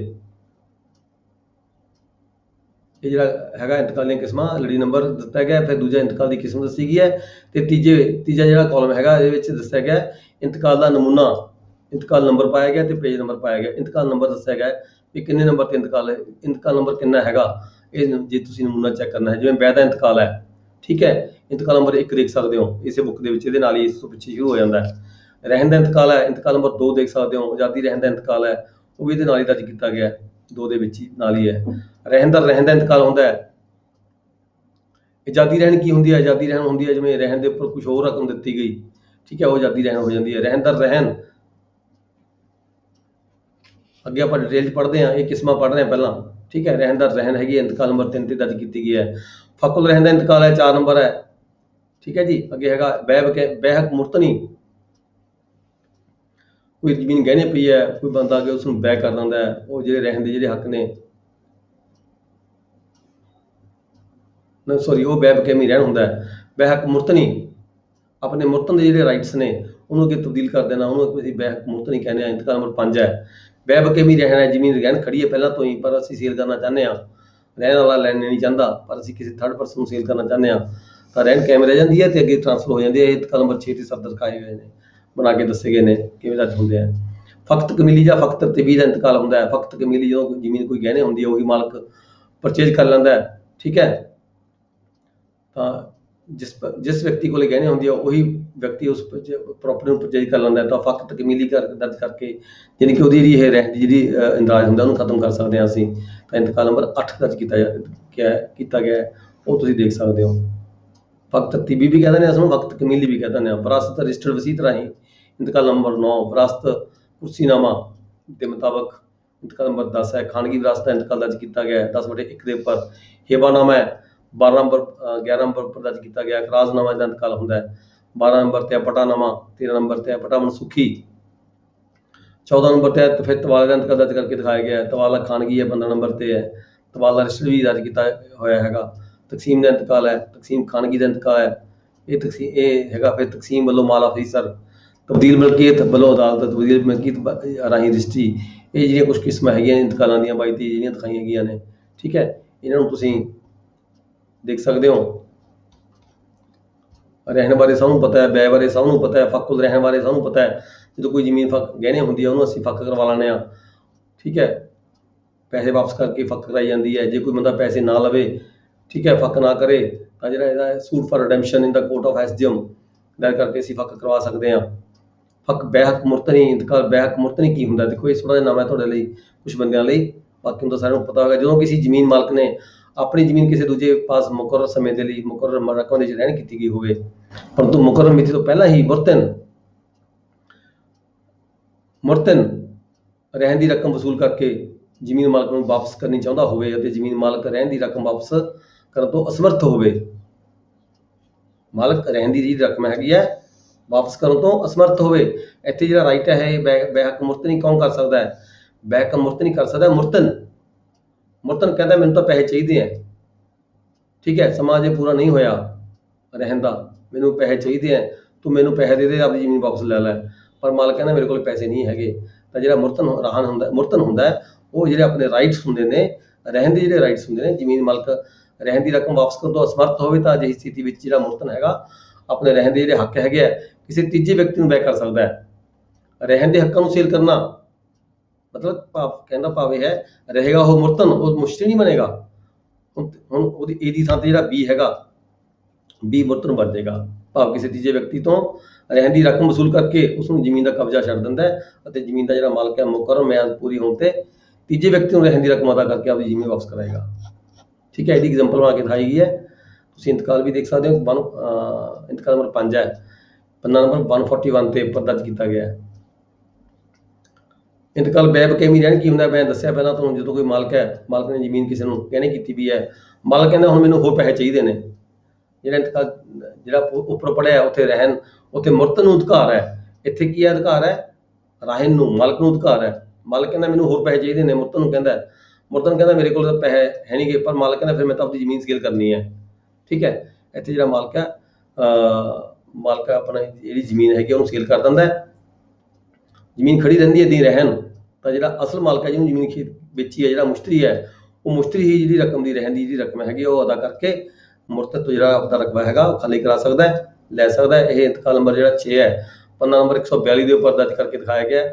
ਇਹ ਜਿਹੜਾ ਹੈਗਾ ਇੰਤਕਾਲ ਦੀਆਂ ਕਿਸਮਾਂ ਲੜੀ ਨੰਬਰ ਦਿੱਤਾ ਗਿਆ, ਫਿਰ ਦੂਜਾ ਇੰਤਕਾਲ ਦੀ ਕਿਸਮ ਦੱਸੀ ਗਈ ਹੈ, ਤੇ ਤੀਜਾ ਜਿਹੜਾ ਕਾਲਮ ਹੈਗਾ ਇਹਦੇ ਵਿੱਚ ਦੱਸਿਆ ਗਿਆ ਇੰਤਕਾਲ ਦਾ ਨਮੂਨਾ, ਇੰਤਕਾਲ ਨੰਬਰ ਪਾਇਆ ਗਿਆ ਤੇ ਪੇਜ ਨੰਬਰ ਪਾਇਆ ਗਿਆ। ਇੰਤਕਾਲ ਨੰਬਰ ਦੱਸਿਆ ਗਿਆ ਵੀ ਕਿੰਨੇ ਨੰਬਰ ਤੇ ਇੰਤਕਾਲ ਹੈ, ਇੰਤਕਾਲ ਨੰਬਰ ਕਿੰਨਾ ਹੈਗਾ। ਇਹ ਜੇ ਤੁਸੀਂ ਨਮੂਨਾ ਚੈੱਕ ਕਰਨਾ ਹੈ, ਜਿਵੇਂ ਵੈਦਾ ਇੰਤਕਾਲ ਹੈ, ਠੀਕ ਹੈ, ਇੰਤਕਾਲ ਨੰਬਰ 1 ਦੇਖ ਸਕਦੇ ਹੋ ਇਸੇ ਬੁੱਕ ਦੇ ਵਿੱਚ, ਇਹਦੇ ਨਾਲ ਹੀ ਇਸ ਤੋਂ ਪਿੱਛੇ ਸ਼ੁਰੂ ਹੋ ਜਾਂਦਾ ਹੈ। ਰਹਿਣ ਦਾ ਇੰਤਕਾਲ ਹੈ, ਇੰਤਕਾਲ ਨੰਬਰ 2 ਦੇਖ ਸਕਦੇ ਹੋ। ਆਜ਼ਾਦੀ ਰਹਿਣ ਦਾ ਇੰਤਕਾਲ ਹੈ, ਉਹ ਵੀ ਇਹਦੇ ਨਾਲ ਹੀ ਦਰਜ ਕੀਤਾ ਗਿਆ, 2 ਦੇ ਵਿੱਚ ਹੀ ਨਾਲ ਹੀ ਹੈ। ਰਹਿਣ ਦਾ ਇੰਤਕਾਲ ਹੁੰਦਾ ਹੈ। ਆਜ਼ਾਦੀ ਰਹਿਣ ਕੀ ਹੁੰਦੀ ਹੈ? ਆਜ਼ਾਦੀ ਰਹਿਣ ਹੁੰਦੀ ਹੈ ਜਿਵੇਂ ਰਹਿਣ ਦੇ ਉੱਪਰ ਕੁਝ ਹੋਰ ਰਕਮ ਦਿੱਤੀ ਗਈ, ਠੀਕ ਹੈ, ਉਹ ਆਜ਼ਾਦੀ ਰਹਿਣ ਹੋ ਜਾਂਦੀ ਹੈ। ਰਹਿਣ ਅੱਗੇ ਆਪਾਂ ਡਿਟੇਲ 'ਚ ਪੜ੍ਹਦੇ ਹਾਂ, ਇਹ ਕਿਸਮਾਂ ਪੜ੍ਹ ਰਹੇ ਹਾਂ ਪਹਿਲਾਂ, ਠੀਕ ਹੈ। ਰਹਿਣ ਹੈਗੀ ਇੰਤਕਾਲ ਨੰਬਰ 3 ਤੇ ਦਰਜ ਕੀਤੀ ਗਈ ਹੈ। ਫਕੁਲ ਰਹਿਣ ਦਾ ਇੰਤਕਾਲ ਹੈ, 4 ਨੰਬਰ ਹੈ, ਠੀਕ ਹੈ ਜੀ। ਅੱਗੇ ਹੈਗਾ ਬਹਿਕ ਮੁਰਤਨੀ, ਕੋਈ ਜ਼ਮੀਨ ਗਹਿਣੇ ਪਈ ਹੈ, ਕੋਈ ਬੰਦਾ ਅੱਗੇ ਉਸ ਨੂੰ ਬੈ ਕਰ ਦਿੰਦਾ ਹੈ, ਉਹ ਜਿਹੜੇ ਰਹਿਣ ਦੇ ਜਿਹੜੇ ਹੱਕ ਨੇ, ਉਹ ਬੇਬਕੈਮੀ ਰਹਿਣ ਹੁੰਦਾ ਹੈ। ਬਹਿਕ ਮੁਰਤਨੀ, ਆਪਣੇ ਮੁਰਤਨ ਦੇ ਜਿਹੜੇ ਰਾਈਟਸ ਨੇ ਉਹਨੂੰ ਅੱਗੇ ਤਬਦੀਲ ਕਰ ਦੇਣਾ, ਉਹਨੂੰ ਅਸੀਂ ਬਹਿਕ ਮੁਰਤਨੀ ਕਹਿੰਦੇ ਹਾਂ। ਇੰਤਕਾਲ ਨੰਬਰ 5 ਹੈ। ਬੇਬਕੈਮੀ ਰਹਿਣ ਹੈ, ਜ਼ਮੀਨ ਰਹਿਣ ਖੜੀ ਹੈ ਪਹਿਲਾਂ ਤੋਂ ਹੀ, ਪਰ ਅਸੀਂ ਸੇਲ ਕਰਨਾ ਚਾਹੁੰਦੇ ਹਾਂ, ਰਹਿਣ ਵਾਲਾ ਲੈਣੇ ਨਹੀਂ ਚਾਹੁੰਦਾ, ਪਰ ਅਸੀਂ ਕਿਸੇ ਥਰਡ ਪਰਸਨ ਨੂੰ ਸੇਲ ਕਰਨਾ ਚਾਹੁੰਦੇ ਹਾਂ, ਤਾਂ ਰਹਿਣ ਕਾਇਮ ਰਹਿ ਜਾਂਦੀ ਹੈ ਤੇ ਅੱਗੇ ਟ੍ਰਾਂਸਫਰ ਹੋ ਜਾਂਦੀ ਹੈ। ਇੰਤਕਾਲ ਨੰਬਰ 6 ਤੇ ਸਭ ਦਿਖਾਏ ਹੋਏ ਨੇ, ਬਣਾ ਕੇ ਦੱਸੇ ਗਏ ਨੇ ਕਿਵੇਂ ਦਰਜ ਹੁੰਦੇ ਆ। ਫਕਤ ਕਮੀਲੀ ਜਾਂ ਫਕਤ ਤਰਤੀਬੀ ਦਾ ਇੰਤਕਾਲ ਹੁੰਦਾ ਹੈ। ਫਕਤ ਕਮੀਲੀ ਜਦੋਂ ਜ਼ਮੀਨ ਕੋਈ ਗਹਿਣੇ ਹੁੰਦੀ ਹੈ, ਉਹੀ ਮਾਲਕ ਪਰਚੇਜ ਕਰ ਲੈਂਦਾ ਹੈ, ਠੀਕ ਹੈ। ਤਾਂ ਜਿਸ ਵਿਅਕਤੀ ਕੋਲੇ ਗਹਿਣੇ ਹੁੰਦੀ ਹੈ, ਉਹੀ ਵਿਅਕਤੀ ਉਸ ਪ੍ਰੋਪਰਟੀ ਨੂੰ ਪਰਚੇਜ ਕਰ ਲੈਂਦਾ ਹੈ। ਤਾਂ ਫਕਤ ਕਮੀਲੀ ਦਰਜ ਕਰਕੇ, ਯਾਨੀ ਕਿ ਉਹਦੀ ਜਿਹੜੀ ਇਹ ਰਹਿਣ ਦੀ ਜਿਹੜੀ ਇੰਦਰਾਜ ਹੁੰਦਾ ਉਹਨੂੰ ਖਤਮ ਕਰ ਸਕਦੇ ਹਾਂ ਅਸੀਂ। ਤਾਂ ਇੰਤਕਾਲ ਨੰਬਰ 8 ਦਰਜ ਕੀਤਾ ਗਿਆ ਹੈ, ਉਹ ਤੁਸੀਂ ਦੇਖ ਸਕਦੇ ਹੋ। ਫਕਤ ਤਰਤੀਬੀ ਵੀ ਕਹਿੰਦੇ ਨੇ ਉਸਨੂੰ, ਫਕਤ ਕਮੀਲੀ ਵੀ ਕਹਿੰਦੇ ਨੇ। ਵਿਰਾਸਤ ਰਜਿਸਟਰਡ ਵਸੀਅਤ ਰਾਹੀਂ ਇੰਤਕਾਲ ਨੰਬਰ 9 ਵਿਰਾਸਤ ਕੁਰਸੀਨਾਮਾ ਦੇ ਮੁਤਾਬਕ ਇੰਤਕਾਲ ਨੰਬਰ 10 ਹੈ। ਖਾਨਗੀ ਵਿਰਾਸਤ ਦਾ ਇੰਤਕਾਲ ਦਰਜ ਕੀਤਾ ਗਿਆ ਹੈ 10/1 ਦੇ ਉੱਪਰ। ਹੇਬਾਨਾਮਾ ਹੈ 11 ਨੰਬਰ ਉੱਪਰ ਦਰਜ ਕੀਤਾ ਗਿਆ। ਖਰਾਜ਼ਨਾਮਾ ਦਾ ਇੰਤਕਾਲ ਹੁੰਦਾ ਹੈ 12 ਨੰਬਰ ਤੇ। ਪਟਾਨਾਮਾ 13 ਨੰਬਰ ਤੇ। ਪਟਾ ਮਨਸੂਖੀ 14 ਨੰਬਰ ਤੇ ਹੈ। ਫਿਰ ਤਵਾਲੇ ਦਾ ਇੰਤਕਾਲ ਦਰਜ ਕਰਕੇ ਦਿਖਾਇਆ ਗਿਆ ਹੈ। ਤਵਾਲਾ ਖਾਨਗੀ ਹੈ 15 ਨੰਬਰ ਤੇ ਹੈ। ਤਵਾਲਾ ਰਜਿਸਟਰ ਵੀ ਦਰਜ ਕੀਤਾ ਹੋਇਆ ਹੈਗਾ। ਤਕਸੀਮ ਦਾ ਇੰਤਕਾਲ ਹੈ, ਤਕਸੀਮ ਖਾਨਗੀ ਦਾ ਇੰਤਕਾਲ ਹੈ। ਇਹ ਹੈਗਾ ਫਿਰ ਤਕਸੀਮ ਵੱਲੋਂ ਮਾਲ ਅਫੀਸਰ, ਤਬਦੀਲ ਮਲਕੀਅਤ ਵੱਲੋਂ ਅਦਾਲਤ, ਤਬਦੀਲ ਮਲਕੀਅਤ ਰਾਹੀਂ ਰਜਿਸਟਰੀ। ਇਹ ਜਿਹੜੀਆਂ ਕੁਝ ਕਿਸਮਾਂ ਹੈਗੀਆਂ ਇੰਤਕਾਲਾਂ ਦੀਆਂ 22 ਜਿਹੜੀਆਂ ਦਿਖਾਈਆਂ ਗਈਆਂ ਨੇ, ਠੀਕ ਹੈ। ਇਹਨਾਂ ਨੂੰ ਤੁਸੀਂ ਦੇਖ ਸਕਦੇ ਹੋ। ਰਹਿਣ ਬਾਰੇ ਸਭ ਨੂੰ ਪਤਾ ਹੈ, ਬੈ ਬਾਰੇ ਸਭ ਨੂੰ ਪਤਾ ਹੈ, ਫੱਕ ਰਹਿਣ ਬਾਰੇ ਸਭ ਨੂੰ ਪਤਾ ਹੈ। ਜਦੋਂ ਕੋਈ ਜ਼ਮੀਨ ਗਹਿਣੇ ਹੁੰਦੀ ਹੈ ਉਹਨੂੰ ਅਸੀਂ ਫੱਕ ਕਰਵਾ ਲੈਂਦੇ ਹਾਂ, ਠੀਕ ਹੈ। ਪੈਸੇ ਵਾਪਸ ਕਰਕੇ ਫੱਕ ਕਰਾਈ ਜਾਂਦੀ ਹੈ। ਜੇ ਕੋਈ ਬੰਦਾ ਪੈਸੇ ਨਾ ਲਵੇ, ਠੀਕ ਹੈ, ਫੱਕ ਨਾ ਕਰੇ, ਤਾਂ ਜਿਹੜਾ ਇਹਦਾ suit for redemption in the court of SDM ਦਾਇਰ ਕਰਕੇ ਅਸੀਂ ਫੱਕ ਕਰਵਾ ਸਕਦੇ ਹਾਂ। ਫੱਕ ਬਹਿਕ ਮੁਰਤਨੀ ਇੰਤਕਾਲ। ਬਹਿਕ ਮੁਰਤਨੀ ਕੀ ਹੁੰਦਾ? ਦੇਖੋ, ਇਹ ਥੋੜ੍ਹਾ ਜਿਹਾ ਨਾਮ ਹੈ ਤੁਹਾਡੇ ਲਈ, ਕੁਝ ਬੰਦਿਆਂ ਲਈ, ਬਾਕੀ ਨੂੰ ਤਾਂ ਸਾਰਿਆਂ ਨੂੰ ਪਤਾ ਹੋਵੇਗਾ। ਜਦੋਂ ਕਿਸੇ ਜ਼ਮੀਨ ਮਾਲਕ ਨੇ ਆਪਣੀ ਜ਼ਮੀਨ ਕਿਸੇ ਦੂਜੇ ਪਾਸ ਮੁਕਰਰ ਸਮੇਂ ਦੇ ਲਈ ਮੁਕਰਰ ਰਕਮ ਦੇ ਵਿੱਚ ਰਹਿਣ ਕੀਤੀ ਗਈ ਹੋਵੇ, ਪਰੰਤੂ ਮੁਕਰਰ ਮਿਤੀ ਤੋਂ ਪਹਿਲਾਂ ਹੀ ਮੁਰਤਨ ਰਹਿਣ ਦੀ ਰਕਮ ਵਸੂਲ ਕਰਕੇ ਜ਼ਮੀਨ ਮਾਲਕ ਨੂੰ ਵਾਪਸ ਕਰਨੀ ਚਾਹੁੰਦਾ ਹੋਵੇ ਅਤੇ ਜ਼ਮੀਨ ਮਾਲਕ ਰਹਿਣ ਦੀ ਰਕਮ ਵਾਪਸ ਕਰਨ ਤੋਂ ਅਸਮਰਥ ਹੋਵੇ, ਮਾਲਕ ਰਹਿਣ ਦੀ ਜਿਹੜੀ ਰਕਮ ਹੈਗੀ ਹੈ ਵਾਪਸ ਕਰਨ ਤੋਂ ਅਸਮਰਥ ਹੋਵੇ, ਇੱਥੇ ਜਿਹੜਾ ਰਾਈਟ ਹੈ ਇਹ ਬਹਿਕ ਮੁਰਤਨੀ ਕੌਣ ਕਰ ਸਕਦਾ ਹੈ? ਬਹਿਕ ਮੁਰਤਨੀ ਕਰ ਸਕਦਾ ਮੁਰਤਨ ਕਹਿੰਦਾ ਮੈਨੂੰ ਤਾਂ ਪੈਸੇ ਚਾਹੀਦੇ ਹੈ, ਠੀਕ ਹੈ, ਸਮਾਂ ਜੇ ਪੂਰਾ ਨਹੀਂ ਹੋਇਆ ਰਹਿਣ ਦਾ, ਮੈਨੂੰ ਪੈਸੇ ਚਾਹੀਦੇ ਹੈ, ਤੂੰ ਮੈਨੂੰ ਪੈਸੇ ਦੇ ਦੇ, ਆਪਣੀ ਜ਼ਮੀਨ ਵਾਪਸ ਲੈ ਲੈ। ਪਰ ਮਾਲਕ ਕਹਿੰਦਾ ਮੇਰੇ ਕੋਲ ਪੈਸੇ ਨਹੀਂ ਹੈਗੇ। ਤਾਂ ਜਿਹੜਾ ਮੁਰਤਨ ਹੁੰਦਾ ਹੈ ਉਹ ਜਿਹੜੇ ਆਪਣੇ ਰਾਈਟਸ ਹੁੰਦੇ ਨੇ, ਰਹਿਣ ਦੇ ਜਿਹੜੇ ਰਾਈਟਸ ਹੁੰਦੇ ਨੇ, ਜ਼ਮੀਨ ਮਾਲਕ ਰਹਿਣ ਦੀ ਰਕਮ ਵਾਪਸ ਕਰਨ ਤੋਂ ਅਸਮਰਥ ਹੋਵੇ ਤਾਂ ਅਜਿਹੀ ਸਥਿਤੀ ਵਿੱਚ ਜਿਹੜਾ ਮੁਰਤਨ ਹੈਗਾ ਆਪਣੇ ਰਹਿਣ ਦੇ ਜਿਹੜੇ ਹੱਕ ਹੈਗੇ ਆ ਕਿਸੇ ਤੀਜੇ ਵਿਅਕਤੀ ਨੂੰ ਬੈ ਕਰ ਸਕਦਾ ਹੈ। ਰਹਿਣ ਦੇ ਹੱਕਾਂ ਨੂੰ ਸੇਲ ਕਰਨਾ ਮਤਲਬ ਕਹਿੰਦਾ ਭਾਵ ਇਹ ਹੈ, ਰਹੇਗਾ ਉਹ ਮੁਰਤਨ, ਉਹ ਮੁਸ਼ਤਰੀ ਨਹੀਂ ਬਣੇਗਾ। ਹੁਣ ਉਹਦੀ ਏ ਦੀ ਥਾਂ ਤੇ ਜਿਹੜਾ ਬੀ ਹੈਗਾ, ਬੀ ਮੁਰਤਨ ਬਣ ਜਾਏਗਾ, ਭਾਵ ਕਿਸੇ ਤੀਜੇ ਵਿਅਕਤੀ ਤੋਂ ਰਹਿਣ ਦੀ ਰਕਮ ਵਸੂਲ ਕਰਕੇ ਉਸ ਨੂੰ ਜ਼ਮੀਨ ਦਾ ਕਬਜ਼ਾ ਛੱਡ ਦਿੰਦਾ ਹੈ ਅਤੇ ਜ਼ਮੀਨ ਦਾ ਜਿਹੜਾ ਮਾਲਕ ਹੈ ਮੁਕਰਰ ਮਿਆਦ ਪੂਰੀ ਹੋਣ ਤੇ ਤੀਜੇ ਵਿਅਕਤੀ ਨੂੰ ਰਹਿਣ ਦੀ ਰਕਮ ਅਦਾ ਕਰਕੇ ਆਪਣੀ ਜ਼ਮੀਨ ਵਾਪਸ ਕਰਾਏਗਾ, ਠੀਕ ਹੈ। ਇਹਦੀ ਐਗਜ਼ਾਮਪਲ ਬਣਾ ਕੇ ਦਿਖਾਈ ਗਈ ਹੈ। ਤੁਸੀਂ ਇੰਤਕਾਲ ਵੀ ਦੇਖ ਸਕਦੇ ਹੋ। ਇੰਤਕਾਲ ਨੰਬਰ 5 ਹੈ, ਪੰਨਾ ਨੰਬਰ 141 ਤੇ ਉੱਪਰ ਦਰਜ ਕੀਤਾ ਗਿਆ ਹੈ। ਇੰਤਕਾਲ ਬੇਬਕੈਮੀ ਰਹਿਣ ਕੀ ਹੁੰਦਾ? ਮੈਂ ਦੱਸਿਆ ਪਹਿਲਾਂ ਤੁਹਾਨੂੰ, ਜਦੋਂ ਕੋਈ ਮਾਲਕ ਹੈ, ਮਾਲਕ ਨੇ ਜ਼ਮੀਨ ਕਿਸੇ ਨੂੰ ਗਹਿਣੇ ਕੀਤੀ ਵੀ ਹੈ, ਮਾਲਕ ਕਹਿੰਦਾ ਹੁਣ ਮੈਨੂੰ ਹੋਰ ਪੈਸੇ ਚਾਹੀਦੇ ਨੇ। ਜਿਹੜਾ ਇੰਤਕਾਲ ਜਿਹੜਾ ਉੱਪਰ ਪੜਿਆ ਉੱਥੇ ਰਹਿਣ, ਉੱਥੇ ਮੁਰਤਨ ਨੂੰ ਅਧਿਕਾਰ ਹੈ, ਇੱਥੇ ਕੀ ਹੈ? ਅਧਿਕਾਰ ਹੈ ਰਾਹਿਨ ਨੂੰ, ਮਾਲਕ ਨੂੰ ਅਧਿਕਾਰ ਹੈ। ਮਾਲਕ ਕਹਿੰਦਾ ਮੈਨੂੰ ਹੋਰ ਪੈਸੇ ਚਾਹੀਦੇ ਨੇ, ਮੁਰਤਨ ਨੂੰ ਕਹਿੰਦਾ, ਮੁਰਤਨ ਕਹਿੰਦਾ ਮੇਰੇ ਕੋਲ ਤਾਂ ਪੈਸੇ ਹੈ ਨਹੀਂ ਗੇ, ਪਰ ਮਾਲਕ ਕਹਿੰਦਾ ਫਿਰ ਮੈਂ ਤਾਂ ਆਪਣੀ ਜ਼ਮੀਨ ਸੇਲ ਕਰਨੀ ਹੈ, ਠੀਕ ਹੈ। ਇੱਥੇ ਜਿਹੜਾ ਮਾਲਕ ਹੈ ਆਪਣਾ ਜਿਹੜੀ ਜ਼ਮੀਨ ਹੈਗੀ ਉਹਨੂੰ ਸੇਲ ਕਰ ਦਿੰਦਾ ਹੈ, ਜ਼ਮੀਨ ਖੜੀ ਰਹਿੰਦੀ ਹੈ ਦੀ ਰਹਿਣ। ਤਾਂ ਜਿਹੜਾ ਅਸਲ ਮਾਲਕ ਹੈ ਜਿਹਨੂੰ ਜ਼ਮੀਨ ਵੇਚੀ ਹੈ, ਜਿਹੜਾ ਮੁਸ਼ਤਰੀ ਹੈ, ਉਹ ਮੁਸ਼ਤਰੀ ਹੀ ਜਿਹੜੀ ਰਕਮ ਦੀ ਰਹਿਣ ਦੀ ਜਿਹੜੀ ਰਕਮ ਹੈਗੀ ਉਹ ਅਦਾ ਕਰਕੇ ਮੁਰਤਦ ਤੋਂ ਜਿਹੜਾ ਆਪਦਾ ਰਕਬਾ ਹੈਗਾ ਉਹ ਖਾਲੀ ਕਰਾ ਸਕਦਾ ਹੈ, ਲੈ ਸਕਦਾ ਹੈ। ਇਹ ਇੰਤਕਾਲ ਨੰਬਰ ਜਿਹੜਾ 6 ਹੈ, ਪੰਨਾ ਨੰਬਰ 142 ਦੇ ਉੱਪਰ ਦਰਜ ਕਰਕੇ ਦਿਖਾਇਆ ਗਿਆ।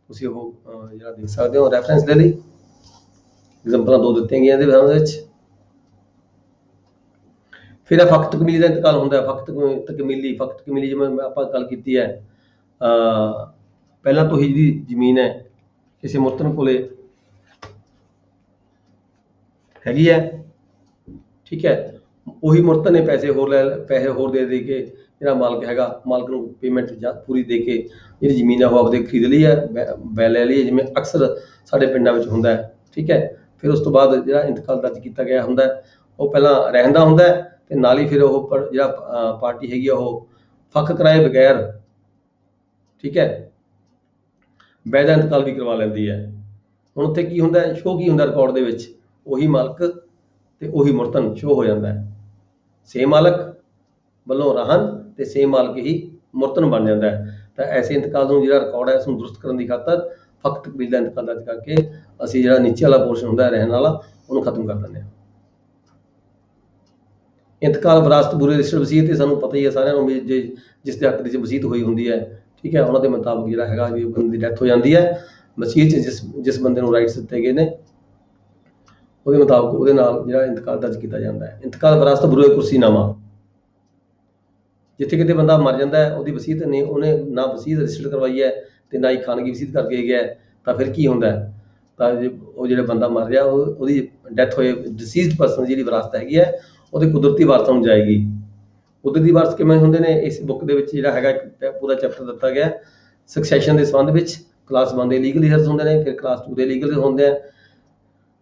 ਤੁਸੀਂ ਉਹ ਜਿਹੜਾ ਦੇਖ ਸਕਦੇ ਹੋ ਰੈਫਰੈਂਸ ਦੇ ਲਈ। ਐਗਜ਼ਾਮਪਲਾਂ ਦੋ ਦਿੱਤੀਆਂ ਗਈਆਂ ਇਹਦੇ ਵਿੱਚ। ਫਿਰ ਇਹ ਫਕਤ ਤਕਮੀਲੀ ਦਾ ਇੰਤਕਾਲ ਹੁੰਦਾ ਹੈ। ਫਕਤ ਤਕਮੀਲੀ ਜਿਵੇਂ ਆਪਾਂ ਗੱਲ ਕੀਤੀ ਹੈ, ਪਹਿਲਾਂ ਤੋਂ ਹੀ ਜਿਹੜੀ ਜ਼ਮੀਨ ਹੈ ਕਿਸੇ ਮੁਰਤਨ ਕੋਲੇ ਹੈਗੀ ਹੈ, ਠੀਕ ਹੈ, ਉਹੀ ਮੁਰਤਨ ਨੇ ਪੈਸੇ ਹੋਰ ਦੇ ਕੇ ਜਿਹੜਾ ਮਾਲਕ ਹੈਗਾ, ਮਾਲਕ ਨੂੰ ਪੇਮੈਂਟ ਪੂਰੀ ਦੇ ਕੇ ਜਿਹੜੀ ਜ਼ਮੀਨ ਹੈ ਉਹ ਆਪਦੇ ਖਰੀਦ ਲਈ ਹੈ, ਲੈ ਲਈ ਹੈ, ਜਿਵੇਂ ਅਕਸਰ ਸਾਡੇ ਪਿੰਡਾਂ ਵਿੱਚ ਹੁੰਦਾ ਹੈ, ਠੀਕ ਹੈ। ਫਿਰ ਉਸ ਤੋਂ ਬਾਅਦ ਜਿਹੜਾ ਇੰਤਕਾਲ ਦਰਜ ਕੀਤਾ ਗਿਆ ਹੁੰਦਾ ਉਹ ਪਹਿਲਾਂ ਰਹਿੰਦਾ ਹੁੰਦਾ ਤੇ ਨਾਲ ਹੀ ਫਿਰ ਉਹ ਜਿਹੜਾ ਪਾਰਟੀ ਹੈਗੀ ਆ ਉਹ ਫੱਕ ਕਰਾਏ ਬਗੈਰ, ਠੀਕ ਹੈ, ਬੈਦਾ ਇੰਤਕਾਲ ਵੀ ਕਰਵਾ ਲੈਂਦੀ ਹੈ। ਹੁਣ ਉੱਥੇ ਕੀ ਹੁੰਦਾ, ਸ਼ੋਅ ਕੀ ਹੁੰਦਾ ਰਿਕਾਰਡ ਦੇ ਵਿੱਚ, ਉਹੀ ਮਾਲਕ ਤੇ ਉਹੀ ਮੁਰਤਨ ਸ਼ੋਅ ਹੋ ਜਾਂਦਾ ਹੈ। ਸੇਮ ਮਾਲਕ ਵੱਲੋਂ ਰਹਿਣ ਤੇ ਸੇਮ ਮਾਲਕ ਹੀ ਮੁਰਤਨ ਬਣ ਜਾਂਦਾ ਹੈ। ਤਾਂ ਐਸੇ ਇੰਤਕਾਲ ਨੂੰ ਜਿਹੜਾ ਰਿਕਾਰਡ ਹੈ ਉਸਨੂੰ ਦਰੁਸਤ ਕਰਨ ਦੀ ਖਾਤਰ ਫਕਤ ਤਕਮੀਲ ਦਾ ਇੰਤਕਾਲ ਦਰਜ ਕਰਕੇ ਅਸੀਂ ਜਿਹੜਾ ਨੀਚੇ ਵਾਲਾ ਪੋਰਸ਼ਨ ਹੁੰਦਾ ਰਹਿਣ ਵਾਲਾ ਉਹਨੂੰ ਖਤਮ ਕਰ ਦਿੰਦੇ ਹਾਂ। ਇੰਤਕਾਲ ਵਿਰਾਸਤ ਬੂਰੇ ਰਜਿਸਟਰਡ ਵਸੀਅਤ ਤੇ ਸਾਨੂੰ ਪਤਾ ਹੀ ਹੈ ਸਾਰਿਆਂ ਨੂੰ ਵੀ ਜਿਸ ਦੇ ਹੱਕ ਵਿੱਚ ਵਸੀਅਤ ਹੋਈ ਹੁੰਦੀ ਹੈ, ਠੀਕ ਹੈ, ਉਹਨਾਂ ਦੇ ਮੁਤਾਬਕ ਜਿਹੜਾ ਹੈਗਾ ਵੀ ਬੰਦੇ ਦੀ ਡੈਥ ਹੋ ਜਾਂਦੀ ਹੈ, ਵਸੀਅਤ 'ਚ ਜਿਸ ਬੰਦੇ ਨੂੰ ਰਾਈਟਸ ਦਿੱਤੇ ਗਏ ਨੇ ਉਹਦੇ ਮੁਤਾਬਕ ਉਹਦੇ ਨਾਲ ਜਿਹੜਾ ਇੰਤਕਾਲ ਦਰਜ ਕੀਤਾ ਜਾਂਦਾ ਹੈ। ਇੰਤਕਾਲ ਵਿਰਾਸਤ ਬੂਰੇ ਕੁਰਸੀਨਾਮਾ, ਜਿੱਥੇ ਕਿਤੇ ਬੰਦਾ ਮਰ ਜਾਂਦਾ ਹੈ, ਉਹਦੀ ਵਸੀਅਤ ਨੇ ਉਹਨੇ ਨਾ ਵਸੀਅਤ ਰਜਿਸਟਰ ਕਰਵਾਈ ਹੈ ਤੇ ਨਾ ਹੀ ਖਾਨਗੀ ਵਸੀਅਤ ਕਰਕੇ ਗਿਆ, ਤਾਂ ਫਿਰ ਕੀ ਹੁੰਦਾ ਹੈ, ਤਾਂ ਉਹ ਜਿਹੜਾ ਬੰਦਾ ਮਰ ਰਿਹਾ ਉਹਦੀ ਡੈਥ ਹੋਏ ਡਿਸੀਜ਼ਡ ਪਰਸਨ ਜਿਹੜੀ ਵਿਰਾਸਤ ਹੈਗੀ ਹੈ ਉਹਦੇ ਕੁਦਰਤੀ ਵਾਰਸਾਂ ਨੂੰ ਜਾਏਗੀ। ਕੁਦਰਤੀ ਵਾਰਸ ਕਿਵੇਂ ਹੁੰਦੇ ਨੇ, ਇਸ ਬੁੱਕ ਦੇ ਵਿੱਚ ਜਿਹੜਾ ਹੈਗਾ ਇੱਕ ਪੂਰਾ ਚੈਪਟਰ ਦਿੱਤਾ ਗਿਆ ਸਕਸੈਸ਼ਨ ਦੇ ਸੰਬੰਧ ਵਿੱਚ। ਕਲਾਸ 1 ਦੇ ਲੀਗਲ ਹੀਅਰਸ ਹੁੰਦੇ ਨੇ, ਫਿਰ ਕਲਾਸ 2 ਦੇ ਲੀਗਲ ਹੁੰਦੇ ਆ,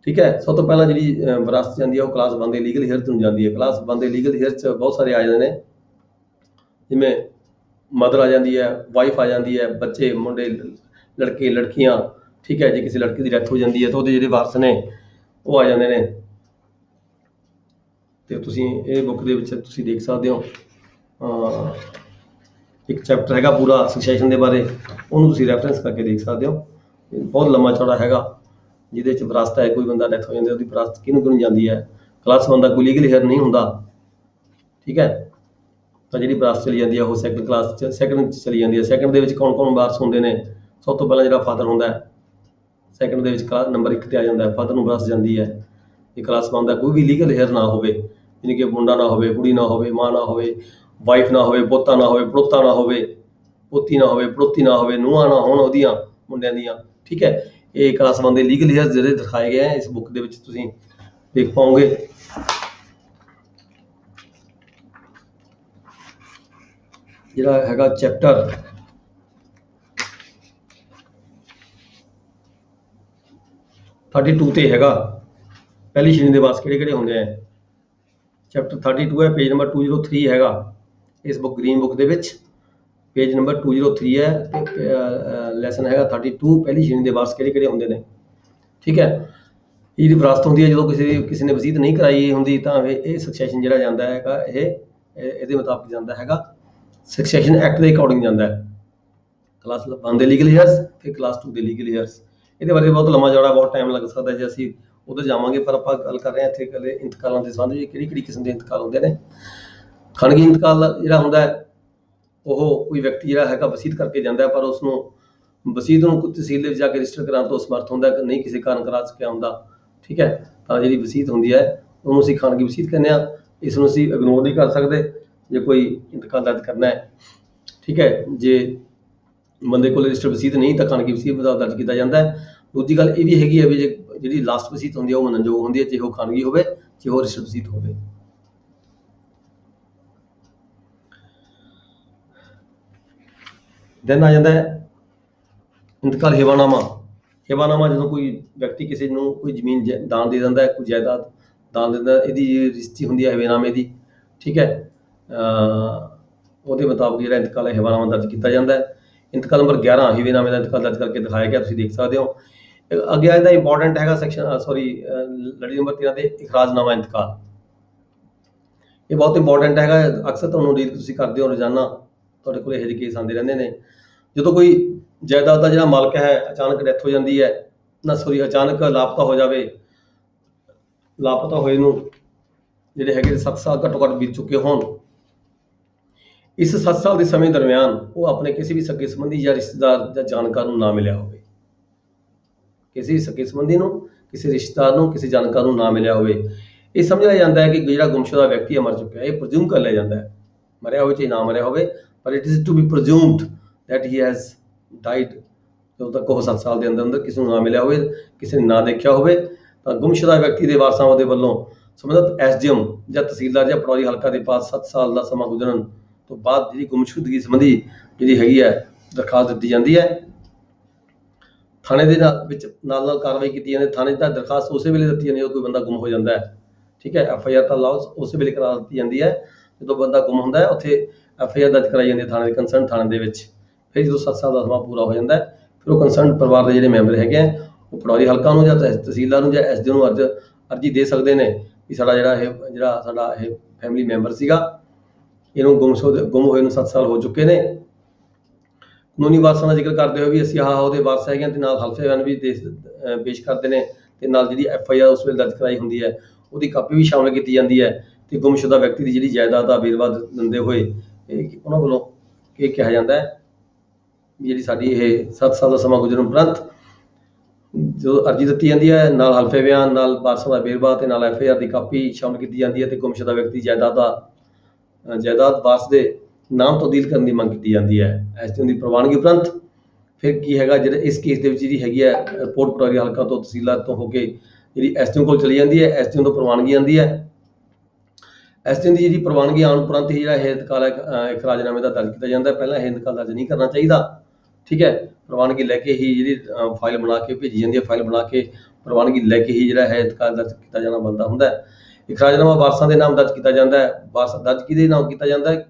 ਠੀਕ ਹੈ। ਸਭ ਤੋਂ ਪਹਿਲਾਂ ਜਿਹੜੀ ਵਿਰਾਸਤ ਜਾਂਦੀ ਹੈ ਉਹ ਕਲਾਸ 1 ਦੇ ਲੀਗਲ ਹੀਅਰਸ ਨੂੰ ਜਾਂਦੀ ਹੈ। ਕਲਾਸ 1 ਦੇ ਲੀਗਲ ਹੀਅਰਸ 'ਚ ਬਹੁਤ ਸਾਰੇ ਆ ਜਾਂਦੇ ਨੇ, ਜਿਵੇਂ ਮਦਰ ਆ ਜਾਂਦੀ ਹੈ, ਵਾਈਫ ਆ ਜਾਂਦੀ ਹੈ, ਬੱਚੇ, ਮੁੰਡੇ, ਲੜਕੇ, ਲੜਕੀਆਂ, ਠੀਕ ਹੈ। ਜੇ ਕਿਸੇ ਲੜਕੀ ਦੀ ਡੈਥ ਹੋ ਜਾਂਦੀ ਹੈ ਤਾਂ ਉਹਦੇ ਜਿਹੜੇ ਵਾਰਸ ਨੇ ਉਹ ਆ ਜਾਂਦੇ ਨੇ। ਤੇ ਤੁਸੀਂ ਇਹ ਬੁੱਕ ਦੇ ਵਿੱਚ ਤੁਸੀਂ ਦੇਖ ਸਕਦੇ ਹੋ, ਇੱਕ ਚੈਪਟਰ ਹੈਗਾ ਪੂਰਾ ਸਕਸੈਸ਼ਨ ਦੇ ਬਾਰੇ, ਉਹਨੂੰ ਤੁਸੀਂ ਰੈਫਰੈਂਸ ਕਰਕੇ ਦੇਖ ਸਕਦੇ ਹੋ। ਬਹੁਤ ਲੰਮਾ ਚੌੜਾ ਹੈਗਾ, ਜਿਹਦੇ 'ਚ ਵਿਰਾਸਤ ਹੈ, ਕੋਈ ਬੰਦਾ ਡੈਥ ਹੋ ਜਾਂਦੀ ਉਹਦੀ ਵਿਰਾਸਤ ਕਿਹਨੂੰ ਜਾਂਦੀ ਹੈ। ਕਲਾਸ 1 ਦਾ ਕੋਈ ਲੀਗਲ ਹੀਅਰ ਨਹੀਂ ਹੁੰਦਾ, ਠੀਕ ਹੈ। ਤਾਂ ਜਿਹੜੀ ਵਿਰਾਸਤ ਚਲੀ ਜਾਂਦੀ ਹੈ ਉਹ ਸੈਕੰਡ ਕਲਾਸ 'ਚ ਚਲੀ ਜਾਂਦੀ ਹੈ। ਸੈਕੰਡ ਦੇ ਵਿੱਚ ਕੌਣ ਵਾਰਸ ਹੁੰਦੇ ਨੇ, ਸਭ ਤੋਂ ਪਹਿਲਾਂ ਜਿਹੜਾ ਫਾਦਰ ਹੁੰਦਾ ਹੈ, ਸੈਕੰਡ ਦੇ ਵਿੱਚ ਨੰਬਰ 1 ਤੇ ਆ ਜਾਂਦਾ ਹੈ, ਫਾਦਰ ਨੂੰ ਵਿਰਾਸਤ ਜਾਂਦੀ ਹੈ। ਇਹ ਕਲਾਸ 1 ਦਾ ਕੋਈ ਵੀ ਲੀਗਲ ਹੀਅਰ ਨਾ ਹੋਵੇ, ਯਾਨੀ ਕਿ ਮੁੰਡਾ ਨਾ ਹੋਵੇ, ਕੁੜੀ ਨਾ ਹੋਵੇ, ਮਾਂ ਨਾ ਹੋਵੇ, ਵਾਈਫ ਨਾ ਹੋਵੇ, ਪੋਤਾ ਨਾ ਹੋਵੇ, ਪੜੋਤਾ ਨਾ ਹੋਵੇ, ਪੋਤੀ ਨਾ ਹੋਵੇ, ਪੜੋਤੀ ਨਾ ਹੋਵੇ, ਨੂੰਹਾਂ ਨਾ ਹੋਣ ਉਹਦੀਆਂ ਮੁੰਡਿਆਂ ਦੀਆਂ, ਠੀਕ ਹੈ। ਇਹ ਕਲਾਸ 1 ਦੇ ਲੀਗਲ ਹੀਅਰਸ ਜਿਹੜੇ ਦਿਖਾਏ ਗਏ ਹੈ ਇਸ ਬੁੱਕ ਦੇ ਵਿੱਚ ਤੁਸੀਂ ਦੇਖ ਪਾਓਗੇ। ਜਿਹੜਾ ਹੈਗਾ ਚੈਪਟਰ 32 ਤੇ ਹੈਗਾ, ਪਹਿਲੀ ਸ਼੍ਰੇਣੀ ਦੇ ਵਾਰਸ ਕਿਹੜੇ ਹੁੰਦੇ ਆ। ਚੈਪਟਰ 32 ਹੈ, ਪੇਜ ਨੰਬਰ 203 ਹੈਗਾ ਇਸ ਬੁੱਕ ਗ੍ਰੀਨ ਬੁੱਕ ਦੇ ਵਿੱਚ, ਪੇਜ ਨੰਬਰ 203 ਹੈ ਤੇ ਲੈਸਨ ਹੈਗਾ 32, ਪਹਿਲੀ ਸ਼੍ਰੇਣੀ ਦੇ ਵਾਰਸ ਕਿਹੜੇ ਹੁੰਦੇ ਨੇ, ਠੀਕ ਹੈ। ਇਹਦੀ ਵਿਰਾਸਤ ਹੁੰਦੀ ਹੈ ਜਦੋਂ ਕਿਸੇ ਨੇ ਵਸੀਅਤ ਨਹੀਂ ਕਰਾਈ ਹੁੰਦੀ, ਤਾਂ ਇਹ ਸਕਸੈਸ਼ਨ ਜਿਹੜਾ ਜਾਂਦਾ ਹੈਗਾ ਇਹਦੇ ਮੁਤਾਬਕ ਜਾਂਦਾ ਹੈਗਾ, ਸਕਸੈਸ਼ਨ ਐਕਟ ਦੇ ਅਕੋਰਡਿੰਗ ਜਾਂਦਾ ਹੈ। ਕਲਾਸ 1 ਦੇ ਲੀਗਲ ਹੀਅਰਸ ਤੇ ਕਲਾਸ 2 ਦੇ ਲੀਗਲ ਹੀਅਰਸ। ਇਹਦੇ ਬਾਰੇ ਬਹੁਤ ਲੰਮਾ ਚੌੜਾ ਬਹੁਤ ਟਾਈਮ ਲੱਗ ਸਕਦਾ ਜੇ ਅਸੀਂ ਉਧਰ ਜਾਵਾਂਗੇ, ਪਰ ਆਪਾਂ ਗੱਲ ਕਰ ਰਹੇ ਹਾਂ ਇੱਥੇ ਇਕੱਲੇ ਇੰਤਕਾਲਾਂ ਦੇ ਸੰਬੰਧ ਵਿੱਚ ਕਿਹੜੀ ਕਿਸਮ ਦੇ ਇੰਤਕਾਲ ਹੁੰਦੇ ਨੇ। ਖਾਨਗੀ ਇੰਤਕਾਲ ਜਿਹੜਾ ਹੁੰਦਾ ਹੈ ਉਹ ਕੋਈ ਵਿਅਕਤੀ ਜਿਹੜਾ ਹੈਗਾ ਵਸੀਅਤ ਕਰਕੇ ਜਾਂਦਾ, ਪਰ ਉਸਨੂੰ ਵਸੀਅਤ ਨੂੰ ਕੋਈ ਤਹਿਸੀਲ ਦੇ ਵਿੱਚ ਜਾ ਕੇ ਰਜਿਸਟਰ ਕਰਾਉਣ ਤੋਂ ਸਮਰਥ ਹੁੰਦਾ ਕਿ ਨਹੀਂ ਕਿਸੇ ਕਾਰਨ ਕਰਾ ਸਕਿਆ ਹੁੰਦਾ, ਠੀਕ ਹੈ। ਤਾਂ ਜਿਹੜੀ ਵਸੀਅਤ ਹੁੰਦੀ ਹੈ ਉਹਨੂੰ ਅਸੀਂ ਖਾਨਗੀ ਵਸੀਅਤ ਕਹਿੰਦੇ ਹਾਂ। ਇਸ ਨੂੰ ਅਸੀਂ ਇਗਨੋਰ ਨਹੀਂ ਕਰ ਸਕਦੇ ਜੇ ਕੋਈ ਇੰਤਕਾਲ ਦਰਜ ਕਰਨਾ ਹੈ, ਠੀਕ ਹੈ। ਜੇ ਬੰਦੇ ਕੋਲ ਰਜਿਸਟਰ ਵਸੀਅਤ ਨਹੀਂ ਤਾਂ ਖਾਨਗੀ ਵਸੀਅਤ ਦਰਜ ਕੀਤਾ ਜਾਂਦਾ ਹੈ। ਦੂਜੀ ਗੱਲ ਇਹ ਵੀ ਹੈਗੀ ਹੈ ਵੀ ਜਿਹੜੀ ਲਾਸਟ ਵਸੀਅਤ ਹੁੰਦੀ ਹੈ ਉਹ ਮੰਨਣਯੋਗ ਹੁੰਦੀ ਹੈ, ਚਾਹੇ ਉਹ ਖਾਨਗੀ ਹੋਵੇ ਚਾਹੇ ਉਹ ਰਜਿਸਟਰ ਵਸੀਅਤ ਹੋਵੇ। ਦੈਨ ਆ ਜਾਂਦਾ ਹੈ ਇੰਤਕਾਲ ਹਿਬਾਨਾਮਾ। ਹਿਬਾਨਾਮਾ ਜਦੋਂ ਕੋਈ ਵਿਅਕਤੀ ਕਿਸੇ ਨੂੰ ਕੋਈ ਜ਼ਮੀਨ ਦਾਨ ਦੇ ਦਿੰਦਾ ਹੈ, ਕੋਈ ਜਾਇਦਾਦ ਦਾਨ ਦਿੰਦਾ, ਇਹਦੀ ਰਜਿਸਟਰੀ ਹੁੰਦੀ ਹੈ ਹਿਬਾਨਾਮੇ ਦੀ, ਠੀਕ ਹੈ। ਉਹਦੇ ਮੁਤਾਬਕ ਜਿਹੜਾ ਇੰਤਕਾਲ ਹੈ ਹਿਬਾਨਾਮਾ ਦਰਜ ਕੀਤਾ ਜਾਂਦਾ ਹੈ। ਇੰਤਕਾਲ ਨੰਬਰ 11 ਹਿਬਾਨਾਮੇ ਦਾ ਇੰਤਕਾਲ ਦਰਜ ਕਰਕੇ ਦਿਖਾਇਆ ਗਿਆ, ਤੁਸੀਂ ਦੇਖ ਸਕਦੇ ਹੋ। ਅੱਗੇ ਇਹਦਾ ਇੰਪੋਰਟੈਂਟ ਹੈਗਾ ਸੈਕਸ਼ਨ ਲੜੀ ਨੰਬਰ 13 ਤੇ ਇਖਰਾਜਨਾਮਾ ਇੰਤਕਾਲ। ਇਹ ਬਹੁਤ ਇੰਪੋਰਟੈਂਟ ਹੈਗਾ, ਅਕਸਰ ਤੁਹਾਨੂੰ ਡੀਲ ਤੁਸੀਂ ਕਰਦੇ ਹੋ ਰੋਜ਼ਾਨਾ, ਤੁਹਾਡੇ ਕੋਲ ਇਹੋ ਜਿਹੇ ਕੇਸ ਆਉਂਦੇ ਰਹਿੰਦੇ ਨੇ। ਜਦੋਂ ਕੋਈ ਜਾਇਦਾਦ ਦਾ ਜਿਹੜਾ ਮਾਲਕ ਹੈ ਅਚਾਨਕ ਡੈਥ ਹੋ ਜਾਂਦੀ ਹੈ, ਅਚਾਨਕ ਲਾਪਤਾ ਹੋ ਜਾਵੇ, ਲਾਪਤਾ ਹੋਏ ਨੂੰ ਜਿਹੜੇ ਹੈਗੇ 7 ਸਾਲ ਘੱਟੋ ਘੱਟ ਬੀਤ ਚੁੱਕੇ ਹੋਣ, ਇਸ 7 ਸਾਲ ਦੇ ਸਮੇਂ ਦਰਮਿਆਨ ਉਹ ਆਪਣੇ ਕਿਸੇ ਵੀ ਸਕੇ ਸੰਬੰਧੀ ਜਾਂ ਰਿਸ਼ਤੇਦਾਰ ਜਾਂ ਜਾਣਕਾਰ ਨੂੰ ਨਾ ਮਿਲਿਆ ਹੋਵੇ, ਕਿਸੇ ਵੀ ਸਕੇ ਸੰਬੰਧੀ ਨੂੰ ਕਿਸੇ ਰਿਸ਼ਤੇਦਾਰ ਨੂੰ, ਕਿਸੇ ਜਾਣਕਾਰ ਨੂੰ ਨਾ ਮਿਲਿਆ ਹੋਵੇ। ਇਹ ਸਮਝਿਆ ਜਾਂਦਾ ਹੈ ਕਿ ਜਿਹੜਾ ਗੁੰਮਸ਼ੁਦਾ ਵਿਅਕਤੀ ਮਰ ਚੁੱਕਿਆ, ਇਹ ਪ੍ਰਜ਼ਿਊਮ ਕਰ ਲਿਆ ਜਾਂਦਾ ਹੈ, ਮਰਿਆ ਹੋਵੇ ਚਾਹੇ ਨਾ ਮਰਿਆ ਹੋਵੇ, ਪਰ it is to be presumed that he has died. ਜਦੋਂ ਤੱਕ ਉਹ 7 ਸਾਲ ਦੇ ਅੰਦਰ ਅੰਦਰ ਕਿਸੇ ਨੂੰ ਨਾ ਮਿਲਿਆ ਹੋਵੇ, ਕਿਸੇ ਨੇ ਨਾ ਦੇਖਿਆ ਹੋਵੇ, ਤਾਂ ਗੁੰਮਸ਼ੁਦਾ ਵਿਅਕਤੀ ਦੇ ਵਾਰਸਾਂ ਉਹਦੇ ਵੱਲੋਂ ਸੰਬੰਧਿਤ ਐਸਡੀਐਮ ਜਾਂ ਤਹਿਸੀਲਦਾਰ ਜਾਂ ਪਟਵਾਰੀ ਹਲਕਾ ਦੇ ਪਾਸ 7 ਸਾਲ ਦਾ ਸਮਾਂ ਗੁਜ਼ਰਨ ਤੋਂ ਬਾਅਦ ਜਿਹੜੀ ਗੁੰਮਸ਼ੁਦਗੀ ਸੰਬੰਧੀ ਜਿਹੜੀ ਹੈਗੀ ਹੈ ਦਰਖਾਸਤ ਦਿੱਤੀ ਜਾਂਦੀ ਹੈ। ਥਾਣੇ ਦੇ ਵਿੱਚ ਨਾਲ ਕਾਰਵਾਈ ਕੀਤੀ ਜਾਂਦੀ ਹੈ। ਥਾਣੇ ਦਾ ਦਰਖਾਸਤ ਉਸੇ ਵੇਲੇ ਦਿੱਤੀ ਜਾਂਦੀ ਹੈ ਜਦੋਂ ਕੋਈ ਬੰਦਾ ਗੁੰਮ ਹੋ ਜਾਂਦਾ ਹੈ। ਠੀਕ ਹੈ, FIR ਤਾਂ ਲਾਉਸ ਉਸੇ ਵੇਲੇ ਕਰਾ ਦਿੱਤੀ ਜਾਂਦੀ ਹੈ ਜਦੋਂ ਬੰਦਾ ਗੁੰਮ ਹੁੰਦਾ ਹੈ, ਉੱਥੇ FIR ਦਰਜ ਕਰਾਈ ਜਾਂਦੀ ਹੈ ਥਾਣੇ ਦੇ ਕੰਸਰਨ ਥਾਣੇ ਦੇ ਵਿੱਚ। ਫਿਰ ਜਦੋਂ 7 ਸਾਲ ਦਾ ਸਮਾਂ ਪੂਰਾ ਹੋ ਜਾਂਦਾ ਹੈ, ਫਿਰ ਉਹ ਕੰਸਰਨ ਪਰਿਵਾਰ ਦੇ ਜਿਹੜੇ ਮੈਂਬਰ ਹੈਗੇ ਆ, ਉਹ ਪਟਵਾਰੀ ਹਲਕਾ ਨੂੰ ਜਾਂ ਤਹਿਸੀਲਦਾਰ ਨੂੰ ਜਾਂ SDO ਨੂੰ ਅਰਜੀ ਦੇ ਸਕਦੇ ਨੇ ਕਿ ਸਾਡਾ ਸਾਡਾ ਇਹ ਫੈਮਿਲੀ ਮੈਂਬਰ ਸੀਗਾ, ਇਹਨੂੰ ਗੁੰਮ ਹੋਏ ਨੂੰ 7 ਸਾਲ ਹੋ ਚੁੱਕੇ ਨੇ। ਕਾਨੂੰਨੀ ਵਾਰਸਾਂ ਦਾ ਜ਼ਿਕਰ ਕਰਦੇ ਹੋਏ ਵੀ ਅਸੀਂ ਉਹਦੇ ਵਾਰਸ ਹੈਗੇ ਤੇ ਨਾਲ ਹਲਫੇ ਬਿਆਨ ਵੀ ਪੇਸ਼ ਕਰਦੇ ਨੇ, ਤੇ ਨਾਲ ਜਿਹੜੀ FIR ਉਸ ਵੇਲੇ ਦਰਜ ਕਰਾਈ ਹੁੰਦੀ ਹੈ ਉਹਦੀ ਕਾਪੀ ਵੀ ਸ਼ਾਮਲ ਕੀਤੀ ਜਾਂਦੀ ਹੈ। ਤੇ ਗੁੰਮਸ਼ੁਦਾ ਵਿਅਕਤੀ ਦੀ ਜਿਹੜੀ ਜਾਇਦਾਦ ਦਾ ਵੇਰਵਾ ਦਿੰਦੇ ਹੋਏ ਉਹਨਾਂ ਵੱਲੋਂ ਇਹ ਕਿਹਾ ਜਾਂਦਾ ਹੈ ਵੀ ਜਿਹੜੀ ਸਾਡੀ ਇਹ 7 ਸਾਲ ਦਾ ਸਮਾਂ ਗੁਜ਼ਰਨ ਉਪਰੰਤ ਜਦੋਂ ਅਰਜੀ ਦਿੱਤੀ ਜਾਂਦੀ ਹੈ, ਨਾਲ ਹਲਫੇ ਬਿਆਨ, ਨਾਲ ਵਾਰਸਾਂ ਦਾ ਵੇਰਵਾ ਤੇ ਨਾਲ FIR ਦੀ ਕਾਪੀ ਸ਼ਾਮਲ ਕੀਤੀ ਜਾਂਦੀ ਹੈ, ਤੇ ਗੁੰਮਸ਼ੁਦਾ ਵਿਅਕਤੀ ਜਾਇਦਾਦ ਵਾਰਸ ਦੇ ਨਾਮ ਤਬਦੀਲ ਕਰਨ ਦੀ ਮੰਗ ਕੀਤੀ ਜਾਂਦੀ ਹੈ SDO ਦੀ ਪ੍ਰਵਾਨਗੀ ਉਪਰੰਤ। ਫਿਰ ਕੀ ਹੈਗਾ, ਜਿਹੜੇ ਇਸ ਕੇਸ ਦੇ ਵਿੱਚ ਜਿਹੜੀ ਹੈਗੀ ਹੈ ਰਿਪੋਰਟ ਪਟਵਾਰੀ ਹਲਕਾ ਤੋਂ ਤਹਿਸੀਲਦਾਰ ਤੋਂ ਹੋ ਕੇ ਜਿਹੜੀ SDO ਕੋਲ ਚਲੀ ਜਾਂਦੀ ਹੈ, SDO ਤੋਂ ਪ੍ਰਵਾਨਗੀ ਆਉਂਦੀ ਹੈ। SDO ਦੀ ਜਿਹੜੀ ਪ੍ਰਵਾਨਗੀ ਆਉਣ ਉਪਰੰਤ ਹੀ ਜਿਹੜਾ ਇਹ ਇੰਤਕਾਲ ਇਖਰਾਜਨਾਮੇ ਦਾ ਦਰਜ ਕੀਤਾ ਜਾਂਦਾ ਹੈ। ਪਹਿਲਾਂ ਇਹ ਇੰਤਕਾਲ ਦਰਜ ਨਹੀਂ ਕਰਨਾ ਚਾਹੀਦਾ। ਠੀਕ ਹੈ, ਪ੍ਰਵਾਨਗੀ ਲੈ ਕੇ ਹੀ ਜਿਹੜੀ ਫਾਈਲ ਬਣਾ ਕੇ ਭੇਜੀ ਜਾਂਦੀ ਹੈ, ਫਾਈਲ ਬਣਾ ਕੇ ਪ੍ਰਵਾਨਗੀ ਲੈ ਕੇ ਹੀ ਜਿਹੜਾ ਹੈ ਇੰਤਕਾਲ ਦਰਜ ਕੀਤਾ ਜਾਣਾ ਬਣਦਾ ਹੁੰਦਾ ਹੈ। ਇਖਰਾਜਨਾਮਾ ਵਾਰਸਾਂ ਦੇ ਨਾਮ ਦਰਜ ਕੀਤਾ ਜਾਂਦਾ ਹੈ। ਵਾਰਸ ਦਰਜ ਕਿਹਦੇ ਨਾਮ ਕੀਤਾ ਜਾਂਦਾ ਹੈ?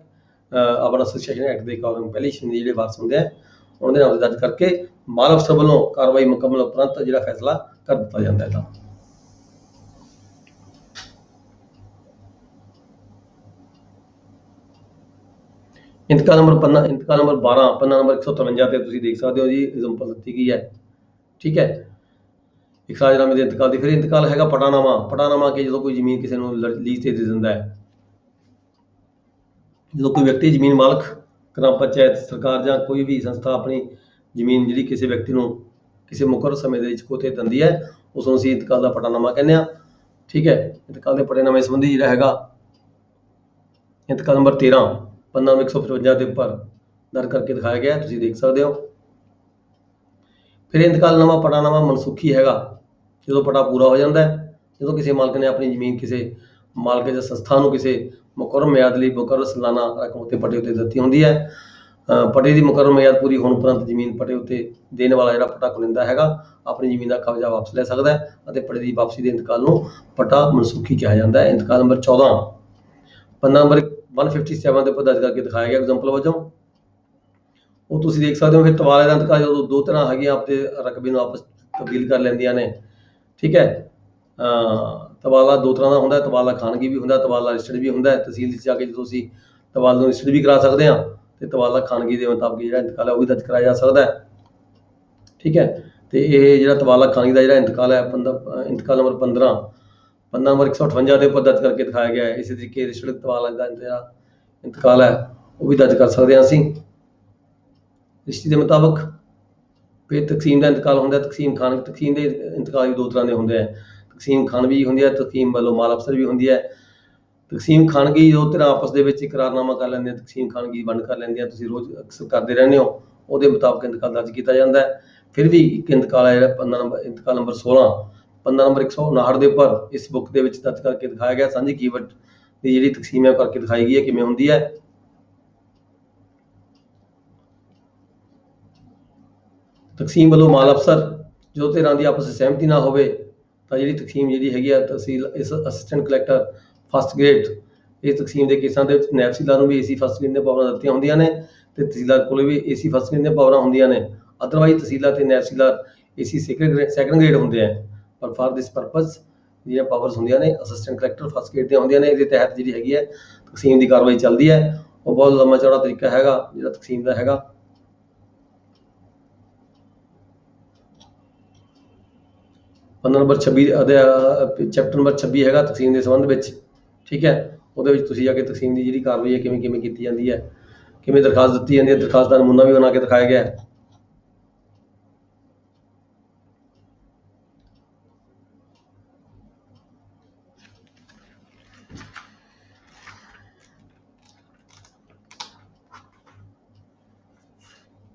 ਆਪਣਾ ਸੁਕਸੈਸ਼ਨ ਐਕਟ ਦੇ ਅਕੋਰਡਿੰਗ ਪਹਿਲੀ ਸ਼੍ਰੇਣੀ ਦੇ ਜਿਹੜੇ ਵਾਰਸ ਹੁੰਦੇ ਆ ਉਹਨਾਂ ਦੇ ਨਾਮ ਦਰਜ ਕਰਕੇ ਮਾਲ ਅਫਸਰ ਵੱਲੋਂ ਕਾਰਵਾਈ ਮੁਕੰਮਲ ਉਪਰੰਤ ਜਿਹੜਾ ਫੈਸਲਾ ਕਰ ਦਿੱਤਾ ਜਾਂਦਾ ਹੈ। ਇੰਤਕਾਲ ਨੰਬਰ 12 ਪੰਨਾ ਨੰਬਰ 153 ਤੇ ਤੁਸੀਂ ਦੇਖ ਸਕਦੇ ਹੋ ਜੀ, ਐਗਜ਼ਾਮਪਲ ਦਿੱਤੀ ਗਈ ਹੈ। ਠੀਕ ਹੈ, ਇਖਰਾਜਨਾਮੇ ਦੇ ਇੰਤਕਾਲ ਦੀ। ਫਿਰ ਇੰਤਕਾਲ ਹੈਗਾ ਪਟਾਨਾਮਾ ਕਿ ਜਦੋਂ ਕੋਈ ਜ਼ਮੀਨ ਕਿਸੇ ਨੂੰ ਲੀਜ਼ ਤੇ ਦੇ ਦਿੰਦਾ ਹੈ। ਜਦੋਂ ਕੋਈ ਵਿਅਕਤੀ ਜ਼ਮੀਨ ਮਾਲਕ, ਗ੍ਰਾਮ ਪੰਚਾਇਤ, ਸਰਕਾਰ ਜਾਂ ਕੋਈ ਵੀ ਸੰਸਥਾ ਆਪਣੀ ਜ਼ਮੀਨ ਜਿਹੜੀ ਕਿਸੇ ਵਿਅਕਤੀ ਨੂੰ ਕਿਸੇ ਮੁਕਰਰ ਸਮੇਂ ਦੇ ਵਿੱਚ ਕੋਤੇ ਦਿੰਦੀ ਹੈ, ਉਸ ਨੂੰ ਅਸੀਂ ਇੰਤਕਾਲ ਦਾ ਪਟਾਨਾਮਾ ਕਹਿੰਦੇ ਹਾਂ। ਠੀਕ ਹੈ, ਇੰਤਕਾਲ ਦੇ ਪਟਾਨਾਮੇ ਸੰਬੰਧੀ ਜਿਹੜਾ ਹੈਗਾ ਇੰਤਕਾਲ ਨੰਬਰ 13 ਪੰਨਾ ਨੰਬਰ 155 ਦੇ ਉੱਪਰ ਦਰਜ ਕਰਕੇ ਦਿਖਾਇਆ ਗਿਆ, ਤੁਸੀਂ ਦੇਖ ਸਕਦੇ ਹੋ। ਫਿਰ ਇੰਤਕਾਲਨਾਮਾ ਪਟਾਨਾਮਾ ਮਨਸੂਖੀ ਹੈਗਾ ਜਦੋਂ ਪਟਾ ਪੂਰਾ ਹੋ ਜਾਂਦਾ ਹੈ, ਜਦੋਂ ਕਿਸੇ ਮਾਲਕ ਨੇ ਆਪਣੀ ਜ਼ਮੀਨ ਕਿਸੇ ਮਾਲਕ ਜਾਂ ਸੰਸਥਾ ਨੂੰ ਕਿਸੇ ਮੁਕਰਰ ਮਿਆਦ ਲਈ ਮੁਕਰਰ ਸਾਲਾਨਾ ਰਕਮ ਉੱਤੇ ਪਟੇ ਉੱਤੇ ਦਿੱਤੀ ਹੁੰਦੀ ਹੈ। ਪਟੇ ਦੀ ਮੁਕਰਰ ਮਿਆਦ ਪੂਰੀ ਹੋਣ ਉਪਰੰਤ ਜ਼ਮੀਨ ਪਟੇ ਉੱਤੇ ਦੇਣ ਵਾਲਾ ਜਿਹੜਾ ਪਟਾ ਖੁਲਿੰਦਾ ਹੈਗਾ ਆਪਣੀ ਜ਼ਮੀਨ ਦਾ ਕਬਜ਼ਾ ਵਾਪਸ ਲੈ ਸਕਦਾ ਹੈ, ਅਤੇ ਪਟੇ ਦੀ ਵਾਪਸੀ ਦੇ ਇੰਤਕਾਲ ਨੂੰ ਪਟਾ ਮਨਸੂਖੀ ਕਿਹਾ ਜਾਂਦਾ ਹੈ। ਇੰਤਕਾਲ ਨੰਬਰ 14 ਪੰਨਾ ਨੰਬਰ 157 ਦੇ ਉੱਪਰ ਦਰਜ ਕਰਕੇ ਦਿਖਾਇਆ ਗਿਆ ਐਗਜ਼ਾਮਪਲ ਵਜੋਂ, ਉਹ ਤੁਸੀਂ ਦੇਖ ਸਕਦੇ ਹੋ। ਫਿਰ ਤਬਾਲੇ ਦਾ ਇੰਤਕਾਲ ਜਦੋਂ ਦੋ ਤਰ੍ਹਾਂ ਹੈਗੀਆਂ ਆਪਦੇ ਰਕਬੇ ਨੂੰ ਆਪਸ ਤਬਦੀਲ ਕਰ ਲੈਂਦੀਆਂ ਨੇ। ਠੀਕ ਹੈ, ਤਬਾਲਾ ਦੋ ਤਰ੍ਹਾਂ ਦਾ ਹੁੰਦਾ, ਤਬਾਲਾ ਖਾਨਗੀ ਵੀ ਹੁੰਦਾ, ਤਬਾਲਾ ਰਜਿਸਟਰਡ ਵੀ ਹੁੰਦਾ। ਤਹਿਸੀਲ ਵਿੱਚ ਜਾ ਕੇ ਜਦੋਂ ਅਸੀਂ ਤਬਾਲਾ ਨੂੰ ਰਜਿਸਟਰਡ ਵੀ ਕਰਾ ਸਕਦੇ ਹਾਂ, ਤੇ ਤਬਾਲਾ ਖਾਨਗੀ ਦੇ ਮੁਤਾਬਕ ਜਿਹੜਾ ਇੰਤਕਾਲ ਹੈ ਉਹ ਵੀ ਦਰਜ ਕਰਾਇਆ ਜਾ ਸਕਦਾ ਹੈ। ਠੀਕ ਹੈ, ਤੇ ਇਹ ਜਿਹੜਾ ਤਬਾਲਾ ਖਾਨਗੀ ਦਾ ਜਿਹੜਾ ਇੰਤਕਾਲ ਹੈ ਇੰਤਕਾਲ ਨੰਬਰ 15 ਪੰਨਾ ਨੰਬਰ 158 ਦੇ ਉੱਪਰ ਦਰਜ ਕਰਕੇ ਦਿਖਾਇਆ ਗਿਆ ਹੈ। ਇਸੇ ਤਰੀਕੇ ਰਜਿਸਟਰਡ ਤਬਾਲਾ ਦਾ ਜਿਹੜਾ ਇੰਤਕਾਲ ਹੈ ਉਹ ਵੀ ਦਰਜ ਕਰ ਸਕਦੇ ਹਾਂ ਅਸੀਂ ਰਿਸ਼ਤੇ ਦੇ ਮੁਤਾਬਕ। ਫਿਰ ਤਕਸੀਮ ਦਾ ਇੰਤਕਾਲ ਹੁੰਦਾ। ਤਕਸੀਮ ਦੇ ਇੰਤਕਾਲ ਵੀ ਦੋ ਤਰ੍ਹਾਂ ਦੇ ਹੁੰਦੇ ਆ। ਤਕਸੀਮ ਖਾਨਵੀ ਹੁੰਦੀ ਹੈ, ਤਕਸੀਮ ਵੱਲੋਂ ਮਾਲ ਅਫਸਰ ਵੀ ਹੁੰਦੀ ਹੈ। ਤਕਸੀਮ ਖਾਨਗੀ ਜੋ ਧਿਰਾਂ ਆਪਸ ਦੇ ਵਿੱਚ ਇਕਰਾਰਨਾਮਾ ਕਰ ਲੈਂਦੇ ਆ, ਤਕਸੀਮ ਖਾਨਗੀ ਵੰਡ ਕਰ ਲੈਂਦੇ ਆ, ਤੁਸੀਂ ਰੋਜ਼ ਅਕਸਰ ਕਰਦੇ ਰਹਿੰਦੇ ਹੋ, ਉਹਦੇ ਮੁਤਾਬਕ ਇੰਤਕਾਲ ਦਰਜ ਕੀਤਾ ਜਾਂਦਾ ਹੈ। ਫਿਰ ਵੀ ਇੱਕ ਇੰਤਕਾਲ ਹੈ ਜਿਹੜਾ ਇੰਤਕਾਲ ਨੰਬਰ 16 ਪੰਨਾ ਨੰਬਰ 159 ਦੇ ਉੱਪਰ ਇਸ ਬੁੱਕ ਦੇ ਵਿੱਚ ਦਰਜ ਕਰਕੇ ਦਿਖਾਇਆ ਗਿਆ। ਸਾਂਝੀ ਕੀਮਤ ਦੀ ਜਿਹੜੀ ਤਕਸੀਮ ਹੈ ਉਹ ਕਰਕੇ ਦਿਖਾਈ ਗਈ ਹੈ ਕਿਵੇਂ ਹੁੰਦੀ ਹੈ। ਤਕਸੀਮ ਵੱਲੋਂ ਮਾਲ ਅਫਸਰ ਜੋ ਧਿਰਾਂ ਦੀ ਆਪਸ ਵਿੱਚ ਸਹਿਮਤੀ ਨਾ ਹੋਵੇ ਤਾਂ ਜਿਹੜੀ ਤਕਸੀਮ ਜਿਹੜੀ ਹੈਗੀ ਆ ਤਹਿਸੀਲ ਇਸ ਅਸਿਸਟੈਂਟ ਕਲੈਕਟਰ ਫਸਟ ਗ੍ਰੇਡ ਇਸ ਤਕਸੀਮ ਦੇ ਕੇਸਾਂ ਦੇ ਵਿੱਚ ਨਾਇਬ ਤਹਿਸੀਲਦਾਰ ਨੂੰ ਵੀ AC ਫਸਟ ਗ੍ਰੇਡ ਦੀਆਂ ਪਾਵਰਾਂ ਦਿੱਤੀਆਂ ਹੁੰਦੀਆਂ ਨੇ, ਤੇ ਤਹਿਸੀਲਦਾਰ ਕੋਲ ਵੀ AC ਫਸਟ ਗ੍ਰੇਡ ਦੀਆਂ ਪਾਵਰਾਂ ਹੁੰਦੀਆਂ ਨੇ। ਅਦਰਵਾਈਜ਼ ਤਹਿਸੀਲਦਾਰ ਤੇ ਨਾਇਬ ਤਹਿਸੀਲਦਾਰ AC ਸੈਕੰਡ ਗ੍ਰੇਡ ਹੁੰਦੇ ਆ, ਪਰ ਫਾਰ ਦਿਸ ਪਰਪਸ ਜਿਹੜੀਆਂ ਪਾਵਰਸ ਹੁੰਦੀਆਂ ਨੇ ਅਸਿਸਟੈਂਟ ਕਲੈਕਟਰ ਫਸਟ ਗ੍ਰੇਡ ਦੀਆਂ ਹੁੰਦੀਆਂ ਨੇ। ਇਹਦੇ ਤਹਿਤ ਜਿਹੜੀ ਹੈਗੀ ਹੈ ਤਕਸੀਮ ਦੀ ਕਾਰਵਾਈ ਚੱਲਦੀ ਹੈ। ਉਹ ਬਹੁਤ ਲੰਮਾ ਚੌੜਾ ਤਰੀਕਾ ਹੈਗਾ ਜਿਹੜਾ ਤਕਸੀਮ ਦਾ ਹੈਗਾ। ਪੰਨਾ ਨੰਬਰ 26 ਚੈਪਟਰ ਨੰਬਰ 26 ਹੈਗਾ ਤਕਸੀਮ ਦੇ ਸੰਬੰਧ ਵਿੱਚ। ਠੀਕ ਹੈ, ਉਹਦੇ ਵਿੱਚ ਤੁਸੀਂ ਜਾ ਕੇ ਤਕਸੀਮ ਦੀ ਜਿਹੜੀ ਕਾਰਵਾਈ ਹੈ ਕਿਵੇਂ ਕੀਤੀ ਜਾਂਦੀ ਹੈ, ਕਿਵੇਂ ਦਰਖਾਸਤ ਦਿੱਤੀ ਜਾਂਦੀ ਹੈ, ਦਰਖਾਸਤ ਦਾ ਨਮੂਨਾ ਵੀ ਬਣਾ ਕੇ ਦਿਖਾਇਆ ਗਿਆ ਹੈ।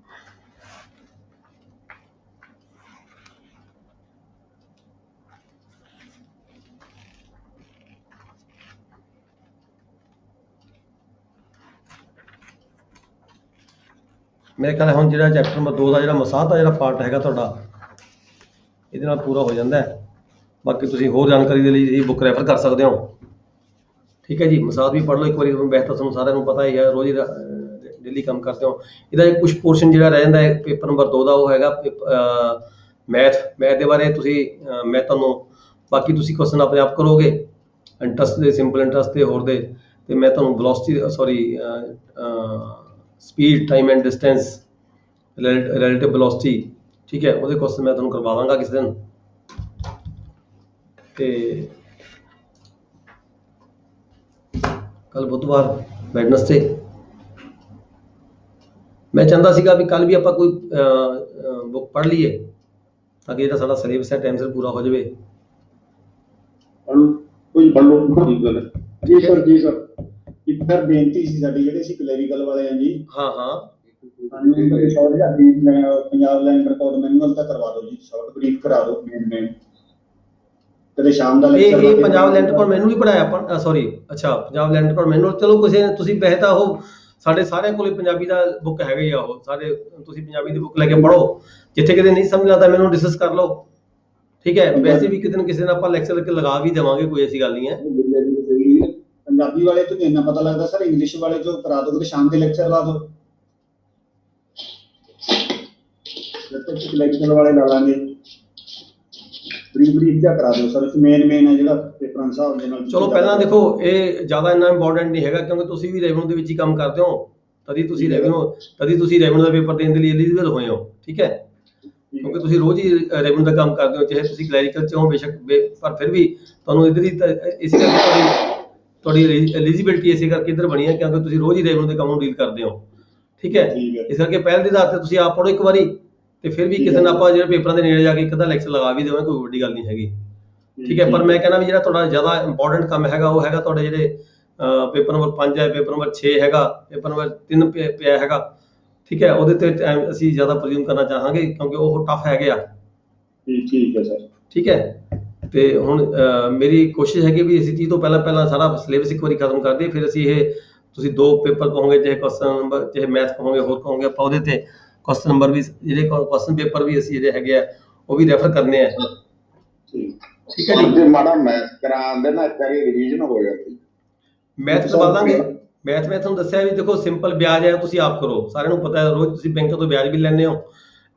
ਮੇਰੇ ਖਿਆਲ ਹੁਣ ਜਿਹੜਾ ਚੈਪਟਰ ਨੰਬਰ 2 ਦਾ ਜਿਹੜਾ ਮਸਾਹ ਦਾ ਜਿਹੜਾ ਪਾਰਟ ਹੈਗਾ ਤੁਹਾਡਾ ਇਹਦੇ ਨਾਲ ਪੂਰਾ ਹੋ ਜਾਂਦਾ ਹੈ। ਬਾਕੀ ਤੁਸੀਂ ਹੋਰ ਜਾਣਕਾਰੀ ਦੇ ਲਈ ਇਹ ਬੁੱਕ ਰੈਫਰ ਕਰ ਸਕਦੇ ਹੋ। ਠੀਕ ਹੈ ਜੀ, ਮਸਾਦ ਵੀ ਪੜ੍ਹ ਲਓ ਇੱਕ ਵਾਰੀ, ਵੈਸੇ ਤਾਂ ਤੁਹਾਨੂੰ ਸਾਰਿਆਂ ਨੂੰ ਪਤਾ ਹੀ ਹੈ, ਰੋਜ਼ ਹੀ ਡੇਲੀ ਕੰਮ ਕਰਦੇ ਹੋ। ਇਹਦਾ ਕੁਝ ਪੋਰਸ਼ਨ ਜਿਹੜਾ ਰਹਿ ਜਾਂਦਾ ਹੈ ਪੇਪਰ ਨੰਬਰ 2 ਦਾ, ਉਹ ਹੈਗਾ ਮੈਥ ਦੇ ਬਾਰੇ। ਮੈਂ ਤੁਹਾਨੂੰ ਬਾਕੀ ਤੁਸੀਂ ਕੁਐਸਚਨ ਆਪਣੇ ਆਪ ਕਰੋਗੇ, ਇੰਟਰਸਟ ਦੇ, ਸਿੰਪਲ ਇੰਟਰਸਟ ਦੇ, ਹੋਰ ਦੇ। ਤੇ ਮੈਂ ਤੁਹਾਨੂੰ velocity speed, time and distance, relative velocity, ਠੀਕ ਹੈ, ਉਹਦੇ ਕੁਐਸਚਨ ਮੈਂ ਤੁਹਾਨੂੰ ਕਰਵਾਵਾਂਗਾ ਕਿਸੇ ਦਿਨ। ਤੇ ਕੱਲ ਬੁੱਧਵਾਰ, ਵੈਡਨਸਡੇ, ਮੈਂ ਚਾਹੁੰਦਾ ਸੀਗਾ ਵੀ ਕੱਲ ਵੀ ਆਪਾਂ ਕੋਈ ਬੁੱਕ ਪੜ੍ਹ ਲਈਏ ਤਾਂ ਕਿ ਜਿਹੜਾ ਸਾਡਾ ਸਿਲੇਬਸ ਹੈ ਟਾਈਮ ਸਿਰ ਪੂਰਾ ਹੋ ਜਾਵੇ। ਕੋਈ ਪੜ੍ਹ ਲਓ, ਠੀਕ ਗੱਲ ਹੈ ਜੀ ਸਰ। ਜੀ ਸਰ, ਇੱਕ ਸਰ ਬੇਨਤੀ ਸੀ ਸਾਡੀ, ਜਿਹੜੇ ਅਸੀਂ ਕਲੈਰੀਕਲ ਵਾਲੇ ਆ ਜੀ। ਹਾਂ ਸਾਨੂੰ ਇਹ ਸ਼ਾਰਟ ਜਾਂ ਪੰਜਾਬ ਲੈਂਡ ਰਿਕਾਰਡ ਮੈਨੂਅਲ ਤਾਂ ਕਰਵਾ ਦਿਓ ਜੀ, ਸ਼ਾਰਟ ਬਰੀਫ ਕਰਾ ਦਿਓ ਮੇਨ। ਕਦੇ ਸ਼ਾਮ ਦਾ ਲੈਕਚਰ ਇਹ ਪੰਜਾਬ ਲੈਂਡ ਰਿਕਾਰਡ ਮੈਨੂੰ ਵੀ ਪੜਾਇਆ ਆਪਾਂ, ਅੱਛਾ ਪੰਜਾਬ ਲੈਂਡ ਰਿਕਾਰਡ ਮੈਨੂਅਲ। ਚਲੋ ਕਿਸੇ ਨੇ, ਤੁਸੀਂ ਵੈਸੇ ਤਾਂ ਉਹ ਸਾਡੇ ਸਾਰਿਆਂ ਕੋਲੇ ਪੰਜਾਬੀ ਦਾ ਬੁੱਕ ਹੈਗਾ ਹੀ ਆ, ਉਹ ਸਾਰੇ ਤੁਸੀਂ ਪੰਜਾਬੀ ਦੀ ਬੁੱਕ ਲੈ ਕੇ ਪੜ੍ਹੋ। ਜਿੱਥੇ ਕਿਤੇ ਨਹੀਂ ਸਮਝ ਆਉਂਦਾ ਮੈਨੂੰ ਡਿਸਕਸ ਕਰ ਲਓ, ਠੀਕ ਹੈ। ਵੈਸੇ ਵੀ ਕਿਤੇ ਨਾ ਕਿਸੇ ਦਿਨ ਆਪਾਂ ਲੈਕਚਰ ਲਗਾ ਵੀ ਦੇਵਾਂਗੇ, ਕੋਈ ਐਸੀ ਗੱਲ ਨਹੀਂ ਹੈ। ਪੰਜਾਬੀ ਵਾਲੇ ਤੋਂ ਇੰਨਾ ਪਤਾ ਲੱਗਦਾ ਸਰ, ਇੰਗਲਿਸ਼ ਵਾਲੇ ਤੋਂ ਕਰਾ ਦਿਓ, ਸ਼ਾਮ ਦੇ ਲੈਕਚਰ ਲਾ ਦਿਓ। ਲੈਕਚਰ ਵਾਲੇ ਲਾ ਲਾਂਗੇ, ਬਰੀਫ ਜਿਹਾ ਕਰਾ ਦਿਓ ਸਰ। ਮੇਨ ਹੈ ਜਿਹੜਾ ਪੇਪਰਾਂ ਹਿਸਾਬ ਦੇ ਨਾਲ। ਚਲੋ ਪਹਿਲਾਂ ਦੇਖੋ, ਇਹ ਜ਼ਿਆਦਾ ਇੰਨਾ ਇੰਪੋਰਟੈਂਟ ਨਹੀਂ ਹੈਗਾ, ਕਿਉਂਕਿ ਤੁਸੀਂ ਵੀ ਰੈਵਨਿਊ ਦੇ ਵਿੱਚ ਹੀ ਕੰਮ ਕਰਦੇ ਹੋ, ਤਦੀ ਤੁਸੀਂ ਰੈਵਨਿਊ ਦਾ ਪੇਪਰ ਦੇਣ ਦੇ ਲਈ ਐਲੀਜੀਬਲ ਹੋਏ ਹੋ, ਠੀਕ ਹੈ। ਕਿਉਂਕਿ ਤੁਸੀਂ ਰੋਜ਼ ਹੀ ਰੈਵਨਿਊ ਦਾ ਕੰਮ ਕਰਦੇ ਹੋ, ਚਾਹੇ ਤੁਸੀਂ ਕਲੈਰੀਕਲ ਚ ਹੋ ਬੇਸ਼ੱਕ, ਪਰ ਫਿਰ ਵੀ ਤੁਹਾਨੂੰ ਇਧਰ ਹੀ ਇਸੇ ਕਰਕੇ ਤੁਹਾਡੀ ਐਲੀਜੀਬਿਲਟੀ ਇਸੇ ਕਰਕੇ ਇੱਧਰ ਬਣੀ ਹੈ, ਕਿਉਂਕਿ ਤੁਸੀਂ ਰੋਜ਼ ਹੀ ਰੈਵਨਿਊ ਦੇ ਕੰਮ ਨੂੰ ਡੀਲ ਕਰਦੇ ਹੋ, ਠੀਕ ਹੈ। ਇਸ ਕਰਕੇ ਪਹਿਲ ਦੇ ਆਧਾਰ ਤੇ ਤੁਸੀਂ ਆਪ ਪੜ੍ਹੋ ਇੱਕ ਵਾਰੀ, ਤੇ ਫਿਰ ਵੀ ਕਿਸੇ ਦਿਨ ਆਪਾਂ ਜਿਹੜੇ ਪੇਪਰਾਂ ਦੇ ਨੇੜੇ ਜਾ ਕੇ ਇੱਕ ਅੱਧਾ ਲੈਕਚਰ ਲਗਾ ਵੀ ਦੇਵਾਂਗੇ, ਕੋਈ ਵੱਡੀ ਗੱਲ ਨਹੀਂ ਹੈਗੀ, ਠੀਕ ਹੈ। ਪਰ ਮੈਂ ਕਹਿੰਦਾ ਵੀ ਜਿਹੜਾ ਤੁਹਾਡਾ ਜ਼ਿਆਦਾ ਇੰਪੋਰਟੈਂਟ ਕੰਮ ਹੈਗਾ, ਉਹ ਹੈਗਾ ਤੁਹਾਡੇ ਜਿਹੜੇ ਪੇਪਰ ਨੰਬਰ 5 ਹੈ, ਪੇਪਰ ਨੰਬਰ 6 ਹੈਗਾ, ਪੇਪਰ ਨੰਬਰ 3 ਪਿਆ ਹੈਗਾ, ਠੀਕ ਹੈ। ਉਹਦੇ ਤੇ ਅਸੀਂ ਜ਼ਿਆਦਾ ਪ੍ਰਜ਼ਿਊਮ ਕਰਨਾ ਚਾਹਾਂਗੇ, ਕਿਉਂਕਿ ਉਹ ਟਫ ਹੈਗੇ ਆ। ਠੀਕ ਹੈ ਸਰ, ਠੀਕ ਹੈ। ਤੇ ਹੁਣ ਮੇਰੀ ਕੋਸ਼ਿਸ਼ ਹੈਗੀ ਵੀ ਇਸੇ ਚੀਜ਼ ਤੋਂ ਪਹਿਲਾਂ ਸਾਰਾ ਸਿਲੇਬਸ ਇੱਕ ਵਾਰੀ ਖਤਮ ਕਰ ਦਈਏ, ਫਿਰ ਅਸੀਂ ਇਹ ਤੁਸੀਂ 2 ਪੇਪਰ ਕਹੋਗੇ, ਚਾਹੇ ਕੁਐਸਚਨ ਨੰਬਰ, ਚਾਹੇ ਮੈਥ ਕਹੋਗੇ, ਹੋਰ ਕਹੋਗੇ, ਆਪਾਂ ਉਹਦੇ ਤੇ ਕੁਐਸਚਨ ਨੰਬਰ ਵੀ, ਜਿਹੜੇ ਕੁਐਸਚਨ ਪੇਪਰ ਵੀ ਅਸੀਂ ਜਿਹੜੇ ਹੈਗੇ ਆ ਉਹ ਵੀ ਰੈਫਰ ਕਰਨੇ ਆ, ਠੀਕ ਹੈ ਜੀ। ਜੇ ਮਾੜਾ ਮੈਥ ਕਰਾਉਂਦੇ ਨਾ, ਕਰੀ ਰਿਵੀਜ਼ਨ ਹੋ ਜਾਂਦੀ। ਮੈਥ ਕਰਵਾ ਦਾਂਗੇ। ਮੈਥ ਮੈਂ ਤੁਹਾਨੂੰ ਦੱਸਿਆ ਵੀ ਦੇਖੋ, ਸਿੰਪਲ ਵਿਆਜ ਹੈ, ਤੁਸੀਂ ਆਪ ਕਰੋ, ਸਾਰਿਆਂ ਨੂੰ ਪਤਾ ਹੈ, ਰੋਜ਼ ਤੁਸੀਂ ਬੈਂਕਾਂ ਤੋਂ ਵਿਆਜ ਵੀ ਲੈਂਦੇ ਹੋ,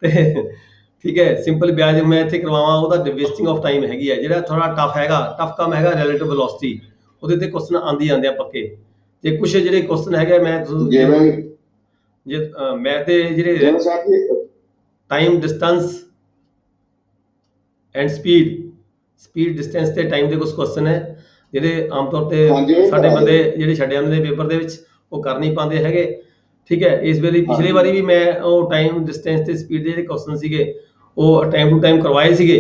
ਤੇ ਠੀਕ ਹੈ। ਸਿੰਪਲ ਵਿਆਜ ਮੈਂ ਇੱਥੇ ਕਰਵਾਵਾਂ, ਉਹਦਾ ਵੇਸਟਿੰਗ ਆਫ ਟਾਈਮ ਹੈਗੀ ਹੈ। ਜਿਹੜਾ ਥੋੜਾ ਟਫ ਕੰਮ ਹੈਗਾ ਰਿਲੇਟਿਵ ਵੈਲੋਸਿਟੀ, ਉਹਦੇ ਤੇ ਕੁਐਸਚਨ ਆਉਂਦੇ ਜਾਂਦੇ ਆ ਪੱਕੇ। ਤੇ ਕੁਝ ਜਿਹੜੇ ਕੁਐਸਚਨ ਹੈਗੇ, ਮੈਂ ਜੇ ਮੈਥ ਦੇ ਜਿਹੜੇ time, distance and speed distance ਤੇ ਟਾਈਮ ਦੇ ਕੁਝ ਕੁਐਸਚਨ ਹੈ, ਜਿਹੜੇ ਆਮ ਤੌਰ ਤੇ ਸਾਡੇ ਬੰਦੇ ਜਿਹੜੇ ਛੱਡੇ ਜਾਂਦੇ ਨੇ ਪੇਪਰ ਦੇ ਵਿੱਚ, ਉਹ ਕਰ ਨਹੀਂ ਪਾਉਂਦੇ ਹੈਗੇ, ਠੀਕ ਹੈ। ਇਸ ਵੇਲੇ ਪਿਛਲੀ ਵਾਰੀ ਵੀ ਮੈਂ ਉਹ ਟਾਈਮ, ਡਿਸਟੈਂਸ ਤੇ ਸਪੀਡ ਦੇ ਜਿਹੜੇ ਕੁਐਸਚਨ ਸੀਗੇ, ਉਹ ਟਾਈਮ ਟੂ ਟਾਈਮ ਕਰਵਾਏ ਸੀਗੇ,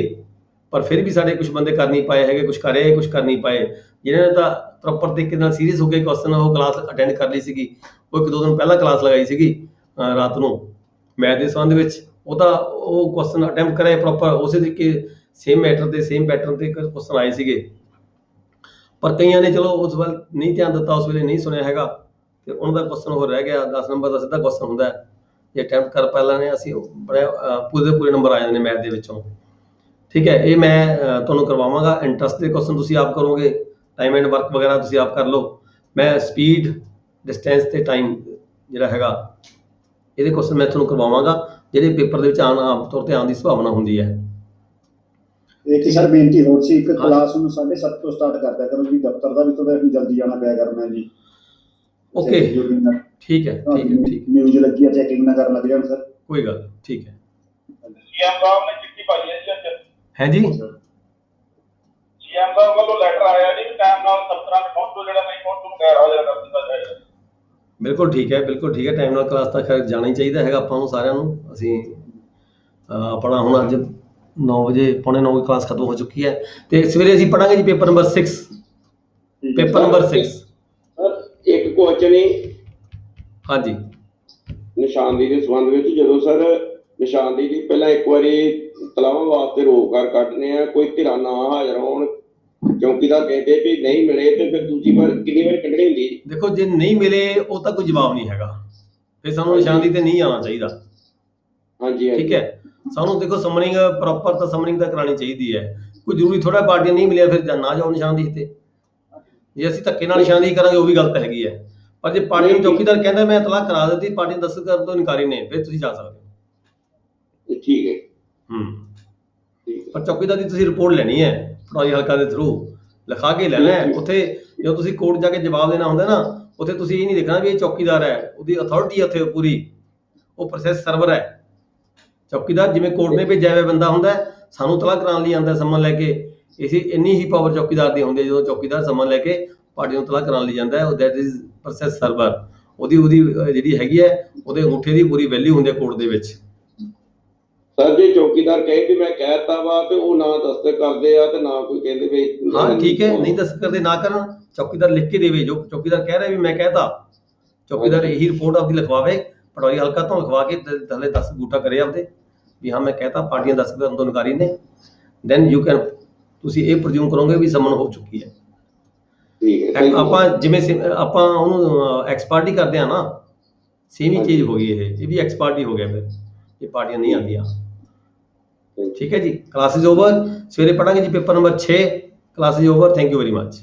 ਪਰ ਫਿਰ ਵੀ ਸਾਡੇ ਕੁਝ ਬੰਦੇ ਕਰ ਨਹੀਂ ਪਾਏ ਹੈਗੇ, ਕੁਝ ਕਰੇ, ਕੁਝ ਕਰ ਨਹੀਂ ਪਾਏ। ਜਿਹਨਾਂ ਨੇ ਤਾਂ ਪ੍ਰੋਪਰ ਤਰੀਕੇ ਨਾਲ ਸੀਰੀਅਸ ਹੋ ਕੇ ਕੁਐਸਚਨ ਉਹ ਕਲਾਸ ਅਟੈਂਡ ਕਰ ਲਈ ਸੀਗੀ, ਉਹ 1-2 ਦਿਨ ਪਹਿਲਾਂ ਕਲਾਸ ਲਗਾਈ ਸੀਗੀ ਰਾਤ ਨੂੰ ਮੈਥ ਦੇ ਸੰਬੰਧ ਵਿੱਚ, ਉਹ ਕੁਐਸਚਨ ਅਟੈਂਪਟ ਕਰੇ ਪ੍ਰੋਪਰ, ਉਸੇ ਤਰੀਕੇ ਸੇਮ ਮੈਟਰ ਤੇ ਸੇਮ ਪੈਟਰਨ ਤੇ ਕੁਐਸਚਨ ਆਏ ਸੀਗੇ। ਪਰ ਕਈਆਂ ਨੇ ਚਲੋ ਉਸ ਵੱਲ ਨਹੀਂ ਧਿਆਨ ਦਿੱਤਾ, ਉਸ ਵੇਲੇ ਨਹੀਂ ਸੁਣਿਆ ਹੈਗਾ, ਤੇ ਉਹਨਾਂ ਦਾ ਕੁਐਸਚਨ ਹੋਰ ਰਹਿ ਗਿਆ। 10 ਨੰਬਰ ਦਾ ਸਿੱਧਾ ਕੁਐਸਚਨ ਹੁੰਦਾ ਹੈ, ਜੇ ਅਟੈਂਪਟ ਕਰ ਪਾ ਲੈਣੇ ਅਸੀਂ, ਬੜੇ ਪੂਰੇ ਨੰਬਰ ਆ ਜਾਂਦੇ ਨੇ ਮੈਥ ਦੇ ਵਿੱਚੋਂ, ਠੀਕ ਹੈ। ਇਹ ਮੈਂ ਤੁਹਾਨੂੰ ਕਰਵਾਵਾਂਗਾ। ਇੰਟਰਸਟ ਦੇ ਕੁਐਸਚਨ ਤੁਸੀਂ ਆਪ ਕਰੋਗੇ, ਟਾਈਮ ਐਂਡ ਵਰਕ ਵਗੈਰਾ ਤੁਸੀਂ ਆਪ ਕਰ ਲਓ। ਮੈਂ ਸਪੀਡ, ਡਿਸਟੈਂਸ ਤੇ ਟਾਈਮ ਜਿਹੜਾ ਹੈਗਾ, ਇਹਦੇ ਕੁਐਸਚਨ ਮੈਂ ਤੁਹਾਨੂੰ ਕਰਵਾਵਾਂਗਾ, ਜਿਹੜੇ ਪੇਪਰ ਦੇ ਵਿੱਚ ਆਮ ਤੌਰ ਤੇ ਆਉਣ ਦੀ ਸੰਭਾਵਨਾ ਹੁੰਦੀ ਹੈ। ਇੱਕ ਸਰ ਬੇਨਤੀ ਹੋਰ ਸੀ, ਇੱਕ ਕਲਾਸ ਨੂੰ 7:30 ਤੋਂ ਸਟਾਰਟ ਕਰਦਿਆ ਕਰੋ ਜੀ, ਦਫ਼ਤਰ ਦਾ ਵੀ ਥੋੜਾ ਜਲਦੀ ਜਾਣਾ ਪਿਆ ਕਰਨਾ ਜੀ। ਓਕੇ, ਠੀਕ ਹੈ। ਨਿਊਜ਼ ਲੱਗੀ ਹੈ, ਚੈਕਿੰਗ ਨਾ ਕਰਨ ਲੱਗ ਜਾਣ ਸਰ। ਕੋਈ ਗੱਲ, ਠੀਕ ਹੈ। ਸੀਐਮ ਸਾਹਿਬ ਨੇ ਚਿੱਠੀ ਪਾਈ ਹੈ ਜੀ ਅੱਜ। ਹੈ ਜੀ, ਸੀਐਮ ਸਾਹਿਬ ਵੱਲੋਂ ਲੈਟਰ ਆਇਆ ਜੀ, ਟਾਈਮ ਨਾਲ ਦਫ਼ਤਰਾਂ 'ਚ ਪਹੁੰਚੋ, ਜਿਹੜਾ ਨਹੀਂ ਪਹੁੰਚੂ ਗੈਰ ਹਾਜ਼ਰ ਕਰ ਦਿੱਤਾ ਜਾਏਗਾ। ਬਿਲਕੁਲ ਠੀਕ ਹੈ। ਟਾਈਮ ਨਾਲ ਕਲਾਸ ਤਾਂ ਖੈਰ ਜਾਣਾ ਹੀ ਚਾਹੀਦਾ ਹੈਗਾ ਆਪਾਂ ਨੂੰ ਸਾਰਿਆਂ ਨੂੰ। ਅਸੀਂ ਆਪਣਾ ਹੁਣ ਅੱਜ 9 ਵਜੇ, 9:45 ਵਜੇ ਕਲਾਸ ਖਤਮ ਹੋ ਚੁੱਕੀ ਹੈ, ਤੇ ਸਵੇਰੇ ਅਸੀਂ ਪੜਾਂਗੇ ਜੀ paper number 6। Paper number 6 sir, ਇੱਕ ਕੁਐਸਚਨ ਹੀ ਹਾਂਜੀ, ਨਿਸ਼ਾਨਦੇਹੀ ਦੇ ਸੰਬੰਧ ਵਿੱਚ। ਜਦੋਂ ਸਰ ਨਿਸ਼ਾਨਦੇਹੀ ਦੀ ਪਹਿਲਾਂ ਇੱਕ ਵਾਰੀ ਤਲਾਵਾਂ ਵਾਸਤੇ ਰੋਜ਼ਗਾਰ ਕੱਢਨੇ ਆ, ਕੋਈ ਧਿਰਾਂ ਨਾ ਹਾਜ਼ਰ ਹੋਣ, ਚੌਕੀਦਾਰ ਕਹਿੰਦੇ ਵੀ ਨਹੀਂ ਮਿਲੇ, ਤੇ ਫਿਰ ਦੂਜੀ ਵਾਰ ਕਿੰਨੀ ਵਾਰ ਕੱਢਣੀ ਹੁੰਦੀ? ਦੇਖੋ ਜੇ ਨਹੀਂ ਮਿਲੇ, ਉਹ ਤਾਂ ਕੋਈ ਜਵਾਬ ਨਹੀਂ ਹੈਗਾ, ਫਿਰ ਸਾਨੂੰ ਨਿਸ਼ਾਨਦੀ ਤੇ ਨਹੀਂ ਆਉਣਾ ਚਾਹੀਦਾ। ਹਾਂਜੀ ਹਾਂਜੀ ਠੀਕ ਹੈ, ਸਾਨੂੰ ਦੇਖੋ ਸਮਨਿੰਗ ਪ੍ਰੋਪਰ ਤਾਂ ਸਮਨਿੰਗ ਤਾਂ ਕਰਾਣੀ ਚਾਹੀਦੀ ਹੈ। ਕੋਈ ਜ਼ਰੂਰੀ ਥੋੜਾ ਪਾਰਟੀਆਂ ਨਹੀਂ ਮਿਲਿਆ ਫਿਰ ਨਾ ਜਾਓ ਨਿਸ਼ਾਨਦੀ ਤੇ। ਜੇ ਅਸੀਂ ਧੱਕੇ ਨਾਲ ਨਿਸ਼ਾਨਦੀ ਕਰਾਂਗੇ ਉਹ ਵੀ ਗਲਤ ਹੈਗੀ ਹੈ। ਪਰ ਜੇ ਪਾਰਟੀ ਨੂੰ ਚੌਕੀਦਾਰ ਕਹਿੰਦਾ ਮੈਂ ਇਤਲਾਹ ਕਰਾ ਦਿੱਤੀ, ਪਾਰਟੀ ਨੂੰ ਦਸਤਖਤ ਕਰਨ ਤੋਂ ਇਨਕਾਰੀ ਨੇ, ਫਿਰ ਤੁਸੀਂ ਜਾ ਸਕਦੇ ਹੋ। ਠੀਕ ਹੈ ਹੂੰ, ਪਰ ਚੌਕੀਦਾਰ ਦੀ ਤੁਸੀਂ ਰਿਪੋਰਟ ਲੈਣੀ ਹੈ ਪਟਵਾਰੀ ਹਲਕਾ ਦੇ ਥਰੂ, ਲਿਖਾ ਕੇ ਲੈਣਾ ਹੈ। ਉੱਥੇ ਜਦੋਂ ਤੁਸੀਂ ਕੋਰਟ ਜਾ ਕੇ ਜਵਾਬ ਦੇਣਾ ਹੁੰਦਾ ਨਾ, ਉੱਥੇ ਤੁਸੀਂ ਇਹ ਨਹੀਂ ਦੇਖਣਾ ਵੀ ਇਹ ਚੌਕੀਦਾਰ ਹੈ, ਉਹਦੀ ਅਥਾਰਟੀ ਹੈ ਉੱਥੇ ਪੂਰੀ, ਉਹ ਪ੍ਰੋਸੈਸ ਸਰਵਰ ਹੈ। ਚੌਕੀਦਾਰ ਜਿਵੇਂ ਕੋਰਟ ਨੇ ਭੇਜਿਆ ਹੋਇਆ ਬੰਦਾ ਹੁੰਦਾ, ਸਾਨੂੰ ਤਲਾਹ ਕਰਾਉਣ ਲਈ ਆਉਂਦਾ ਸਮਨ ਲੈ ਕੇ, ਇਸੇ ਇੰਨੀ ਹੀ ਪਾਵਰ ਚੌਕੀਦਾਰ ਦੀ ਹੁੰਦੀ ਹੈ। ਜਦੋਂ ਚੌਕੀਦਾਰ ਸਮਨ ਲੈ ਕੇ ਪਾਰਟੀ ਨੂੰ ਤਲਾਹ ਕਰਾਉਣ ਲਈ ਜਾਂਦਾ ਹੈ, ਉਹ ਦੈਟ ਇਜ਼ ਪ੍ਰੋਸੈਸ ਸਰਵਰ, ਉਹਦੀ ਜਿਹੜੀ ਹੈਗੀ ਹੈ ਉਹਦੇ ਅੰਗੂਠੇ ਦੀ ਪੂਰੀ ਵੈਲਿਊ ਹੁੰਦੀ ਹੈ ਕੋਰਟ ਦੇ ਵਿੱਚ। ਸਰ ਜੇ ਚੌਕੀਦਾਰ ਕਹੇ ਕਿ ਮੈਂ ਕਹਿਤਾ ਵਾ ਤੇ ਉਹ ਨਾ ਦਸਤਕ ਕਰਦੇ ਆ ਤੇ ਨਾ ਕੋਈ ਕਹਿੰਦੇ ਵੀ ਹਾਂ ਠੀਕ ਹੈ, ਨਹੀਂ ਦਸਤਕ ਕਰਦੇ ਨਾ ਕਰਨ, ਚੌਕੀਦਾਰ ਲਿਖ ਕੇ ਦੇਵੇ। ਜੋ ਚੌਕੀਦਾਰ ਕਹਿ ਰਿਹਾ ਵੀ ਮੈਂ ਕਹਿਤਾ, ਚੌਕੀਦਾਰ ਇਹੀ ਰਿਪੋਰਟ ਆਪਦੀ ਲਿਖਵਾਵੇ, ਪਟਵਾਰੀ ਹਲਕਾ ਤੋਂ ਲਿਖਵਾ ਕੇ ਥੱਲੇ 10 ਅੰਗੂਠਾ ਕਰੇ ਆਪਦੇ ਵੀ ਹਾਂ ਮੈਂ ਕਹਿਤਾ, ਪਾਰਟੀਆਂ ਦਸਤਕ ਕਰਨ ਤੋਂ ਇਨਕਾਰੀ ਨੇ, ਦੈਨ ਯੂ ਕੈਨ, ਤੁਸੀਂ ਇਹ ਪ੍ਰਜ਼ਿਊਮ ਕਰੋਗੇ ਵੀ ਸਮਨ ਹੋ ਚੁੱਕੀ ਹੈ। ਠੀਕ ਹੈ, ਆਪਾਂ ਜਿਵੇਂ ਆਪਾਂ ਉਹਨੂੰ ਐਕਸਪਾਰਟੀ ਕਰਦੇ ਆ ਨਾ, ਸੇਮ ਹੀ ਚੀਜ਼ ਹੋ ਗਈ ਇਹ ਵੀ ਐਕਸਪਾਰਟੀ ਹੋ ਗਿਆ ਫਿਰ, ਇਹ ਪਾਰਟੀਆਂ ਨਹੀਂ ਆਉਂਦੀਆਂ। ਠੀਕ ਹੈ ਜੀ, ਕਲਾਸਿਸ ਓਵਰ, ਸਵੇਰੇ ਪੜਾਂਗੇ ਜੀ paper number 6, classes over, thank you very much.